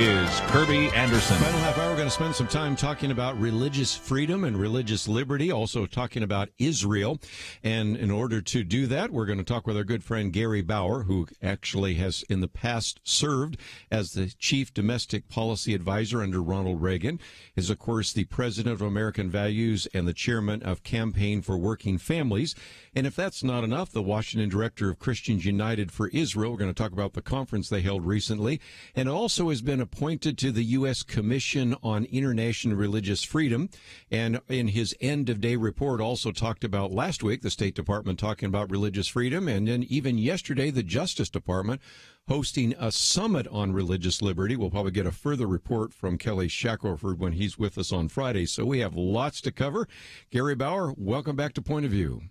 is Kerby Anderson. Final half hour, we're going to spend some time talking about religious freedom and religious liberty, also talking about Israel. And in order to do that, we're going to talk with our good friend Gary Bauer, who actually has in the past served as the chief domestic policy advisor under Ronald Reagan, is, of course, the president of American Values and the chairman of Campaign for Working Families. And if that's not enough, the Washington director of Christians United for Israel. We're going to talk about the conference they held recently, and also has been appointed to the U.S. Commission on International Religious Freedom. And in his end-of-day report also talked about last week, the State Department talking about religious freedom, and then even yesterday, the Justice Department hosting a summit on religious liberty. We'll probably get a further report from Kelly Shackelford when he's with us on Friday. So we have lots to cover. Gary Bauer, welcome back to Point of View.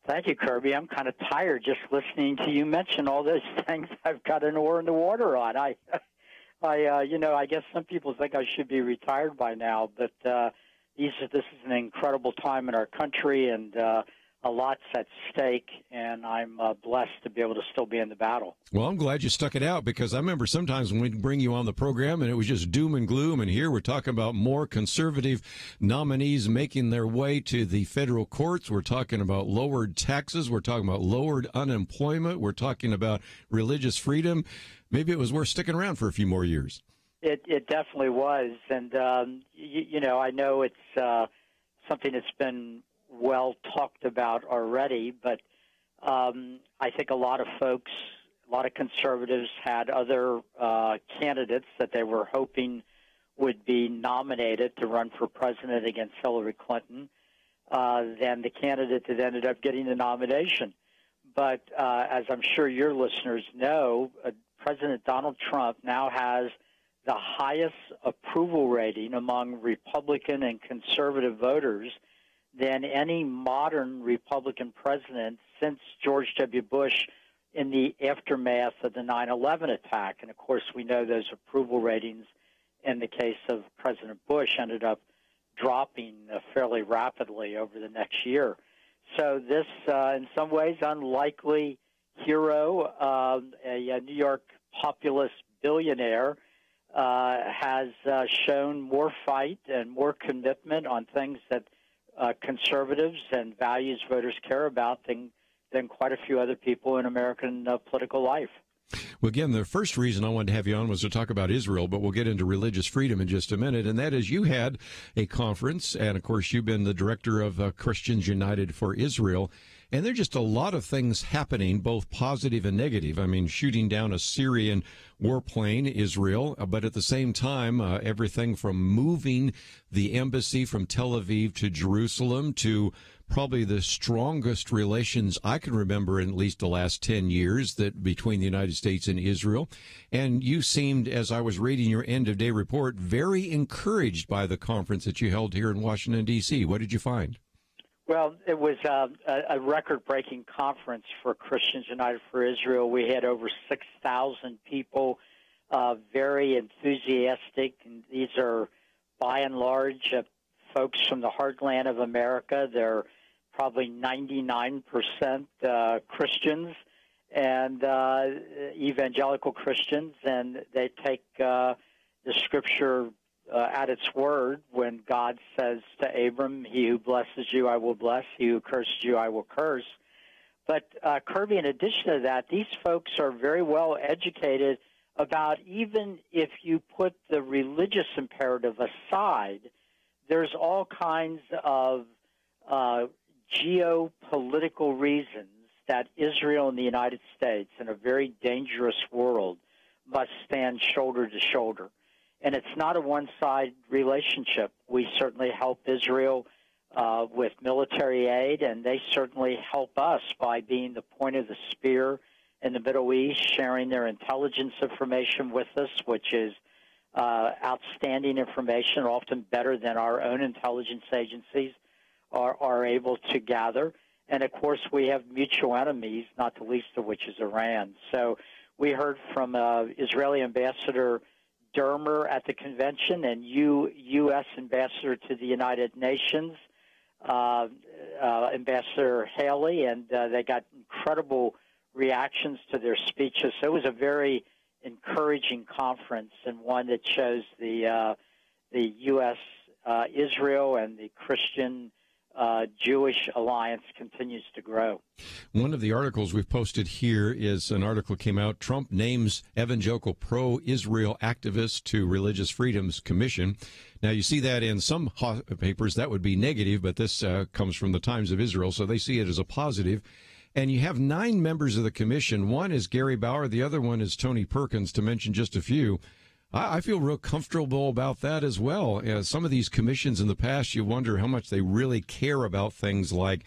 Thank you, Kirby. I'm kind of tired just listening to you mention all those things I've got an oar in the water on. I guess some people think I should be retired by now, but this is an incredible time in our country, and a lot's at stake, and I'm blessed to be able to still be in the battle. Well, I'm glad you stuck it out, because I remember sometimes when we'd bring you on the program and it was just doom and gloom, and here we're talking about more conservative nominees making their way to the federal courts. We're talking about lowered taxes. We're talking about lowered unemployment. We're talking about religious freedom. Maybe it was worth sticking around for a few more years. It definitely was, and I know it's something that's been well talked about already, but I think a lot of folks, a lot of conservatives had other candidates that they were hoping would be nominated to run for president against Hillary Clinton than the candidate that ended up getting the nomination. But as I'm sure your listeners know, President Donald Trump now has the highest approval rating among Republican and conservative voters than any modern Republican president since George W. Bush in the aftermath of the 9/11 attack. And, of course, we know those approval ratings in the case of President Bush ended up dropping fairly rapidly over the next year. So this, in some ways, unlikely hero, a New York populist billionaire, has shown more fight and more commitment on things that conservatives and values voters care about than quite a few other people in American political life. Well, again, the first reason I wanted to have you on was to talk about Israel, but we'll get into religious freedom in just a minute. And that is, you had a conference, and of course, you've been the director of Christians United for Israel. And there are just a lot of things happening, both positive and negative. I mean, shooting down a Syrian warplane, Israel, but at the same time, everything from moving the embassy from Tel Aviv to Jerusalem to probably the strongest relations I can remember in at least the last 10 years that between the United States and Israel. And you seemed, as I was reading your end-of-day report, very encouraged by the conference that you held here in Washington, D.C. What did you find? Well, it was a record-breaking conference for Christians United for Israel. We had over 6,000 people, very enthusiastic. And these are, by and large, folks from the heartland of America. They're probably 99% Christians and evangelical Christians, and they take the Scripture at its word when God says to Abram, "He who blesses you, I will bless. He who curses you, I will curse." But, Kirby, in addition to that, these folks are very well educated about, even if you put the religious imperative aside, there's all kinds of geopolitical reasons that Israel and the United States, in a very dangerous world, must stand shoulder to shoulder. And it's not a one-side relationship. We certainly help Israel with military aid, and they certainly help us by being the point of the spear in the Middle East, sharing their intelligence information with us, which is outstanding information, often better than our own intelligence agencies are able to gather. And, of course, we have mutual enemies, not the least of which is Iran. So we heard from Israeli Ambassador Dermer at the convention and U.S. Ambassador to the United Nations, Ambassador Haley, and they got incredible reactions to their speeches. So it was a very encouraging conference, and one that shows the U.S., Israel, and the Christian Jewish alliance continues to grow. One of the articles we've posted here is an article came out. Trump names evangelical pro-Israel activists to Religious Freedoms Commission. Now, you see that in some papers, that would be negative, but this comes from the Times of Israel, so they see it as a positive. And you have 9 members of the commission. One is Gary Bauer. The other one is Tony Perkins, to mention just a few. I feel real comfortable about that as well. Some of these commissions in the past, you wonder how much they really care about things like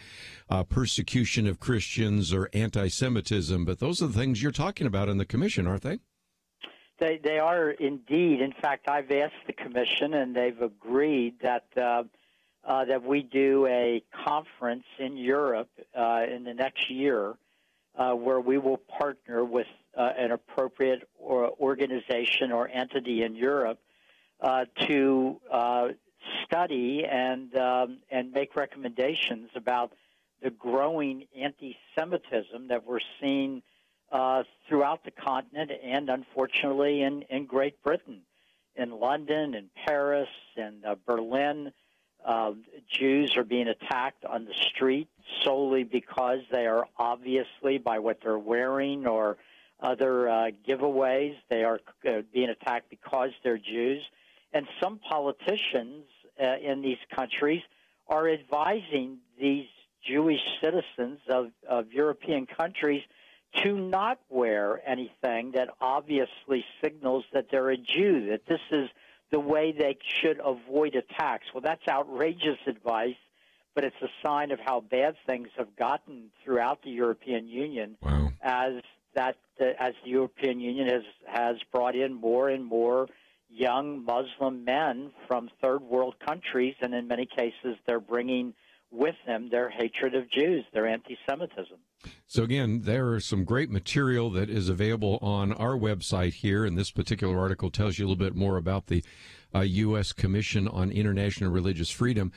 persecution of Christians or anti-Semitism. But those are the things you're talking about in the commission, aren't they? They are indeed. In fact, I've asked the commission, and they've agreed that that we do a conference in Europe in the next year where we will partner with an appropriate organization or entity in Europe to study and make recommendations about the growing anti-Semitism that we're seeing throughout the continent and, unfortunately, in Great Britain, in London, in Paris, and Berlin. Jews are being attacked on the street solely because they are obviously, by what they're wearing or other giveaways, they are being attacked because they're Jews. And some politicians in these countries are advising these Jewish citizens of European countries to not wear anything that obviously signals that they're a Jew, that this is the way they should avoid attacks. Well, that's outrageous advice, but it's a sign of how bad things have gotten throughout the European Union. Wow. as the European Union has brought in more and more young Muslim men from third world countries, and in many cases they're bringing with them their hatred of Jews, their anti-Semitism. So again, there is some great material that is available on our website here, and this particular article tells you a little bit more about the U.S. Commission on International Religious Freedom.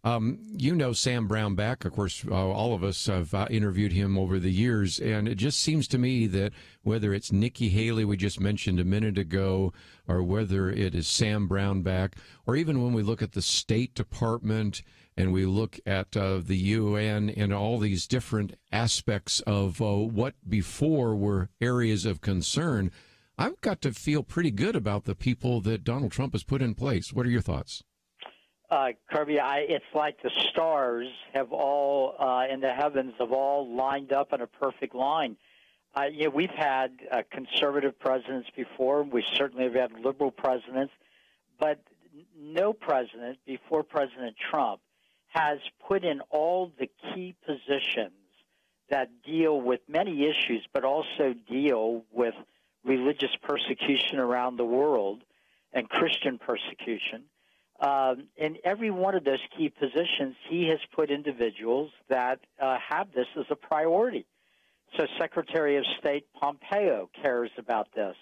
You know Sam Brownback, of course, all of us have interviewed him over the years, and it just seems to me that whether it's Nikki Haley we just mentioned a minute ago, or whether it is Sam Brownback, or even when we look at the State Department and we look at the UN and all these different aspects of what before were areas of concern, I've got to feel pretty good about the people that Donald Trump has put in place. What are your thoughts? Kerby, it's like the stars have all in the heavens have all lined up in a perfect line. We've had conservative presidents before. We certainly have had liberal presidents, but no president before President Trump has put in all the key positions that deal with many issues, but also deal with religious persecution around the world and Christian persecution. In every one of those key positions, he has put individuals that have this as a priority. So Secretary of State Pompeo cares about this.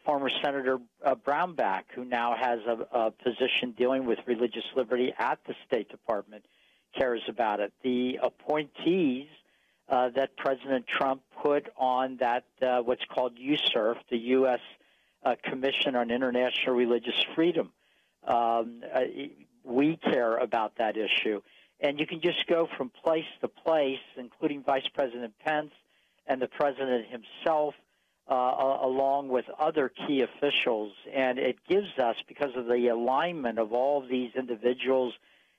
Former Senator Brownback, who now has a position dealing with religious liberty at the State Department, cares about it. The appointees that President Trump put on that what's called USCIRF, the U.S. Commission on International Religious Freedom, we care about that issue. And you can just go from place to place, including Vice President Pence and the President himself, along with other key officials. And it gives us, because of the alignment of all of these individuals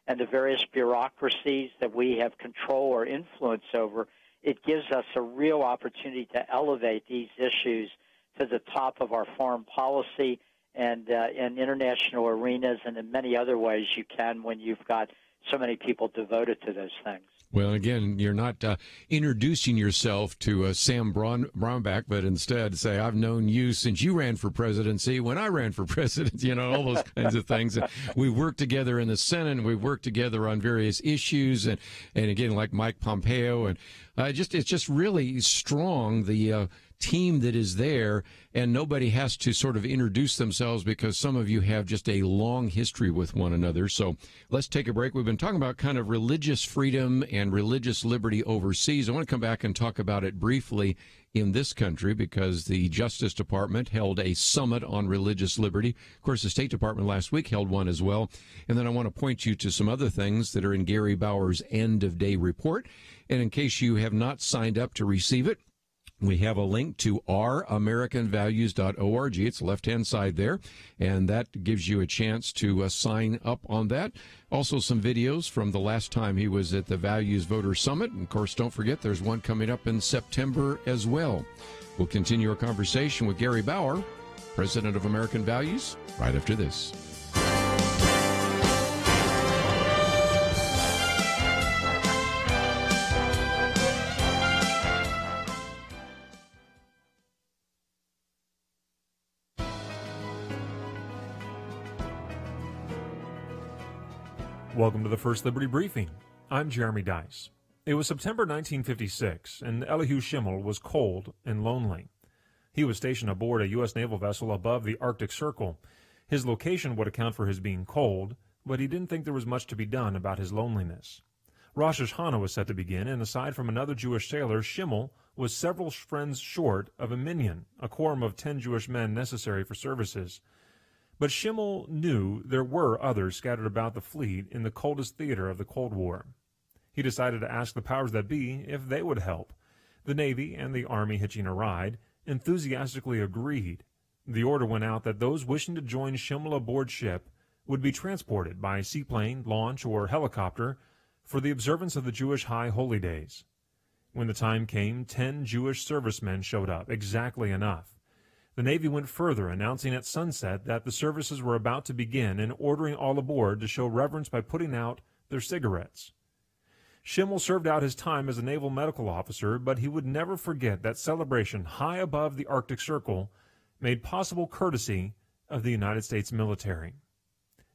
and the various bureaucracies that we have control or influence over, it gives us a real opportunity to elevate these issues to the top of our foreign policy and in international arenas, and in many other ways you can when you've got so many people devoted to those things. Well, again, you're not introducing yourself to Sam Brownback, but instead say, I've known you since you ran for presidency, when I ran for president, all those kinds of things. And we've worked together in the Senate, and we've worked together on various issues, and again, like Mike Pompeo. And it's just really strong, the team that is there, and nobody has to sort of introduce themselves because some of you have just a long history with one another. So let's take a break. We've been talking about kind of religious freedom and religious liberty overseas. I want to come back and talk about it briefly in this country because the Justice Department held a summit on religious liberty. Of course, the State Department last week held one as well. And then I want to point you to some other things that are in Gary Bauer's end-of-day report. And in case you have not signed up to receive it, we have a link to ouramericanvalues.org. It's the left-hand side there, and that gives you a chance to sign up on that. Also, some videos from the last time he was at the Values Voter Summit. And, of course, don't forget there's one coming up in September as well. We'll continue our conversation with Gary Bauer, President of American Values, right after this. Welcome to the First Liberty Briefing. I'm Jeremy Dice. It was September 1956, and Elihu Schimmel was cold and lonely. He was stationed aboard a U.S. naval vessel above the Arctic Circle. His location would account for his being cold, but he didn't think there was much to be done about his loneliness. Rosh Hashanah was set to begin, and aside from another Jewish sailor, Schimmel was several friends short of a minyan, a quorum of 10 Jewish men necessary for services. But Schimmel knew there were others scattered about the fleet in the coldest theater of the Cold War. He decided to ask the powers that be if they would help. The Navy and the Army, hitching a ride, enthusiastically agreed. The order went out that those wishing to join Schimmel aboard ship would be transported by seaplane, launch, or helicopter for the observance of the Jewish High Holy Days. When the time came, 10 Jewish servicemen showed up, exactly enough. The Navy went further, announcing at sunset that the services were about to begin and ordering all aboard to show reverence by putting out their cigarettes. Schimmel served out his time as a naval medical officer, but he would never forget that celebration high above the Arctic Circle made possible courtesy of the United States military.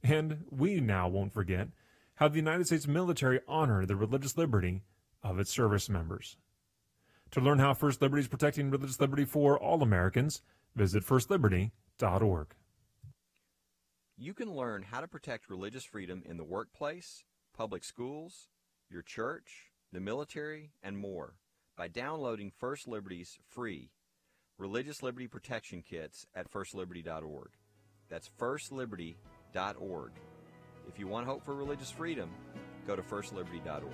And we now won't forget how the United States military honored the religious liberty of its service members. To learn how First Liberty is protecting religious liberty for all Americans, visit firstliberty.org. You can learn how to protect religious freedom in the workplace, public schools, your church, the military, and more by downloading First Liberty's free Religious Liberty Protection Kits at firstliberty.org. That's firstliberty.org. If you want hope for religious freedom, go to firstliberty.org.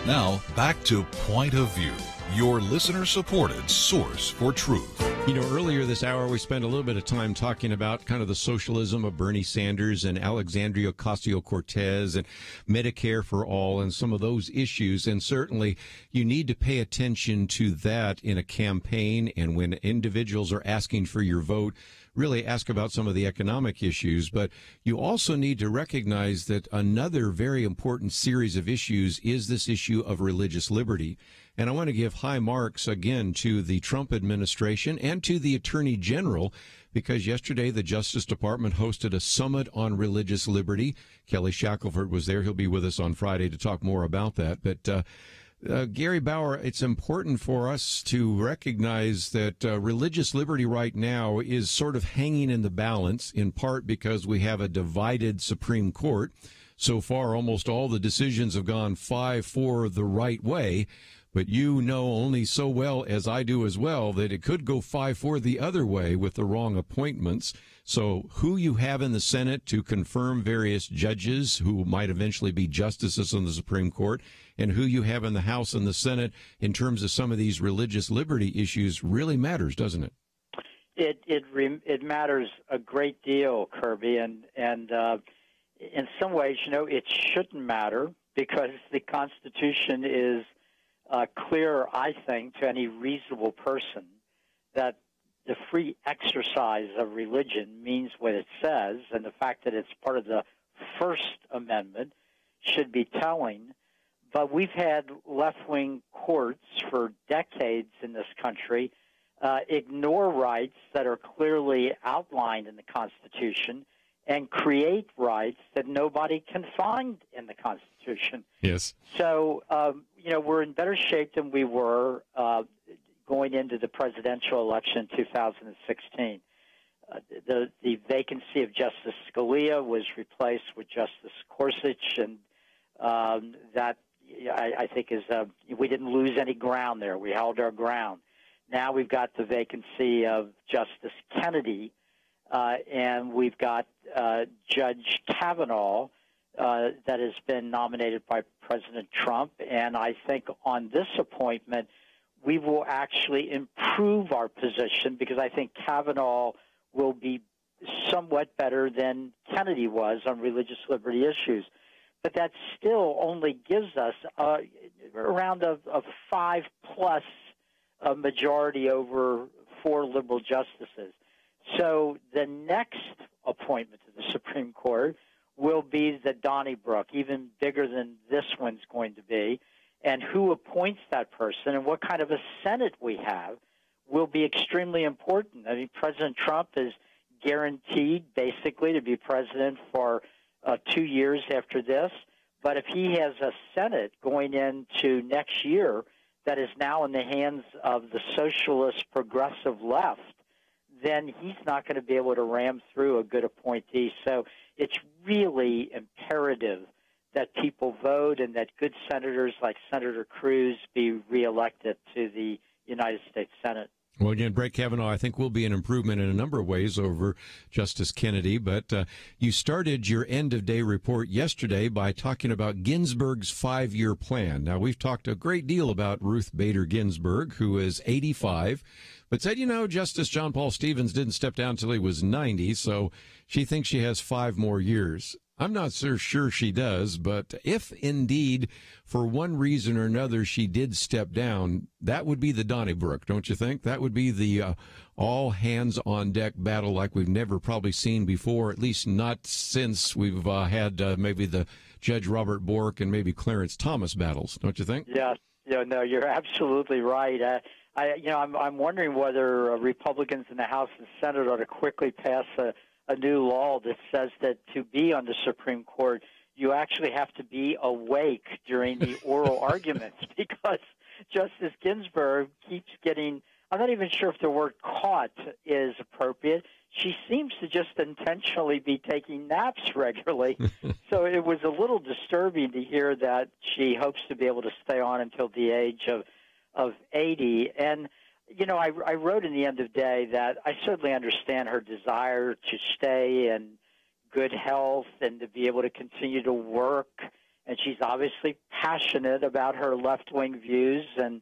Now, back to Point of View, your listener-supported source for truth. You know, earlier this hour, we spent a little bit of time talking about kind of the socialism of Bernie Sanders and Alexandria Ocasio-Cortez and Medicare for all and some of those issues. And certainly you need to pay attention to that in a campaign. And when individuals are asking for your vote, really ask about some of the economic issues. But you also need to recognize that another very important series of issues is this issue of religious liberty. And I want to give high marks again to the Trump administration and to the Attorney General, because yesterday the Justice Department hosted a summit on religious liberty. Kelly Shackelford was there. He'll be with us on Friday to talk more about that. But Gary Bauer, it's important for us to recognize that religious liberty right now is sort of hanging in the balance, in part because we have a divided Supreme Court. So far, almost all the decisions have gone 5-4 the right way, but you know only so well as I do as well that it could go 5-4 the other way with the wrong appointments. So who you have in the Senate to confirm various judges who might eventually be justices on the Supreme Court, and who you have in the House and the Senate in terms of some of these religious liberty issues really matters, doesn't it? It matters a great deal, Kirby, and in some ways, it shouldn't matter because the Constitution is clear, I think, to any reasonable person that the free exercise of religion means what it says, and the fact that it's part of the First Amendment should be telling. But we've had left-wing courts for decades in this country ignore rights that are clearly outlined in the Constitution and create rights that nobody can find in the Constitution. Yes. So, we're in better shape than we were going into the presidential election in 2016. The vacancy of Justice Scalia was replaced with Justice Gorsuch, and that I think is we didn't lose any ground there. We held our ground. Now we've got the vacancy of Justice Kennedy, and we've got Judge Kavanaugh that has been nominated by President Trump. And I think on this appointment, we will actually improve our position because I think Kavanaugh will be somewhat better than Kennedy was on religious liberty issues. But that still only gives us around a 5+ majority over 4 liberal justices. So the next appointment to the Supreme Court will be the Donnybrook, even bigger than this one's going to be. And who appoints that person and what kind of a Senate we have will be extremely important. I mean, President Trump is guaranteed basically to be president for 2 years after this. But if he has a Senate going into next year that is now in the hands of the socialist progressive left, then he's not going to be able to ram through a good appointee. So it's really imperative that people vote and that good senators like Senator Cruz be reelected to the United States Senate. Well, again, Brett Kavanaugh, I think, will be an improvement in a number of ways over Justice Kennedy. But you started your end-of-day report yesterday by talking about Ginsburg's 5-year plan. Now, we've talked a great deal about Ruth Bader Ginsburg, who is 85, but said, Justice John Paul Stevens didn't step down until he was 90, so she thinks she has 5 more years. I'm not so sure she does, but if indeed, for one reason or another, she did step down, that would be the Donnybrook, don't you think? That would be the all-hands-on-deck battle like we've never probably seen before, at least not since we've had maybe the Judge Robert Bork and maybe Clarence Thomas battles, don't you think? Yeah, no, you're absolutely right. I'm wondering whether Republicans in the House and Senate ought to quickly pass a new law that says that to be on the Supreme Court, you actually have to be awake during the oral arguments because Justice Ginsburg keeps getting, I'm not even sure if the word caught is appropriate. She seems to just intentionally be taking naps regularly. So it was a little disturbing to hear that she hopes to be able to stay on until the age of 80. And I wrote in the end of day that I certainly understand her desire to stay in good health and to be able to continue to work. And she's obviously passionate about her left-wing views and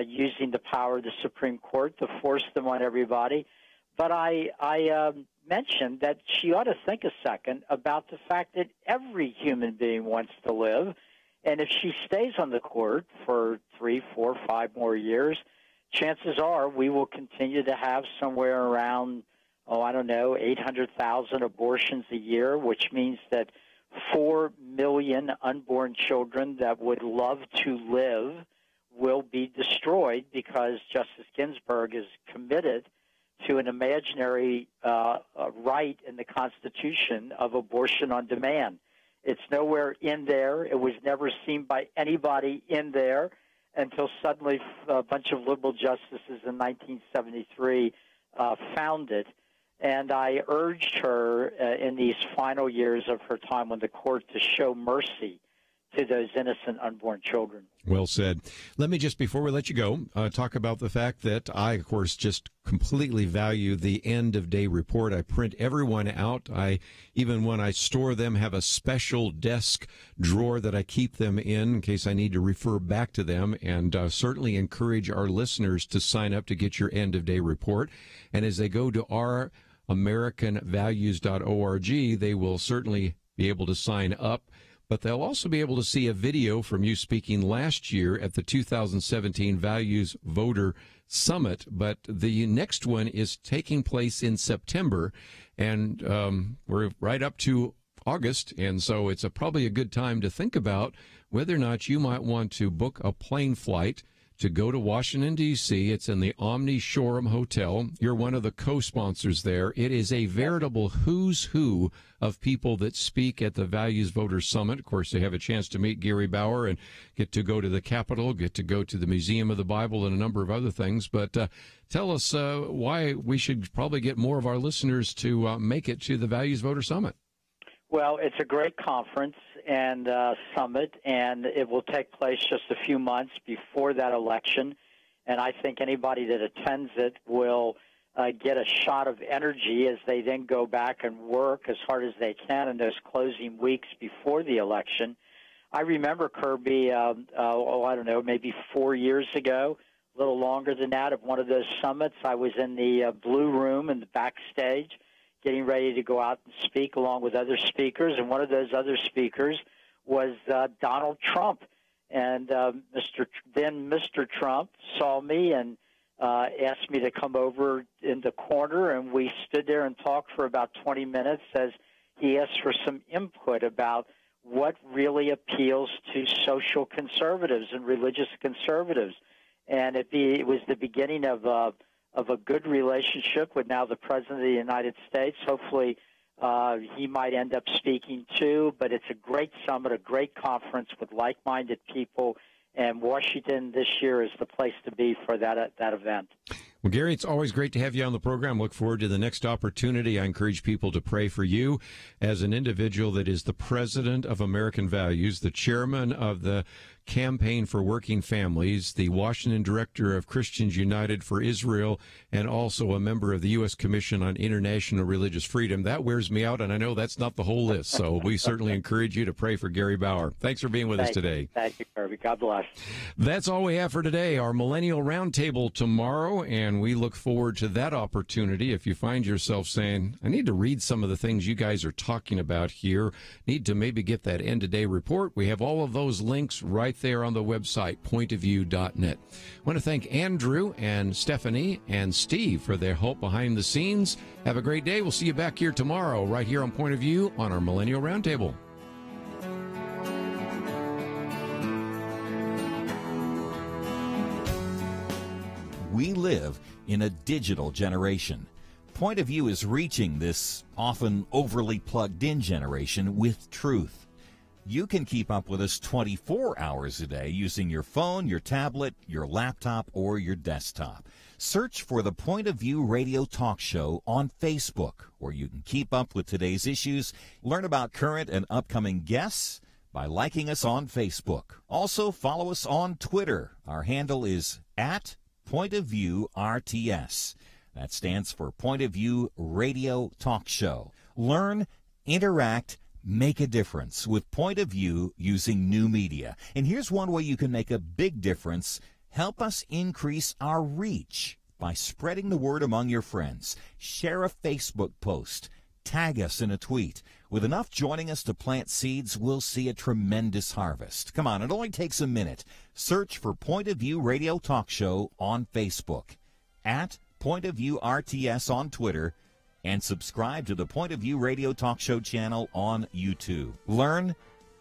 using the power of the Supreme Court to force them on everybody. But I mentioned that she ought to think a second about the fact that every human being wants to live. And if she stays on the court for 3, 4, 5 more years, chances are we will continue to have somewhere around, 800,000 abortions a year, which means that 4 million unborn children that would love to live will be destroyed because Justice Ginsburg is committed to an imaginary right in the Constitution of abortion on demand. It's nowhere in there. It was never seen by anybody in there. until suddenly a bunch of liberal justices in 1973 found it. And I urged her in these final years of her time on the court to show mercy to those innocent unborn children. Well said. Let me just, before we let you go, talk about the fact that I, of course, just completely value the end-of-day report. I print everyone out. Even when I store them, have a special desk drawer that I keep them in case I need to refer back to them, and certainly encourage our listeners to sign up to get your end-of-day report. And as they go to ouramericanvalues.org, they will certainly be able to sign up. But they'll also be able to see a video from you speaking last year at the 2017 Values Voter Summit. But the next one is taking place in September, and we're right up to August. And so it's probably a good time to think about whether or not you might want to book a plane flight to go to Washington, D.C. It's in the Omni Shoreham Hotel. You're one of the co-sponsors there. It is a veritable who's who of people that speak at the Values Voter Summit. Of course, they have a chance to meet Gary Bauer and get to go to the Capitol, get to go to the Museum of the Bible and a number of other things. But tell us why we should probably get more of our listeners to make it to the Values Voter Summit. Well, it's a great conference and summit, and it will take place just a few months before that election. And I think anybody that attends it will get a shot of energy as they then go back and work as hard as they can in those closing weeks before the election. I remember, Kirby, I don't know, maybe 4 years ago, a little longer than that, of one of those summits. I was in the Blue Room in the backstage, getting ready to go out and speak along with other speakers, and one of those other speakers was Donald Trump. And Mr. Trump saw me and asked me to come over in the corner, and we stood there and talked for about 20 minutes as he asked for some input about what really appeals to social conservatives and religious conservatives. And it was the beginning of a good relationship with now the President of the United States. Hopefully he might end up speaking too, but it's a great summit, a great conference with like-minded people, and Washington this year is the place to be for that event. Well, Gary, it's always great to have you on the program. Look forward to the next opportunity. I encourage people to pray for you as an individual that is the president of American Values, the chairman of the Campaign for Working Families, the Washington Director of Christians United for Israel, and also a member of the U.S. Commission on International Religious Freedom. That wears me out, and I know that's not the whole list, so we certainly encourage you to pray for Gary Bauer. Thanks for being with us today. Thank you, Kirby. God bless. That's all we have for today. Our Millennial Roundtable tomorrow, and we look forward to that opportunity. If you find yourself saying, I need to read some of the things you guys are talking about here, need to maybe get that end-of-day report, we have all of those links right there on the website, pointofview.net. I want to thank Andrew and Stephanie and Steve for their help behind the scenes. Have a great day. We'll see you back here tomorrow, right here on Point of View on our Millennial Roundtable. We live in a digital generation. Point of View is reaching this often overly plugged-in generation with truth. You can keep up with us 24 hours a day using your phone, your tablet, your laptop, or your desktop. Search for the Point of View Radio Talk Show on Facebook, where you can keep up with today's issues, learn about current and upcoming guests by liking us on Facebook. Also, follow us on Twitter. Our handle is @PointOfViewRTS. That stands for Point of View Radio Talk Show. Learn, interact, make a difference with Point of View using new media. And here's one way you can make a big difference. Help us increase our reach by spreading the word among your friends. Share a Facebook post. Tag us in a tweet. With enough joining us to plant seeds, we'll see a tremendous harvest. Come on, it only takes a minute. Search for Point of View Radio Talk Show on Facebook, @PointOfViewRTS on Twitter, and subscribe to the Point of View Radio Talk Show channel on YouTube. Learn,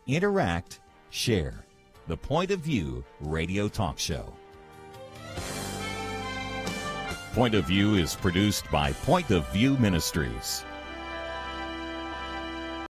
interact, share. The Point of View Radio Talk Show. Point of View is produced by Point of View Ministries.